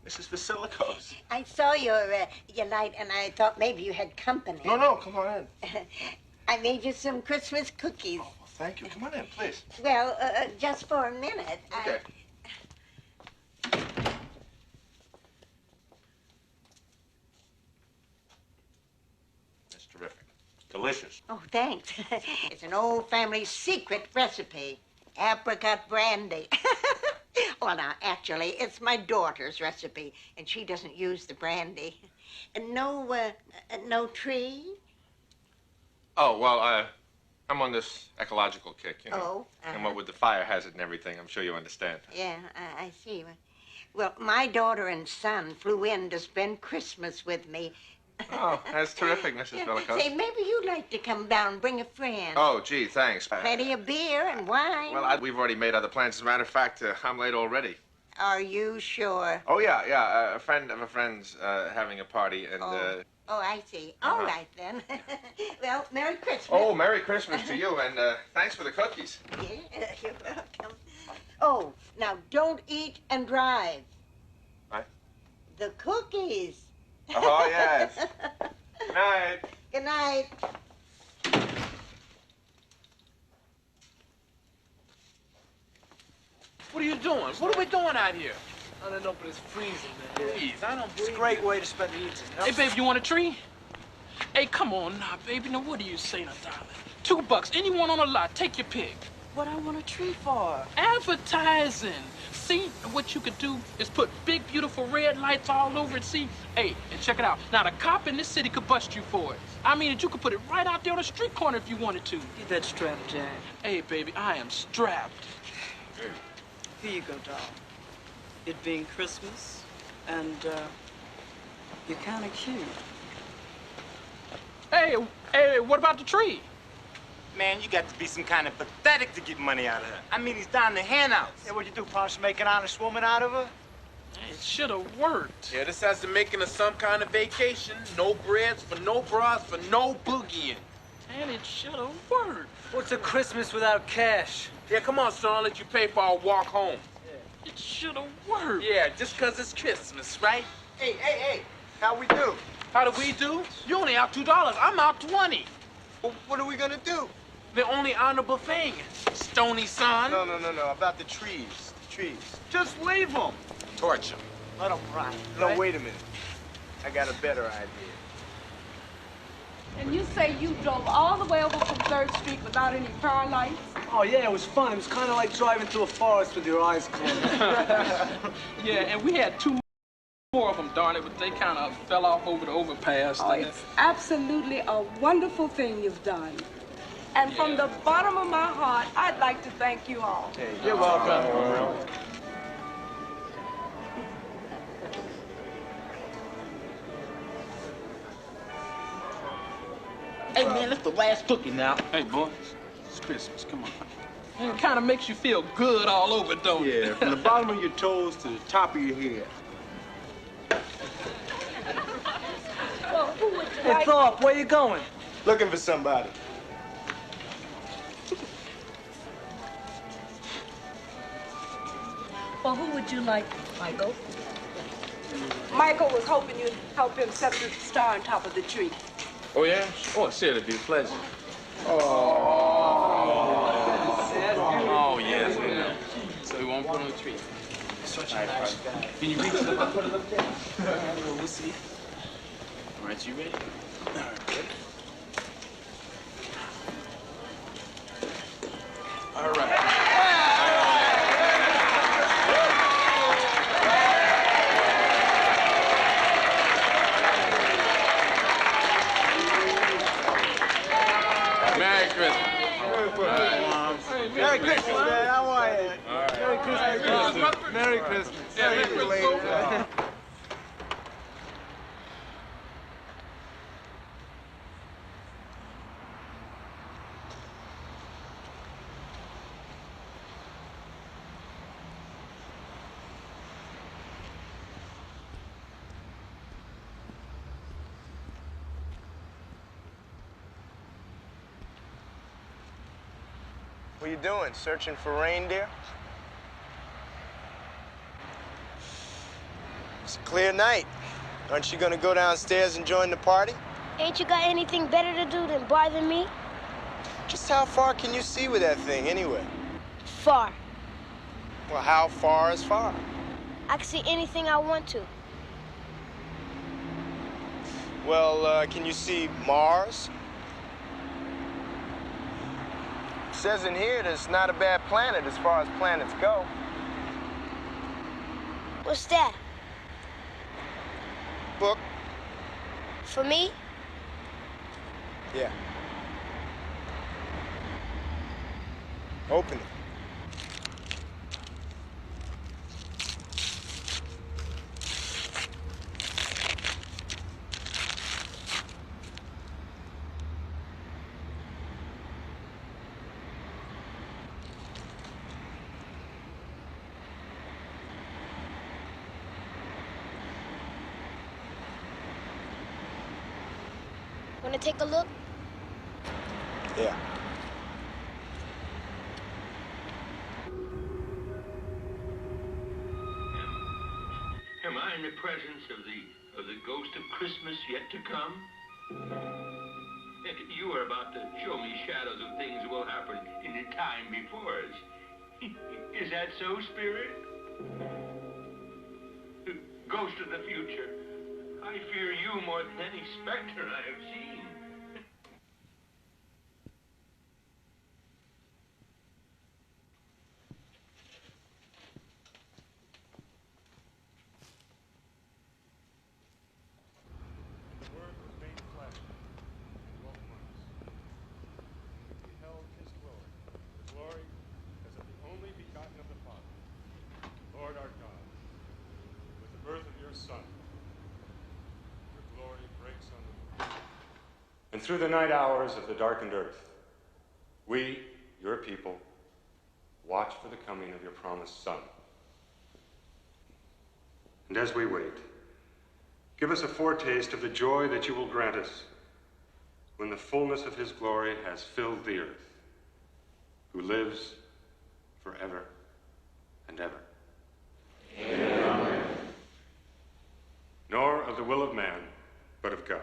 Mrs. Vasilikos. I saw your light, and I thought maybe you had company. No, come on in. I made you some Christmas cookies. Oh, well, thank you. Come on in, please. Well, just for a minute. Okay. Delicious. Oh, thanks. It's an old family secret recipe. Apricot brandy. Well, now, actually, it's my daughter's recipe, and she doesn't use the brandy. And no tree? Oh, well, I'm on this ecological kick, you know. Oh, And what with the fire hazard and everything, I'm sure you understand. Yeah, I see. Well, my daughter and son flew in to spend Christmas with me. Oh, that's terrific, Mrs. Bellicose. Say, maybe you'd like to come down and bring a friend. Oh, gee, thanks. Plenty of beer and wine. Well, we've already made other plans. As a matter of fact, I'm late already. Are you sure? Oh, yeah. A friend of a friend's having a party, and... Oh, I see. All right, then. Well, Merry Christmas. Oh, Merry Christmas to you, and thanks for the cookies. Yeah, you're welcome. Oh, now don't eat and drive. What? The cookies. Oh, yes. Good night. Good night. What are you doing? What are we doing out here? I don't know, but it's freezing, man. Please, I don't It's a believe great way to spend the evening. Hey, babe, you want a tree? Hey, come on now, baby. Now, what do you say now, darling? $2. Anyone on the lot, take your pick. What I want a tree for? Advertising. See, what you could do is put big, beautiful red lights all over it. See, hey, and check it out. Now, the cop in this city could bust you for it. I mean, you could put it right out there on the street corner if you wanted to. Get that strap, Jack. Hey, baby, I am strapped. Here you go, doll. It being Christmas, and you're kind of cute. Hey, what about the tree? Man, you got to be some kind of pathetic to get money out of her. I mean, he's down the handouts. Yeah, what'd you do, Pops? Make an honest woman out of her? It should have worked. Yeah, this has the making of some kind of vacation. No breads for no bras for no boogieing. And it should have worked. What's a Christmas without cash? Yeah, come on, son. I'll let you pay for our walk home. It should have worked. Yeah, just 'cause it's Christmas, right? Hey. How we do? How do we do? You only out $2. I'm out 20. Well, what are we gonna do? The only honorable thing, Stony son. No. About the trees. The trees. Just leave them. Torch them. Let them rot. No, right? wait a minute. I got a better idea. And you say you drove all the way over from 3rd Street without any car lights? Oh, yeah, it was fun. It was kind of like driving through a forest with your eyes closed. Yeah, and we had 2 more of them, darn it, but they kind of fell off over the overpass. Oh, it's absolutely a wonderful thing you've done. And from the bottom of my heart, I'd like to thank you all. Hey, you're welcome. Hey, man, that's the last cookie now. Hey, boys, it's Christmas. Come on. And it kind of makes you feel good all over, don't it? Yeah, from the bottom of your toes to the top of your head. Well, who would you Hey, like? Thorpe, where you going? Looking for somebody. Well, who would you like, Michael? Michael was hoping you'd help him set the star on top of the tree. Oh, yeah? Oh, sure, it'd be a pleasure. Oh, yes, we know. So we won't put on the tree. Such a nice guy. Can you reach it up and put it up there? We'll see. All right, you ready? All right, good. All right. Merry Christmas. Merry Christmas, man. How are you? Merry Christmas. Merry Christmas. See you later. What are you doing? Searching for reindeer? It's a clear night. Aren't you gonna go downstairs and join the party? Ain't you got anything better to do than bother me? Just how far can you see with that thing anyway? Far. Well, how far is far? I can see anything I want to. Well, can you see Mars? says in here that it's not a bad planet as far as planets go. What's that? Book? For me? Yeah. Open it. Wanna take a look? Yeah. Am I in the presence of the ghost of Christmas yet to come? You are about to show me shadows of things that will happen in the time before us. Is that so, Spirit? Ghost of the future, I fear you more than any specter I have seen. And through the night hours of the darkened earth, we, your people, watch for the coming of your promised Son. And as we wait, give us a foretaste of the joy that you will grant us when the fullness of his glory has filled the earth, who lives forever and ever. Amen. Nor of the will of man, but of God.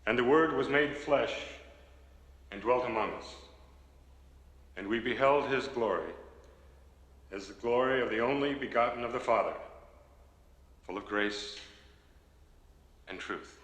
And the Word was made flesh and dwelt among us. And we beheld his glory as the glory of the only begotten of the Father, full of grace and truth.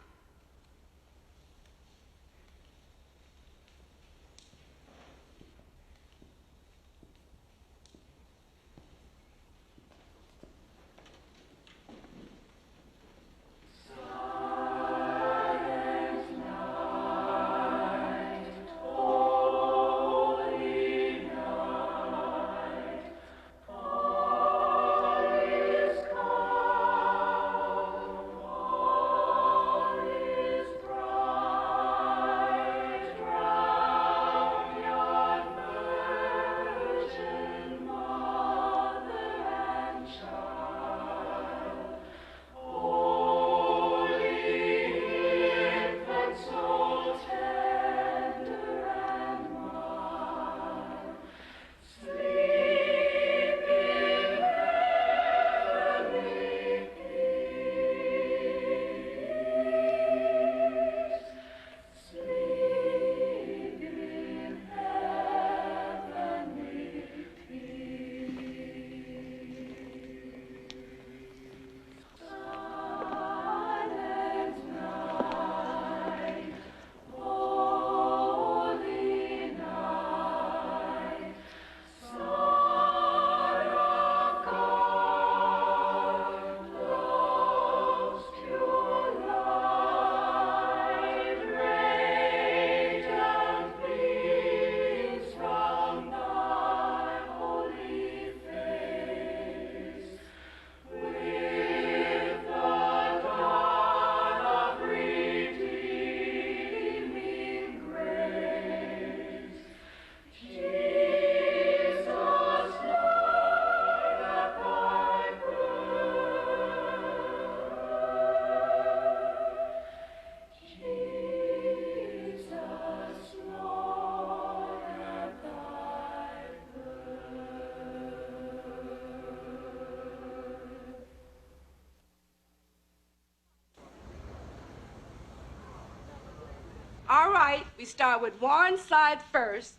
All right, we start with one side first,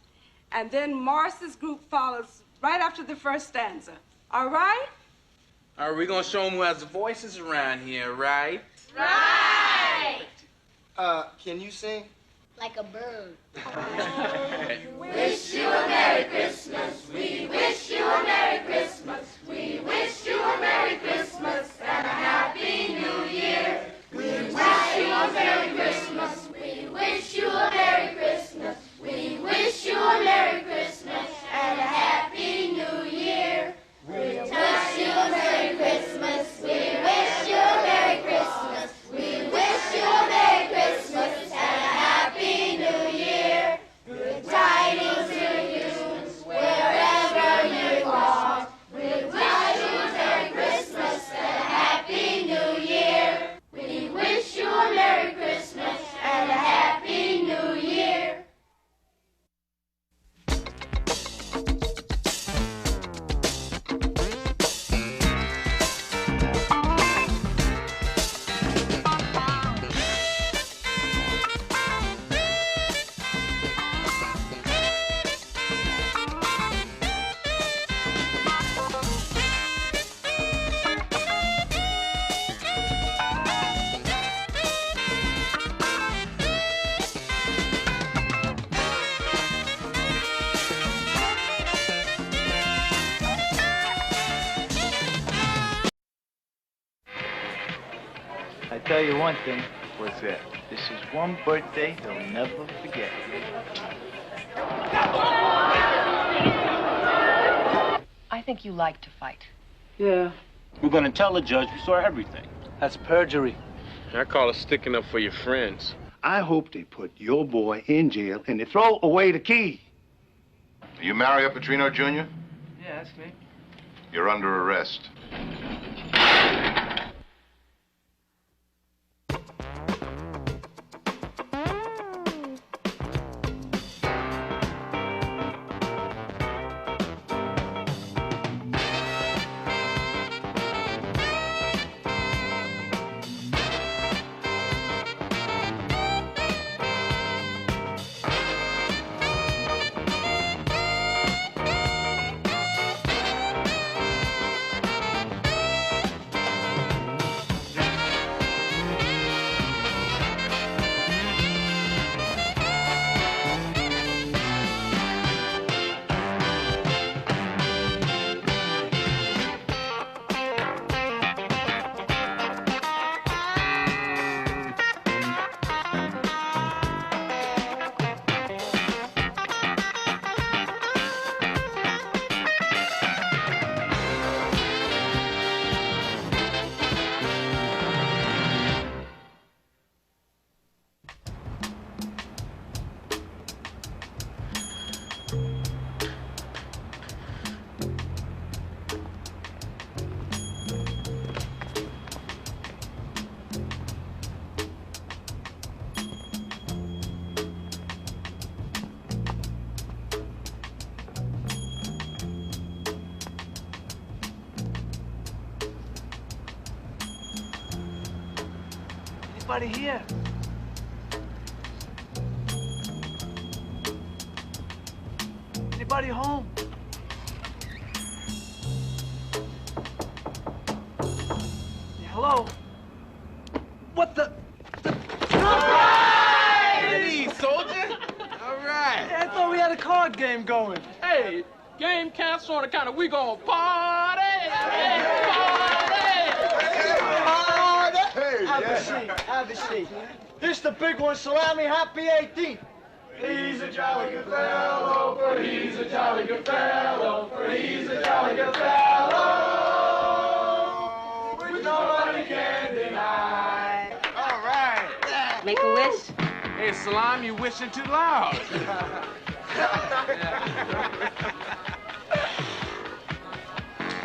and then Morris's group follows right after the first stanza. All right? All right, we're going to show them who has the voices around here, right? Right! Can you sing? like a bird. Wish you a Merry Christmas. We wish you a Merry Christmas. We wish you a Merry Christmas and a Happy New Year. We wish you a Merry Christmas. We wish you a Merry Christmas. We wish you a Merry Christmas and a Happy New Year. We wish you a Merry Christmas. We wish you a Merry Christmas. We wish you a Merry Christmas and a Happy New Year. Good tidings to you wherever you are. We wish you a Merry Christmas and a Happy New Year. We wish you a Merry Christmas and a Happy New Year. I tell you one thing. What's that? This is one birthday they'll never forget. I think you like to fight. Yeah. We're gonna tell the judge we saw everything. That's perjury. I call it sticking up for your friends. I hope they put your boy in jail and they throw away the key. You Mario Petrino Jr.? Yeah, that's me. You're under arrest. Anybody here? Anybody home? Yeah, hello? What the? Hey, soldier! All right. Hey, I thought we had a card game going. Hey, game canceled on account of we gonna party! Hey, party! Have a seat, have a seat. This is the big one, Salami, happy 18th. He's a jolly good fellow, for he's a jolly good fellow, for he's a jolly good fellow, which nobody can deny. All right. Make a wish. Hey, Salam, you wishing too loud.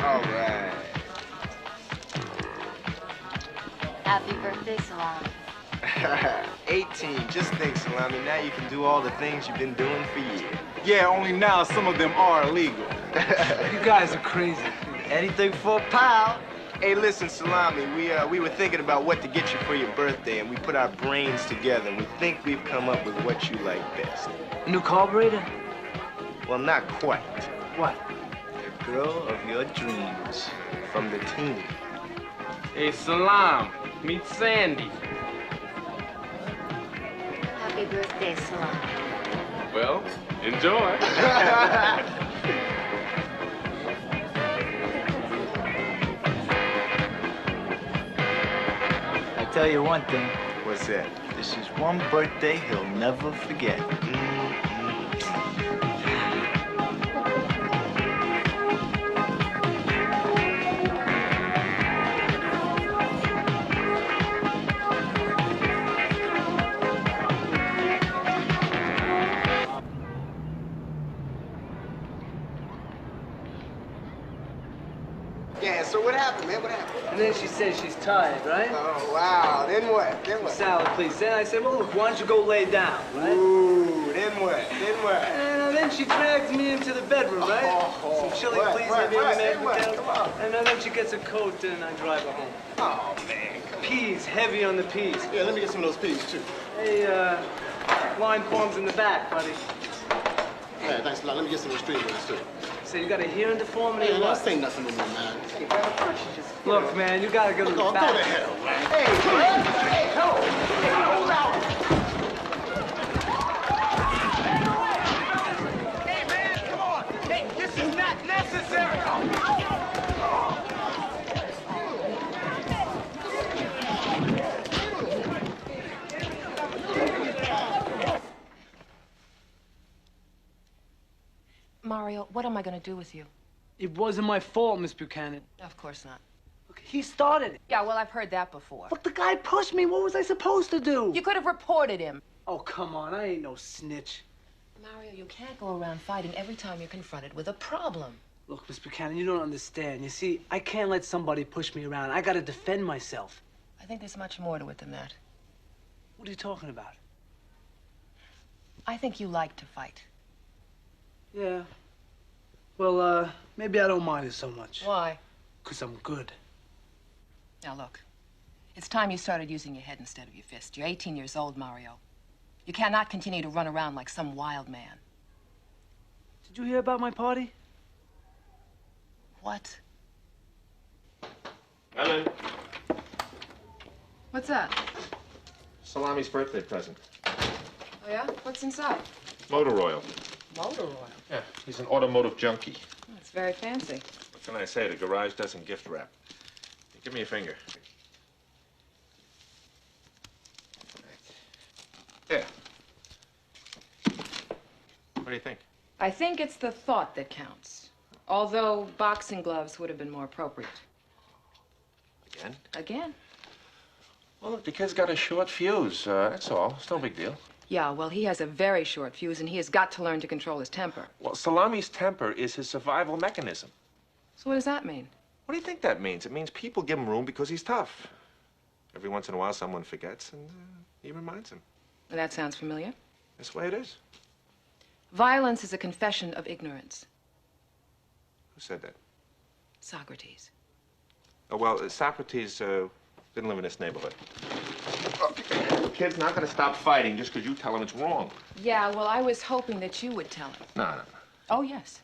All right. Happy birthday, Salami. 18. Just think, Salami, now you can do all the things you've been doing for years. Yeah, only now some of them are illegal. You guys are crazy. Anything for a pal. Hey, listen, Salami, we were thinking about what to get you for your birthday, and we put our brains together, and we think we've come up with what you like best. New carburetor? Well, not quite. What? The girl of your dreams from the team. Hey, Salam, meet Sandy. Happy birthday, Salami. Well, enjoy. I tell you one thing. What's that? This is one birthday he'll never forget. Yeah, so what happened, man? What happened? And then she says she's tired, right? Oh, wow. Then what? Then what? Salad, please. Then I said, well, look, why don't you go lay down, right? Ooh, then what? Then what? And then she drags me into the bedroom, right? Some chili, please, maybe a minute. Come on. And then she gets a coat and I drive her home. Oh, man. Peas, heavy on the peas. Yeah, let me get some of those peas, too. Hey, line forms in the back, buddy. Yeah, thanks a lot. Let me get some of those street ones, too. So you got a hearing deformity or Man, what? don't say nothing to me, man. Hey, man, why don't you just... Look, man, you gotta go to the Go back. to hell, man. Hey, man. Hey, hello. Hey, hold out. Hey, man, come on. Hey, this is not necessary. Mario, what am I going to do with you? It wasn't my fault, Miss Buchanan. Of course not. Look, he started it. Yeah, well, I've heard that before. Look, the guy pushed me. What was I supposed to do? You could have reported him. Oh, come on. I ain't no snitch. Mario, you can't go around fighting every time you're confronted with a problem. Look, Miss Buchanan, you don't understand. You see, I can't let somebody push me around. I gotta defend myself. I think there's much more to it than that. What are you talking about? I think you like to fight. Yeah. Well, maybe I don't mind it so much. Why? 'Cause I'm good. Now, look. It's time you started using your head instead of your fist. You're 18 years old, Mario. You cannot continue to run around like some wild man. Did you hear about my party? What? Ellen, What's that? Salami's birthday present. Oh, yeah? What's inside? Motor oil. Motor oil. Yeah, he's an automotive junkie. That's very fancy. What can I say? The garage doesn't gift wrap. Give me a finger. There. What do you think? I think it's the thought that counts. Although boxing gloves would have been more appropriate. Again? Again? Well, look, the kid's got a short fuse. That's all. It's no big deal. Yeah, well, he has a very short fuse, and he has got to learn to control his temper. Well, Salami's temper is his survival mechanism. So what does that mean? What do you think that means? It means people give him room because he's tough. Every once in a while, someone forgets, and he reminds him. That sounds familiar. That's the way it is. Violence is a confession of ignorance. Who said that? Socrates. Oh, well, Socrates didn't live in this neighborhood. The kid's not going to stop fighting just because you tell him it's wrong. Yeah, well, I was hoping that you would tell him. No, no. Oh, yes.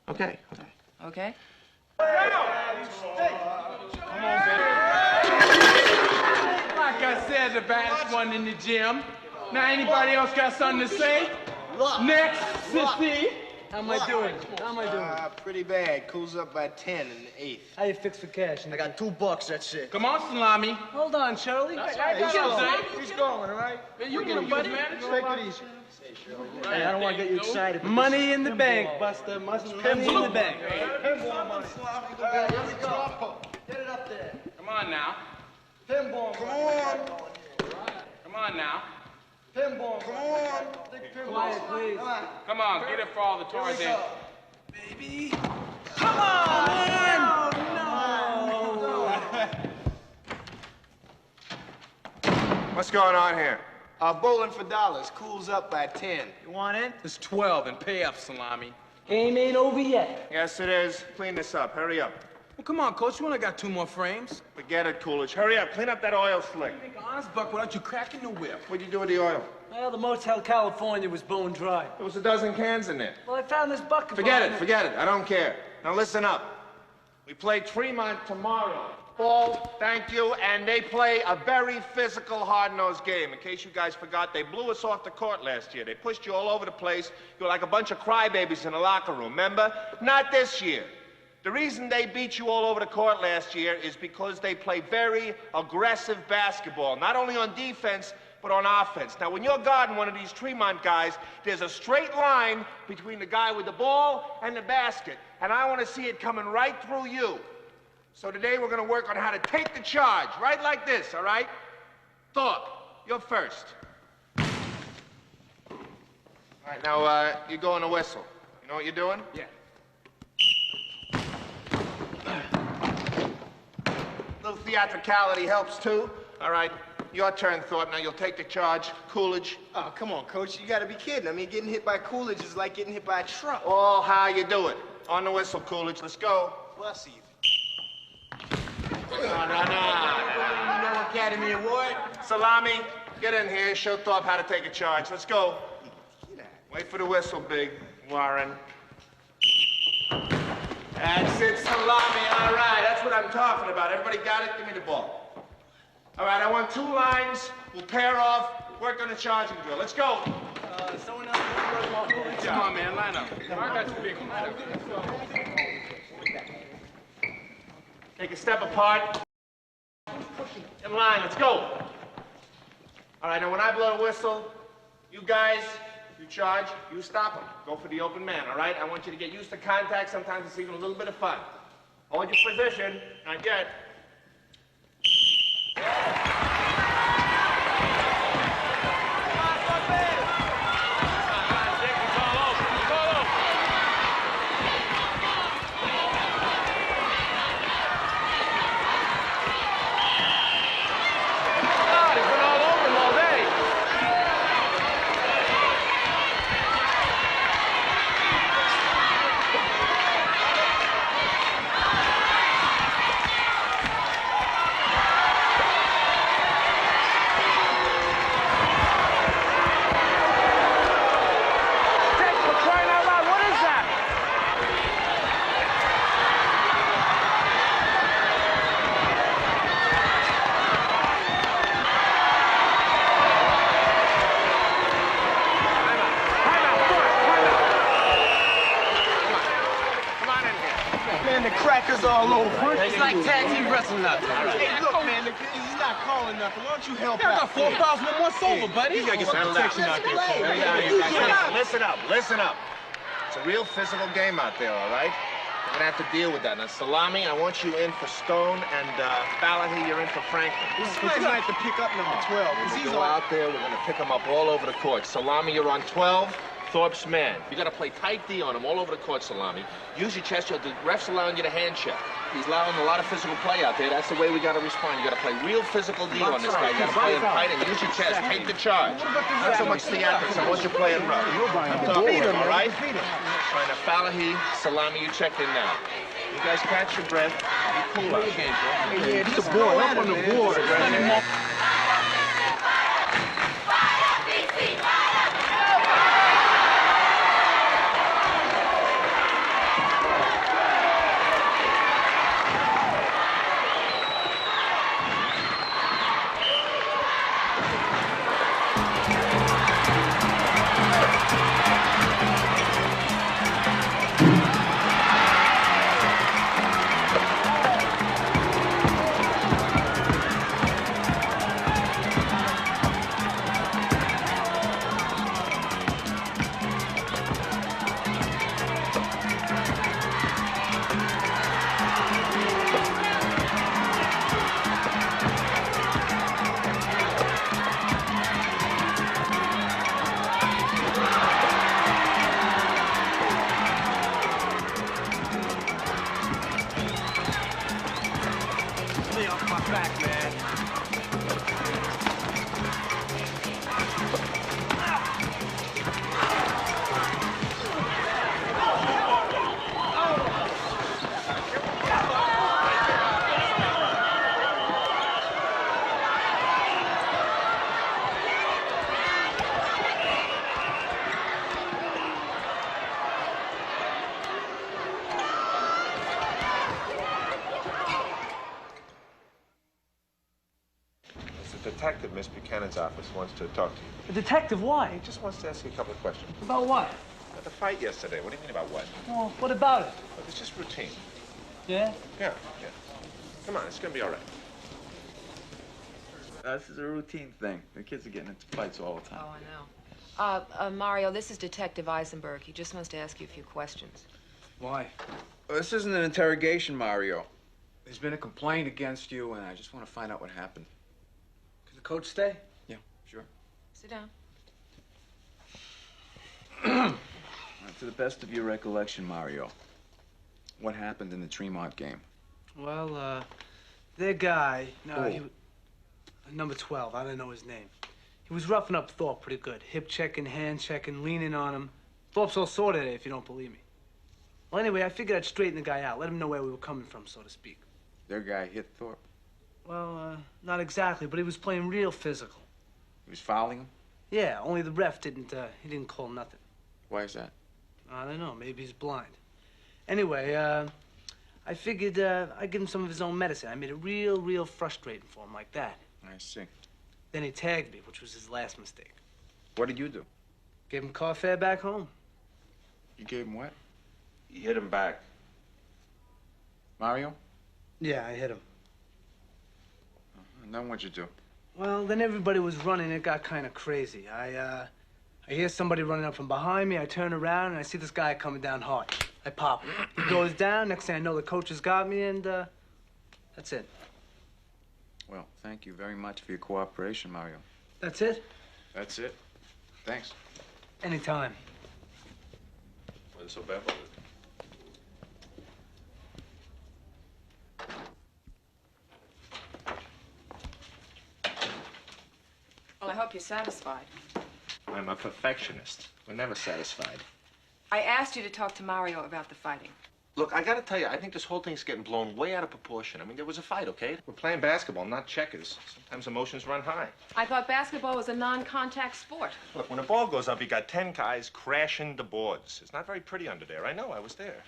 Okay, okay. Okay? Like I said, the baddest one in the gym. Now, anybody else got something to say? Next, Sissy. How am I doing? How am I doing? Pretty bad. Cools up by 10 in the 8th. How you fix for cash? I got $2, that's it. Come on, Salami. Hold on, Charlie. That's right. He's going. He's going, all right? You get him, buddy. Take it easy. Hey, I don't want to get you excited. but Money this in is the pinball. bank, Buster. Money in the bank. Pinball money. All right, let's go. Get it up there. Come on now. Pinball. Come on. Come on now. Pinball. Come on. Quiet, please. Come on, get it for all the toys in. Baby. Come on, man! No! What's going on here? Bowling for dollars. Cools up by 10. You want in? It's 12 and pay up, Salami. Game ain't over yet. Yes, it is. Clean this up. Hurry up. Well, come on, Coach. You only got 2 more frames. Forget it, Coolidge. Hurry up. Clean up that oil slick. Make an honest buck without you cracking the whip. What'd you do with the oil? Well, the Motel California was bone dry. There was a dozen cans in there. Well, I found this bucket. Forget behind it. Forget it. I don't care. Now listen up. We play Tremont tomorrow. Ball, thank you, and they play a very physical, hard-nosed game. In case you guys forgot, they blew us off the court last year. They pushed you all over the place. You were like a bunch of crybabies in the locker room, remember? Not this year. The reason they beat you all over the court last year is because they play very aggressive basketball, not only on defense, but on offense. Now, when you're guarding one of these Tremont guys, there's a straight line between the guy with the ball and the basket, and I want to see it coming right through you. So today we're going to work on how to take the charge, right like this, all right? Thorpe, you're first. All right, now, you go on the whistle. You know what you're doing? Yeah. Little theatricality helps, too. All right, your turn, Thorpe. Now, you'll take the charge. Coolidge. Oh, come on, Coach. You gotta be kidding. I mean, getting hit by Coolidge is like getting hit by a truck. All how you do it. On the whistle, Coolidge. Let's go. Well, I'll see you. No. You know Academy Award? Salami, get in here. Show Thorpe how to take a charge. Let's go. Wait for the whistle, Big Warren. That's it, Salami. All right, that's what I'm talking about. Everybody got it? Give me the ball. All right, I want 2 lines. We'll pair off, work on the charging drill. Let's go. Someone else can work on. Come on, man, line up. I got you, big one. Line up. Take a step apart. In line, let's go. All right, now when I blow the whistle, you guys, you charge, you stop them. Go for the open man, all right? I want you to get used to contact. Sometimes it's even a little bit of fun. Hold your position. Not yet. All over. It's like tag team wrestling out there. Hey, look, man, he's not calling nothing. Why don't you help out? I got 4 fouls, 1 more sober, buddy. You gotta get some protection out there. Listen up. It's a real physical game out there, all right? We're gonna have to deal with that. Now, Salami, I want you in for Stone, and Fallahy, you're in for Franklin. We're gonna have to pick up number 12. We're gonna go out there, we're gonna pick him up all over the court. Salami, you're on 12. Thorpe's man. You gotta play tight D on him all over the court, Salami. Use your chest. The ref's allowing you to hand check. He's allowing a lot of physical play out there. That's the way we gotta respond. You gotta play real physical D on this guy. You gotta play him tight and use your chest. Take the charge. Not so much theatrics. I want you playing rough. I'm talking to him, all right? Trying to Fallahy, Salami, you checked in now. You guys catch your breath. Be cool out there. Hey, yeah, just go up on the board. detective, Miss Buchanan's office, wants to talk to you. A detective? Why? He just wants to ask you a couple of questions. About what? About the fight yesterday. What do you mean about what? Well, what about it? Look, it's just routine. Yeah? Yeah. Come on, it's gonna be all right. This is a routine thing. The kids are getting into fights all the time. Oh, I know. Mario, this is Detective Eisenberg. He just wants to ask you a few questions. Why? Well, this isn't an interrogation, Mario. There's been a complaint against you, and I just want to find out what happened. Can the coach stay? Yeah, sure. Sit down. To the best of your recollection, Mario, what happened in the Tremont game? Well, their guy, he Who? number 12, I don't know his name. He was roughing up Thorpe pretty good. Hip checking, hand checking, leaning on him. Thorpe's all sore today, if you don't believe me. Well, anyway, I figured I'd straighten the guy out, let him know where we were coming from, so to speak. Their guy hit Thorpe. Well, not exactly, but he was playing real physical. He was fouling him? Yeah, only the ref didn't call nothing. Why is that? I don't know, maybe he's blind. Anyway, I figured I'd give him some of his own medicine. I made it real frustrating for him, like that. I see. Then he tagged me, which was his last mistake. What did you do? Gave him car fare back home. You gave him what? You hit him back. Mario? Yeah, I hit him. And then what'd you do? Well, then everybody was running. It got kind of crazy. I hear somebody running up from behind me. I turn around, and I see this guy coming down hard. I pop him. He goes down. Next thing I know, the coach has got me, and that's it. Well, thank you very much for your cooperation, Mario. That's it? That's it. Thanks. Anytime. Wasn't so bad, was it? Well, I hope you're satisfied. I'm a perfectionist. We're never satisfied. I asked you to talk to Mario about the fighting. Look, I gotta tell you, I think this whole thing's getting blown way out of proportion. I mean, there was a fight, okay? We're playing basketball, not checkers. Sometimes emotions run high. I thought basketball was a non-contact sport. Look, when a ball goes up, you got 10 guys crashing the boards. It's not very pretty under there. I know, I was there.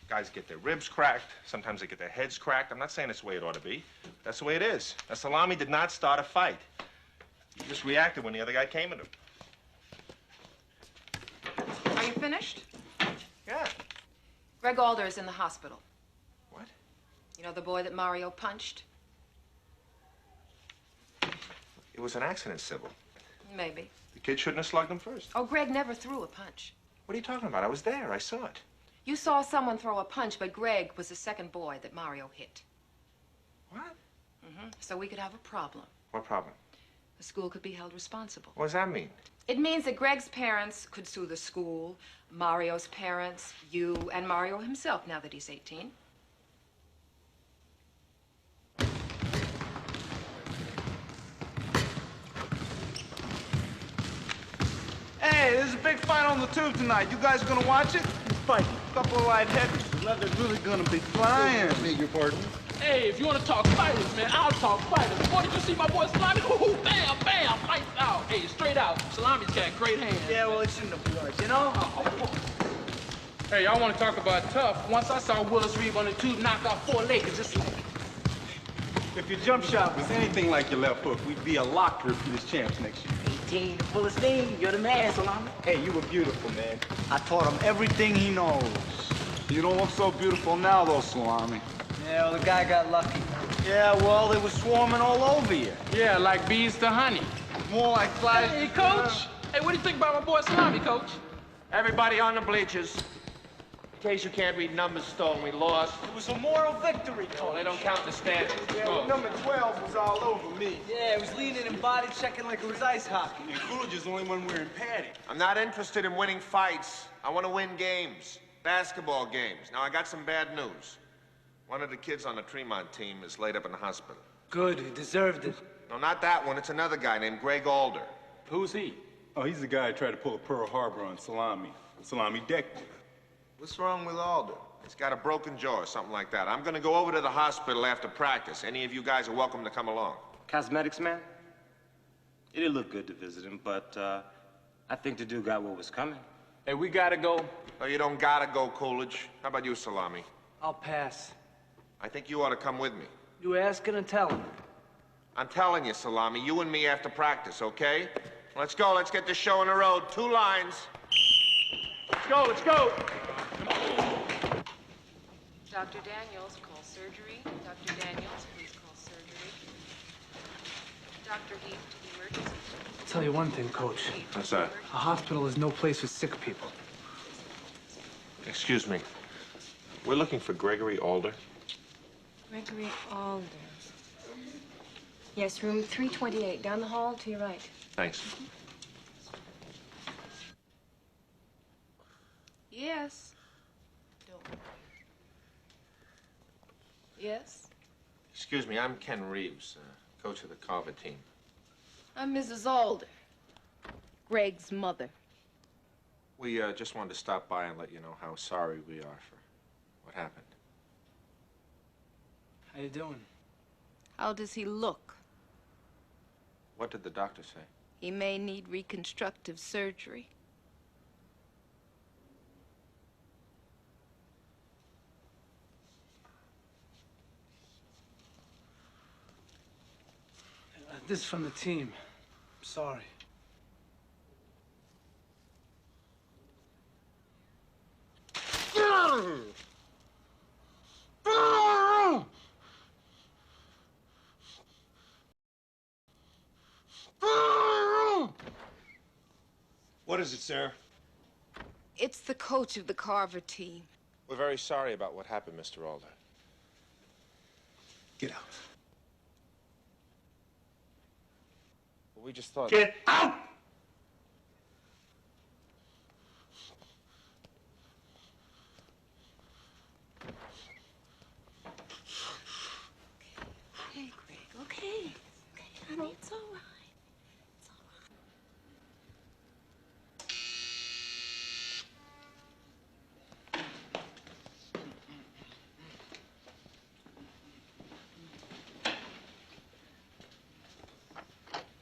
Guys get their ribs cracked. Sometimes they get their heads cracked. I'm not saying it's the way it ought to be. That's the way it is. Now, Salami did not start a fight. He just reacted when the other guy came at him. Are you finished? Yeah. Greg Alder is in the hospital. What? You know the boy that Mario punched? It was an accident, Sybil. Maybe. The kid shouldn't have slugged him first. Oh, Greg never threw a punch. What are you talking about? I was there. I saw it. You saw someone throw a punch, but Greg was the second boy that Mario hit. What? Mm-hmm. So we could have a problem. What problem? The school could be held responsible. What does that mean? It means that Greg's parents could sue the school, Mario's parents, you, and Mario himself now that he's 18. Hey, there's a big fight on the tube tonight. You guys gonna watch it? Fight. Couple of light heavies. The leather's really gonna be flying. Beg your pardon? Hey, if you want to talk fighters, man, I'll talk fighters. Boy, did you see my boy Salami? Ooh, bam, bam, lights out. Hey, straight out. Salami's got great hands. Yeah, well, it's in the blood, you know? Hey, y'all want to talk about tough? Once I saw Willis Reed on the tube knock off 4 Lakers just like it. If your jump shot was anything like your left hook, we'd be a lock to repeat as champs next year. 18, full of steam. You're the man, Salami. Hey, you were beautiful, man. I taught him everything he knows. You don't look so beautiful now, though, Salami. Yeah, well, the guy got lucky. Yeah, well, they were swarming all over you. Yeah, like bees to honey. More like flies. Hey, Coach. Hey, what do you think about my boy Salami, Coach? Everybody on the bleachers. In case you can't read numbers, Stone, we lost. It was a moral victory, Oh, they don't count the standings. Yeah, well, number 12 was all over me. Yeah, it was leaning and body checking like it was ice hockey. And Coolidge is the only one wearing padding. I'm not interested in winning fights. I want to win games. Basketball games. Now, I got some bad news. One of the kids on the Tremont team is laid up in the hospital. Good, he deserved it. No, not that one. It's another guy named Greg Alder. Who's he? Oh, he's the guy who tried to pull a Pearl Harbor on Salami. Salami decked him. What's wrong with Alder? He's got a broken jaw or something like that. I'm gonna go over to the hospital after practice. Any of you guys are welcome to come along. Cosmetics man? It'd look good to visit him, but I think the dude got what was coming. Hey, we gotta go. Oh, you don't gotta go, Coolidge. How about you, Salami? I'll pass. I think you ought to come with me. You ask and tell him. I'm telling you, Salami, you and me after practice, okay? Let's go. Let's get this show on the road. 2 lines. Let's go. Let's go. Dr. Daniels, call surgery. Dr. Daniels, please call surgery. Dr. Heath to the emergency. I'll tell you one thing, Coach. What's that? A hospital is no place for sick people. Excuse me. We're looking for Gregory Alder. Gregory Alder. Yes, room 328, down the hall to your right. Thanks. Yes. Yes? Excuse me, I'm Ken Reeves, coach of the Carver team. I'm Mrs. Alder, Greg's mother. We just wanted to stop by and let you know how sorry we are for what happened. How you doing? How does he look? What did the doctor say? He may need reconstructive surgery. This is from the team. I'm sorry. What is it, sir? It's the coach of the Carver team. We're very sorry about what happened, Mr. Alder. Get out. We just thought... Get out! Okay, Greg, okay. Okay, honey, it's all right. It's all right.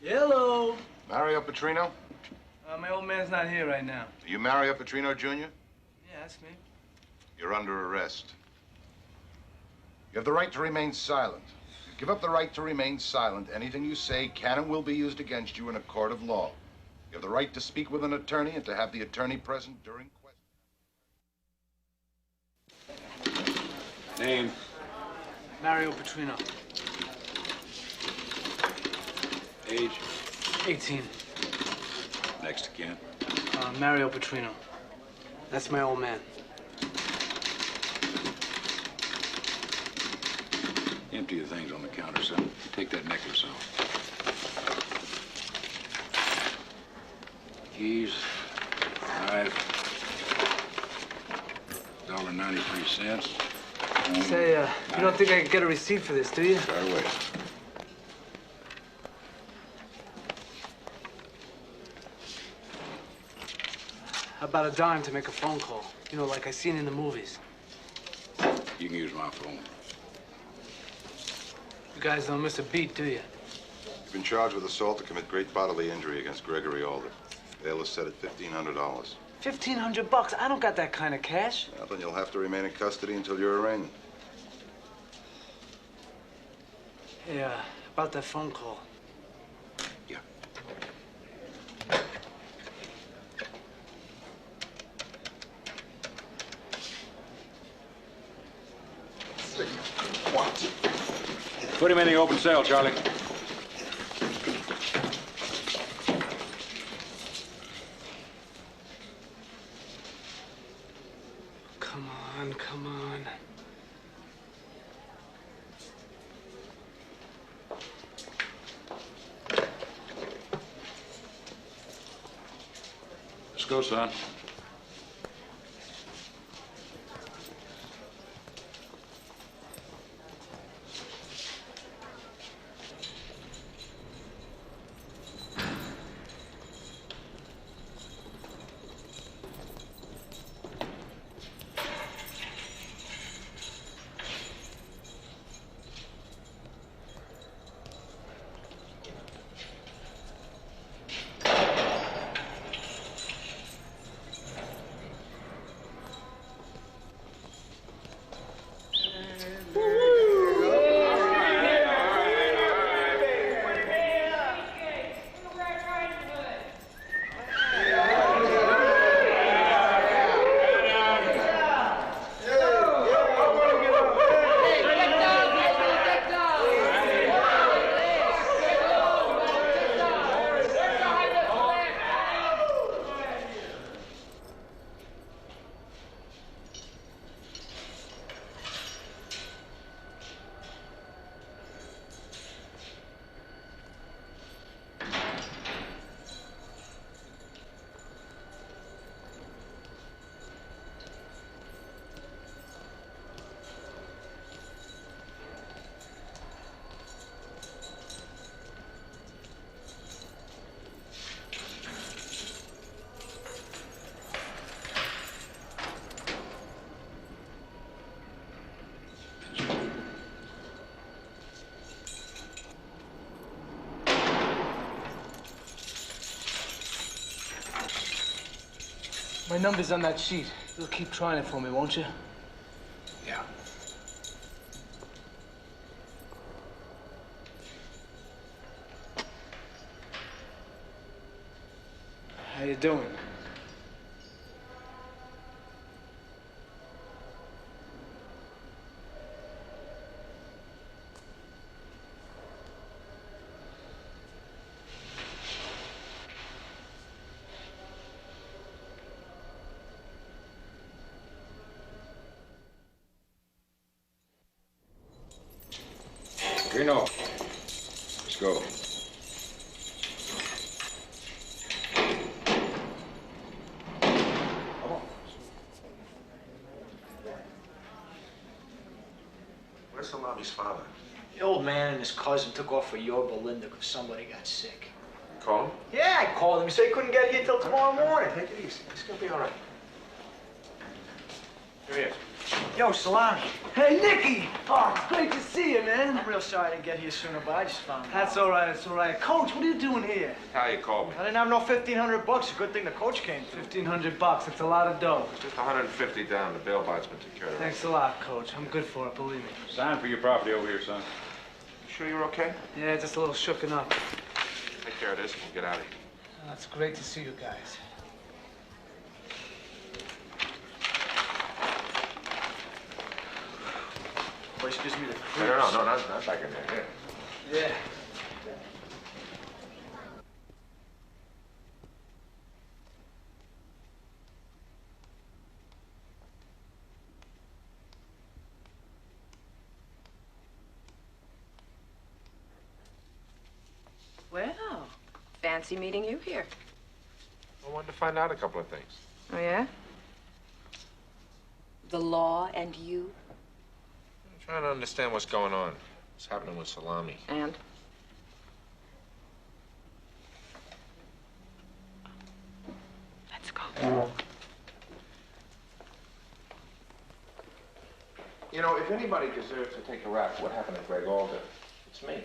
Hello. Mario Petrino? My old man's not here right now. Are you Mario Petrino, Jr.? Yeah, that's me. You're under arrest. You have the right to remain silent. You give up the right to remain silent. Anything you say can and will be used against you in a court of law. You have the right to speak with an attorney and to have the attorney present during questioning. Name? Mario Petrino. Age? 18. Next again. Mario Petrino. That's my old man. Empty the things on the counter, son. Take that necklace off. Keys. $5. $1.93. Say, you don't think I can get a receipt for this, do you? Right away. How about a dime to make a phone call? You know, like I seen in the movies. You can use my phone. You guys don't miss a beat, do you? You've been charged with assault to commit great bodily injury against Gregory Alder. Bail is set at $1,500. $1,500? I don't got that kind of cash. Well, then you'll have to remain in custody until your arraignment. Hey, about that phone call. Yeah. What? Put him in the open cell, Charlie. Come on, come on. Let's go, son. My number's on that sheet. You'll keep trying it for me, won't you? Yeah. How you doing? Reno, let's go. Where's Salami's father? The old man and his cousin took off for Yorba Linda because somebody got sick. You call him? Yeah, I called him. He said he couldn't get here till tomorrow morning. Take it easy. It's gonna be all right. Here he is. Yo, Salami. Hey, Nicky! Oh, it's great to see you, man. I'm real sorry I didn't get here sooner, but I just found out. That's all right, it's all right. Coach, what are you doing here? Talia called me. I didn't have no $1,500 bucks. A good thing the coach came. $1,500, it's a lot of dough. Just 150 down. The bail bondsman took care of it. Thanks a lot, Coach. I'm good for it, believe me. Sign for your property over here, son. You sure you're okay? Yeah, just a little shooken up. Take care of this and we'll get out of here. That's great to see you guys. Place gives me the No, not back in there. Here. Yeah. Well, fancy meeting you here. I wanted to find out a couple of things. Oh, yeah? The law and you? I'm trying to understand what's going on. What's happening with Salami. And? Let's go. You know, if anybody deserves to take a rap for what happened to Greg Alder, it's me.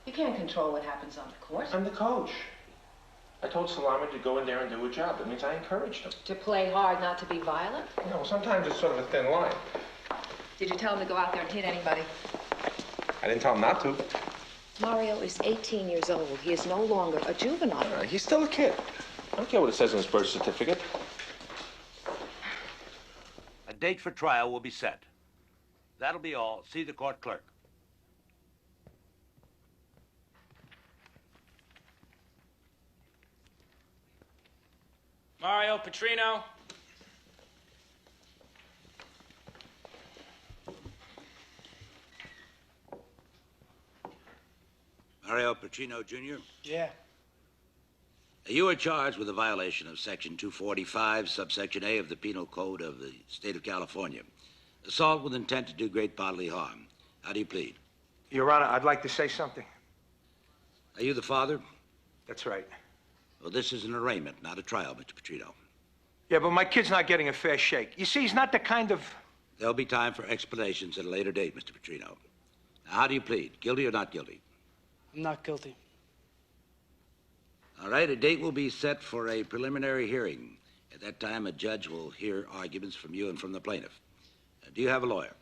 You can't control what happens on the court. I'm the coach. I told Salami to go in there and do a job. That means I encouraged him. To play hard, not to be violent? You know, sometimes it's sort of a thin line. Did you tell him to go out there and hit anybody? I didn't tell him not to. Mario is 18 years old. He is no longer a juvenile. He's still a kid. I don't care what it says on his birth certificate. A date for trial will be set. That'll be all. See the court clerk. Mario Petrino. Mario Petrino, Jr.? Yeah. You are charged with a violation of Section 245, subsection A of the Penal Code of the State of California. Assault with intent to do great bodily harm. How do you plead? Your Honor, I'd like to say something. Are you the father? That's right. Well, this is an arraignment, not a trial, Mr. Petrino. Yeah, but my kid's not getting a fair shake. You see, he's not the kind of... There'll be time for explanations at a later date, Mr. Petrino. Now, how do you plead? Guilty or not guilty? I'm not guilty. All right, a date will be set for a preliminary hearing. At that time, a judge will hear arguments from you and from the plaintiff. Do you have a lawyer?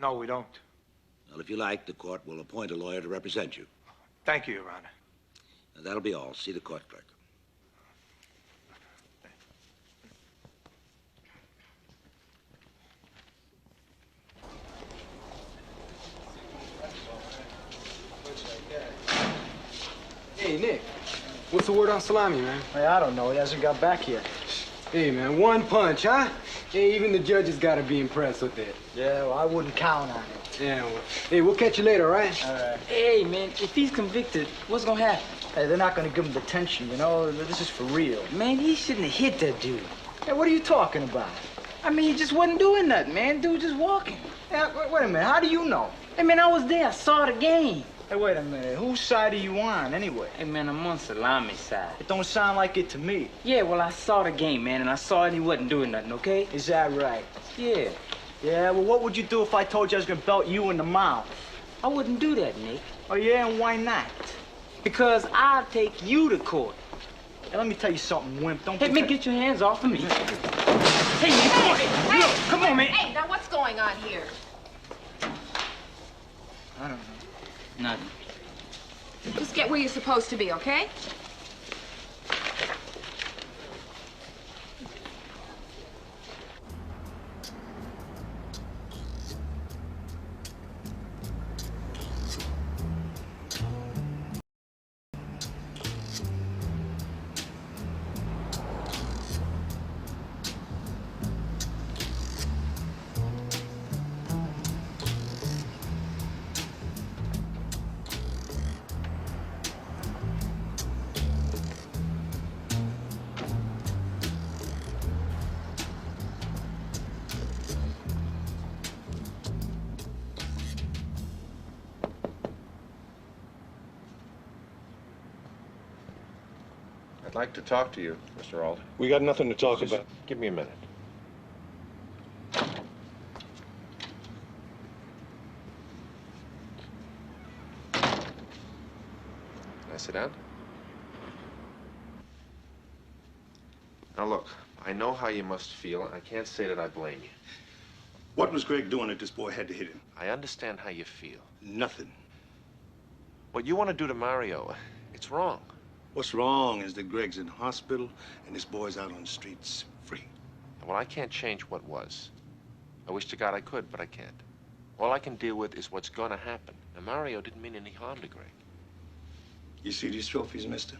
No, we don't. Well, if you like, the court will appoint a lawyer to represent you. Thank you, Your Honor. That'll be all. See the court clerk. Hey, Nick. What's the word on Salami, man? Hey, I don't know. He hasn't got back yet. Hey, man, one punch, huh? Hey, even the judges gotta be impressed with that. Yeah, well, I wouldn't count on it. Yeah, well, hey, we'll catch you later, all right? All right. Hey, man, if he's convicted, what's gonna happen? Hey, they're not gonna give him detention, you know? This is for real. Man, he shouldn't have hit that dude. Hey, what are you talking about? I mean, he just wasn't doing nothing, man. Dude just walking. Yeah, wait a minute. How do you know? Hey, man, I was there. I saw the game. Hey, wait a minute. Whose side are you on, anyway? Hey, man, I'm on Salami's side. It don't sound like it to me. Yeah, well, I saw the game, man, and I saw he wasn't doing nothing, okay? Is that right? Yeah. Yeah, well, what would you do if I told you I was gonna belt you in the mouth? I wouldn't do that, Nick. Oh, yeah, and why not? Because I'll take you to court. Hey, let me tell you something, wimp. Don't Hey, man, get your hands off of me. Hey, man, come on. Hey, Look, come on, man. Hey, now what's going on here? I don't know. Nothing. Just get where you're supposed to be, okay? I'd like to talk to you, Mr. Alder. We got nothing to talk Just about. Give me a minute. Can I sit down? Now look, I know how you must feel, and I can't say that I blame you. What was Greg doing that this boy had to hit him? I understand how you feel. Nothing. What you want to do to Mario, it's wrong. What's wrong is that Greg's in hospital and this boy's out on the streets free. Well, I can't change what was. I wish to God I could, but I can't. All I can deal with is what's going to happen. Now, Mario didn't mean any harm to Greg. You see these trophies, mister?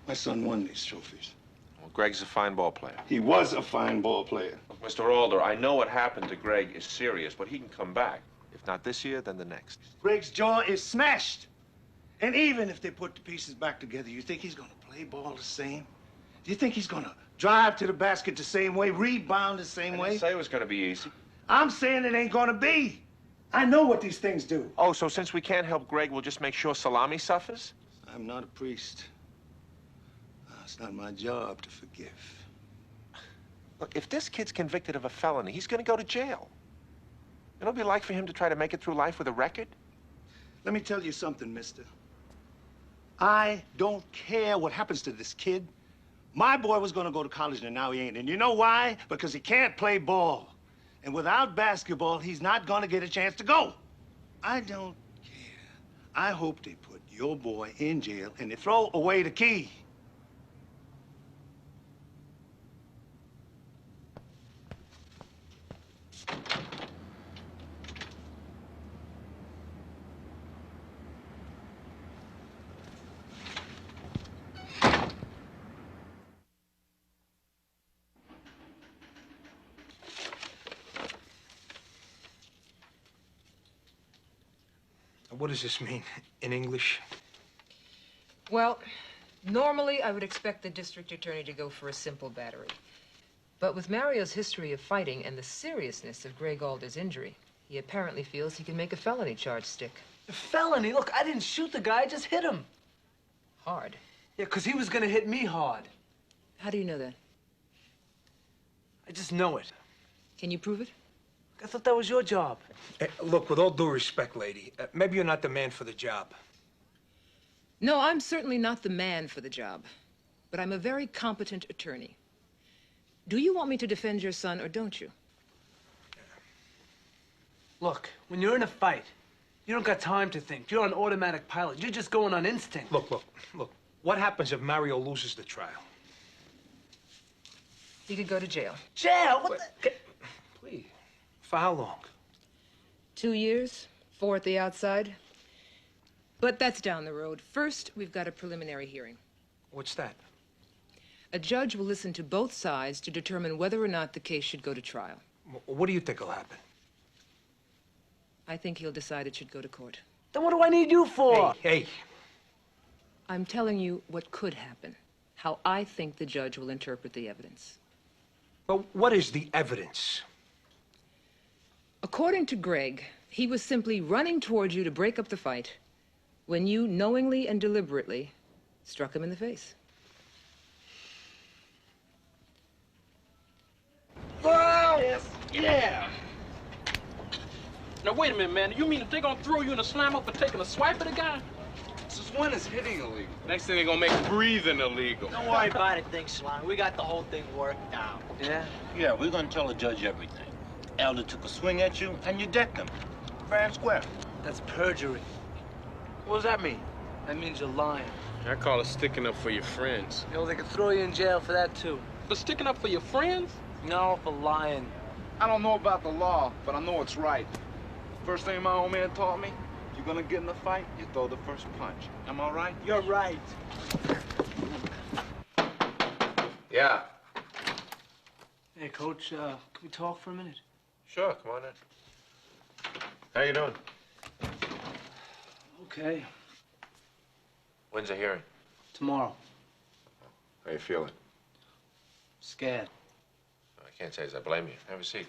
My son won these trophies. Well, Greg's a fine ball player. He was a fine ball player. Look, Mr. Alder, I know what happened to Greg is serious, but he can come back. If not this year, then the next. Greg's jaw is smashed. And even if they put the pieces back together, you think he's gonna play ball the same? Do you think he's gonna drive to the basket the same way, rebound the same way? I didn't say it was gonna be easy. I'm saying it ain't gonna be. I know what these things do. Oh, so since we can't help Greg, we'll just make sure Salami suffers? I'm not a priest. It's not my job to forgive. Look, if this kid's convicted of a felony, he's gonna go to jail. It'll be like for him to try to make it through life with a record. Let me tell you something, mister. I don't care what happens to this kid. My boy was gonna go to college and now he ain't. And you know why? Because he can't play ball. And without basketball, he's not gonna get a chance to go. I don't care. I hope they put your boy in jail and they throw away the key. What does this mean in English? Well, normally I would expect the district attorney to go for a simple battery. But with Mario's history of fighting and the seriousness of Greg Alder's injury, he apparently feels he can make a felony charge stick. A felony? Look, I didn't shoot the guy, I just hit him. Hard. Yeah, because he was gonna hit me hard. How do you know that? I just know it. Can you prove it? I thought that was your job. Look, with all due respect, lady, maybe you're not the man for the job. No, I'm certainly not the man for the job. But I'm a very competent attorney. Do you want me to defend your son or don't you? Look, when you're in a fight, you don't got time to think. You're on automatic pilot. You're just going on instinct. Look. What happens if Mario loses the trial? He could go to jail. Jail? What the... Please. For how long? 2 years, 4 at the outside. But that's down the road. First, we've got a preliminary hearing. What's that? A judge will listen to both sides to determine whether or not the case should go to trial. What do you think will happen? I think he'll decide it should go to court. Then what do I need you for? Hey. I'm telling you what could happen, how I think the judge will interpret the evidence. Well, what is the evidence? According to Greg, he was simply running towards you to break up the fight when you knowingly and deliberately struck him in the face. Oh, yes. Yeah. Now, wait a minute, man. You mean if they're gonna throw you in a slammer for taking a swipe at a guy? Since when is hitting illegal? Next thing they're gonna make breathing illegal. Don't worry about it, thing, Slime. We got the whole thing worked out. Yeah? Yeah, we're gonna tell the judge everything. Elder took a swing at you, and you decked him. Fair and square. That's perjury. What does that mean? That means you're lying. I call it sticking up for your friends. You know, they could throw you in jail for that, too. For sticking up for your friends? No, for lying. I don't know about the law, but I know it's right. First thing my old man taught me, you're gonna get in a fight, you throw the first punch. Am I right? You're right. Yeah. Hey, Coach, can we talk for a minute? Sure, come on in. How you doing? Okay. When's the hearing? Tomorrow. How you feeling? Scared. I can't say as I blame you. Have a seat.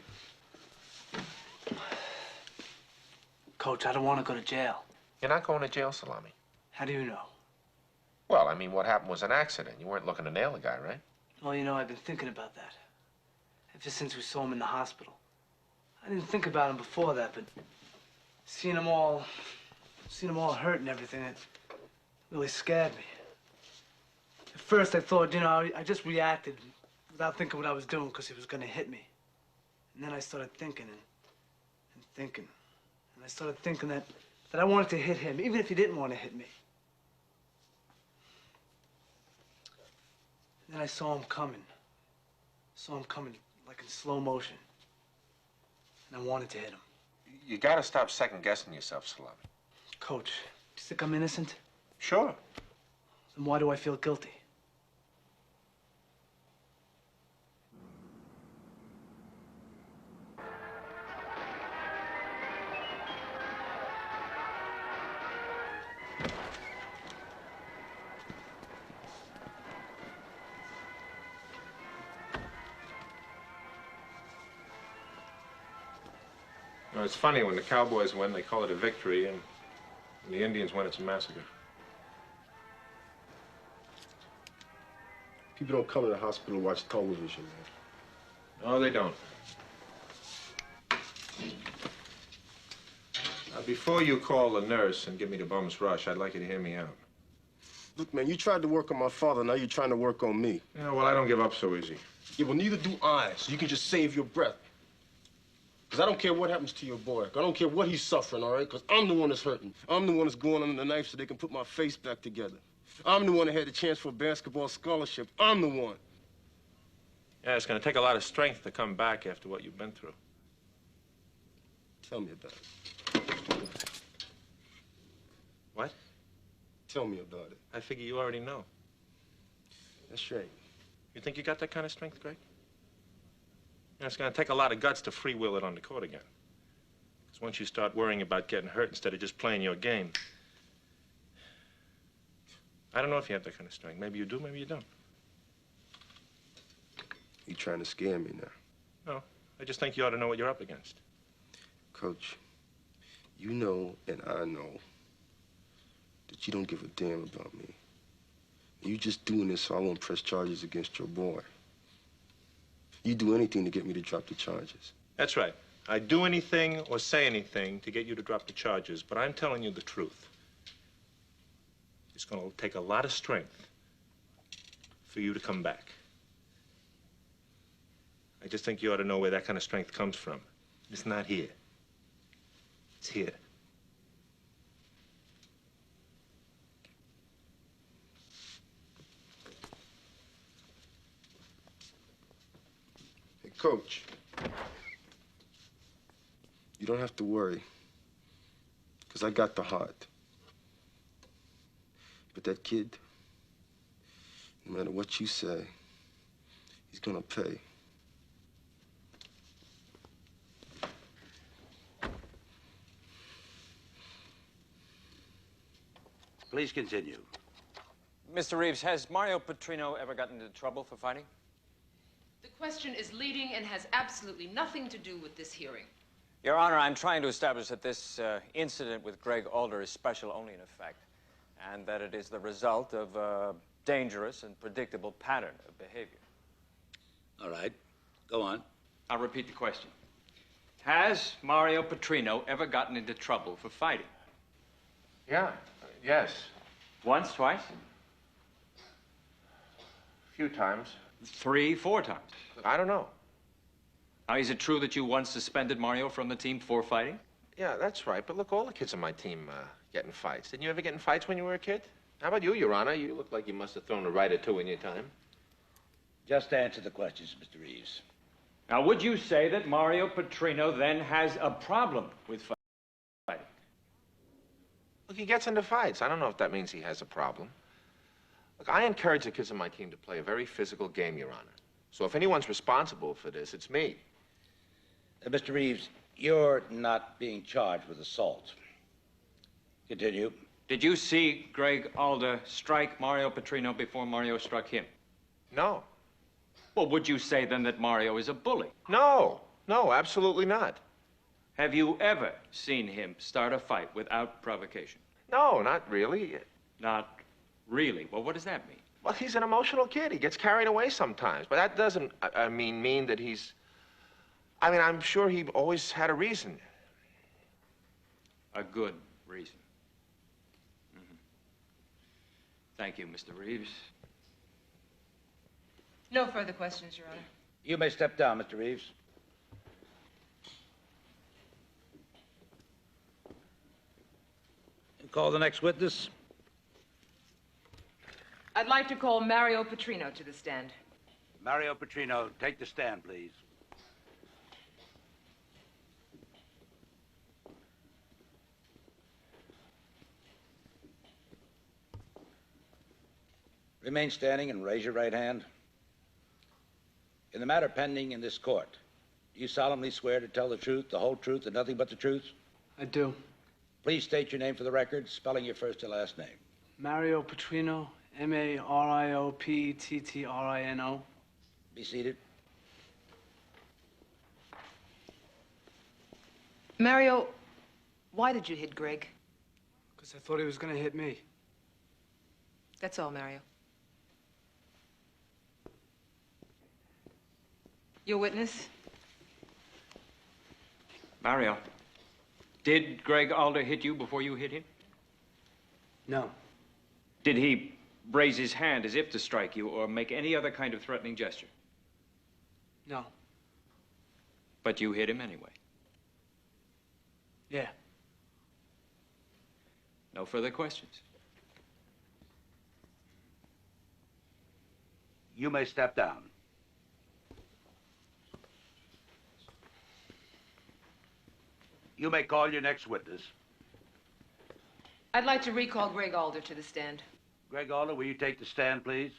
Coach, I don't want to go to jail. You're not going to jail, Salami. How do you know? Well, I mean, what happened was an accident. You weren't looking to nail the guy, right? Well, you know, I've been thinking about that. Ever since we saw him in the hospital. I didn't think about him before that, but seeing him all hurt and everything, it really scared me. At first, I thought, you know, I just reacted without thinking what I was doing because he was going to hit me. And then I started thinking and thinking. And I started thinking that I wanted to hit him, even if he didn't want to hit me. And then I saw him coming. Saw him coming like in slow motion. And I wanted to hit him. You gotta stop second-guessing yourself, Salami. Coach, do you think I'm innocent? Sure. Then why do I feel guilty? You know, it's funny, when the Cowboys win, they call it a victory, and when the Indians win, it's a massacre. People don't come to the hospital to watch television, man. No, they don't. Now, before you call the nurse and give me the bum's rush, I'd like you to hear me out. Look, man, you tried to work on my father, now you're trying to work on me. Yeah, well, I don't give up so easy. Yeah, well, neither do I, so you can just save your breath. Because I don't care what happens to your boy. I don't care what he's suffering, all right? Because I'm the one that's hurting. I'm the one that's going under the knife so they can put my face back together. I'm the one that had the chance for a basketball scholarship. I'm the one. Yeah, it's going to take a lot of strength to come back after what you've been through. Tell me about it. What? Tell me about it. I figure you already know. That's right. You think you got that kind of strength, Greg? You know, it's going to take a lot of guts to freewheel it on the court again. Because once you start worrying about getting hurt instead of just playing your game, I don't know if you have that kind of strength. Maybe you do, maybe you don't. You trying to scare me now? No, I just think you ought to know what you're up against. Coach, you know and I know that you don't give a damn about me. You just doing this so I won't press charges against your boy. You do anything to get me to drop the charges. That's right. I'd do anything or say anything to get you to drop the charges, but I'm telling you the truth. It's going to take a lot of strength for you to come back. I just think you ought to know where that kind of strength comes from. It's not here. It's here. Hey, Coach, you don't have to worry, because I got the heart. But that kid, no matter what you say, he's gonna pay. Please continue. Mr. Reeves, has Mario Petrino ever gotten into trouble for fighting? The question is leading and has absolutely nothing to do with this hearing. Your Honor, I'm trying to establish that this incident with Greg Alder is special only in effect, and that it is the result of a dangerous and predictable pattern of behavior. All right. Go on. I'll repeat the question. Has Mario Petrino ever gotten into trouble for fighting? Yeah, yes. Once, twice? A few times. 3, 4 times? I don't know. Now, is it true that you once suspended Mario from the team for fighting? Yeah, that's right. But look, all the kids on my team get in fights. Didn't you ever get in fights when you were a kid? How about you, Your Honor? You look like you must have thrown a right or two in your time. Just answer the questions, Mr. Reeves. Now, would you say that Mario Petrino then has a problem with fighting? Look, he gets into fights. I don't know if that means he has a problem. Look, I encourage the kids on my team to play a very physical game, Your Honor. So if anyone's responsible for this, it's me. Mr. Reeves, you're not being charged with assault. Continue. Did you see Greg Alder strike Mario Petrino before Mario struck him? No. Well, would you say then that Mario is a bully? No, absolutely not. Have you ever seen him start a fight without provocation? No, not really. Not really? Well, what does that mean? Well, he's an emotional kid. He gets carried away sometimes. But that doesn't, mean that he's... I'm sure he always had a reason. A good reason. Mm-hmm. Thank you, Mr. Reeves. No further questions, Your Honor. You may step down, Mr. Reeves. Call the next witness. I'd like to call Mario Petrino to the stand. Mario Petrino, take the stand, please. Remain standing and raise your right hand. In the matter pending in this court, do you solemnly swear to tell the truth, the whole truth, and nothing but the truth? I do. Please state your name for the record, spelling your first and last name. Mario Petrino, M-A-R-I-O-P-T-T-R-I-N-O. Be seated. Mario, why did you hit Greg? Because I thought he was going to hit me. That's all, Mario. Your witness? Mario, did Greg Alder hit you before you hit him? No. Did he raise his hand as if to strike you or make any other kind of threatening gesture? No. But you hit him anyway? Yeah. No further questions. You may step down. You may call your next witness. I'd like to recall Greg Alder to the stand. Greg Alder, will you take the stand, please?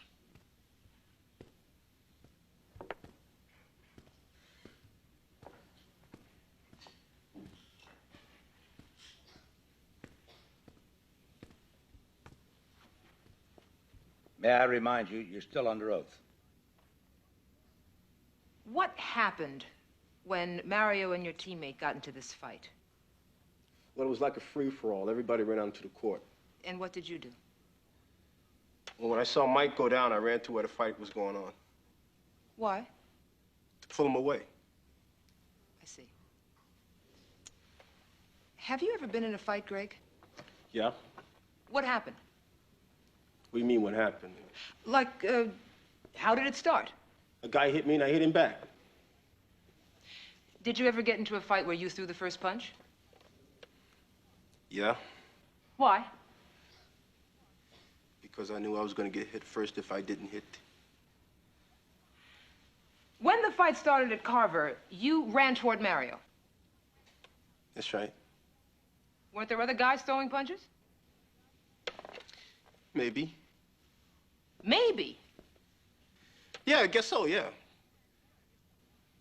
May I remind you, you're still under oath. What happened when Mario and your teammate got into this fight? Well, it was like a free-for-all. Everybody ran out into the court. And what did you do? Well, when I saw Mike go down, I ran to where the fight was going on. Why? To pull him away. I see. Have you ever been in a fight, Greg? Yeah? What happened? What do you mean, what happened? Like, how did it start? A guy hit me and I hit him back. Did you ever get into a fight where you threw the first punch? Yeah? Why? Because I knew I was going to get hit first if I didn't hit. When the fight started at Carver, you ran toward Mario. That's right. Weren't there other guys throwing punches? Maybe. Maybe. Yeah, I guess so, yeah.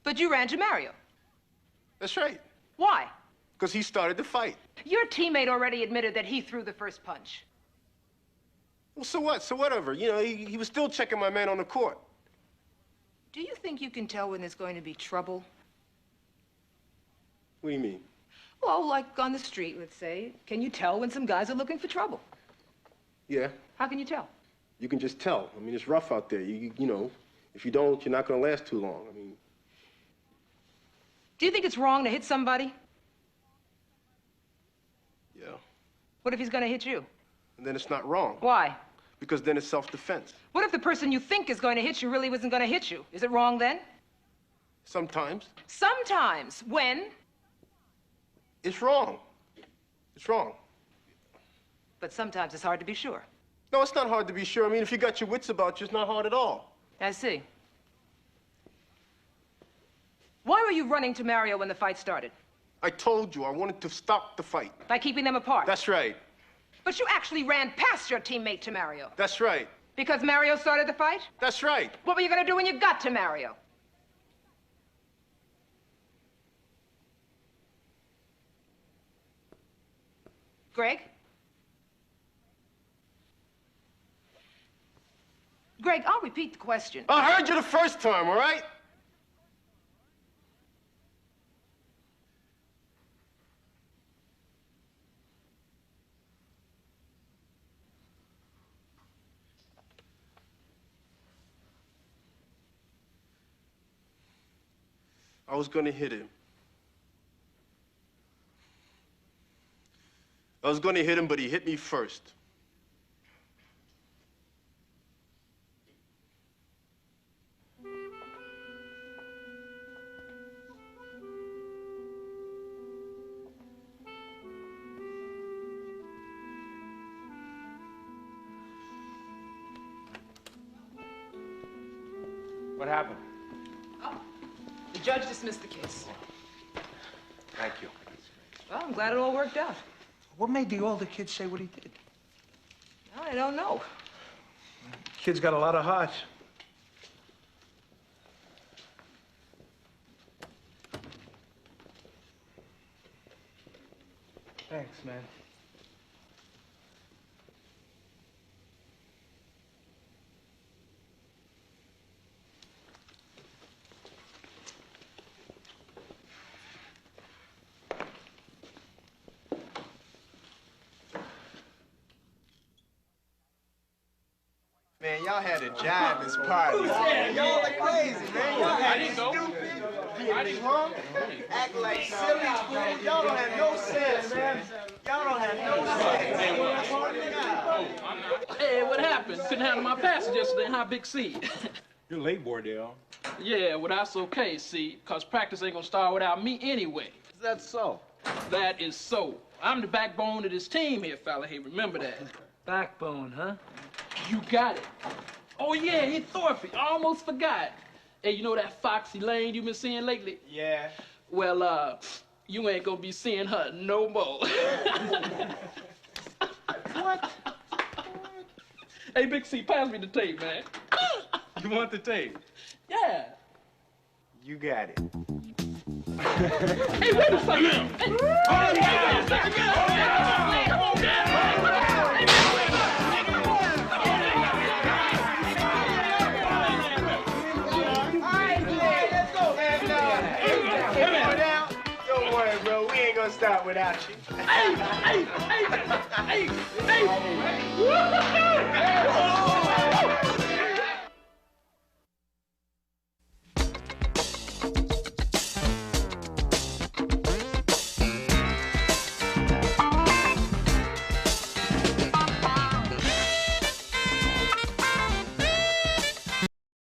But you ran to Mario. That's right. Why? Because he started the fight. Your teammate already admitted that he threw the first punch. Well, so what? So whatever. You know, he was still checking my man on the court. Do you think you can tell when there's going to be trouble? What do you mean? Well, like on the street, let's say. Can you tell when some guys are looking for trouble? Yeah. How can you tell? You can just tell. I mean, it's rough out there. You know, if you don't, you're not going to last too long. I mean... Do you think it's wrong to hit somebody? Yeah. What if he's going to hit you? And then it's not wrong. Why? Because then it's self-defense. What if the person you think is going to hit you really wasn't going to hit you? Is it wrong then? Sometimes. Sometimes. When? It's wrong. It's wrong. But sometimes it's hard to be sure. No, it's not hard to be sure. I mean, if you got your wits about you, it's not hard at all. I see. Why were you running to Mario when the fight started? I told you I wanted to stop the fight. By keeping them apart? That's right. But you actually ran past your teammate to Mario. That's right. Because Mario started the fight? That's right. What were you going to do when you got to Mario? Greg? Greg, I'll repeat the question. I heard you the first time, all right? I was gonna hit him. I was gonna hit him, but he hit me first. What happened? Oh, the judge dismissed the case. Thank you. Well, I'm glad it all worked out. What made the older kid say what he did? I don't know. Kid's got a lot of heart. Thanks, man. Man, y'all had a jive as party. Y'all are crazy, man. Y'all had stupid, drunk, act like silly fools. Y'all don't have no sense, man. Y'all don't have no sense. Hey, what happened? Couldn't handle my passage yesterday, huh, Big C? You're late, Bordell. Yeah, well, that's okay, see, because practice ain't gonna start without me anyway. Is that so? That is so. I'm the backbone of this team here, fella. Hey, remember that. Backbone, huh? You got it. Oh, yeah, he Thorpe. I almost forgot. Hey, you know that Foxy Lane you been seeing lately? Yeah. Well, you ain't gonna be seeing her no more. What? Hey, Big C, pass me the tape, man. You want the tape? Yeah. You got it. Hey, wait a second. Don't worry, bro. We ain't gonna stop without you. Hey!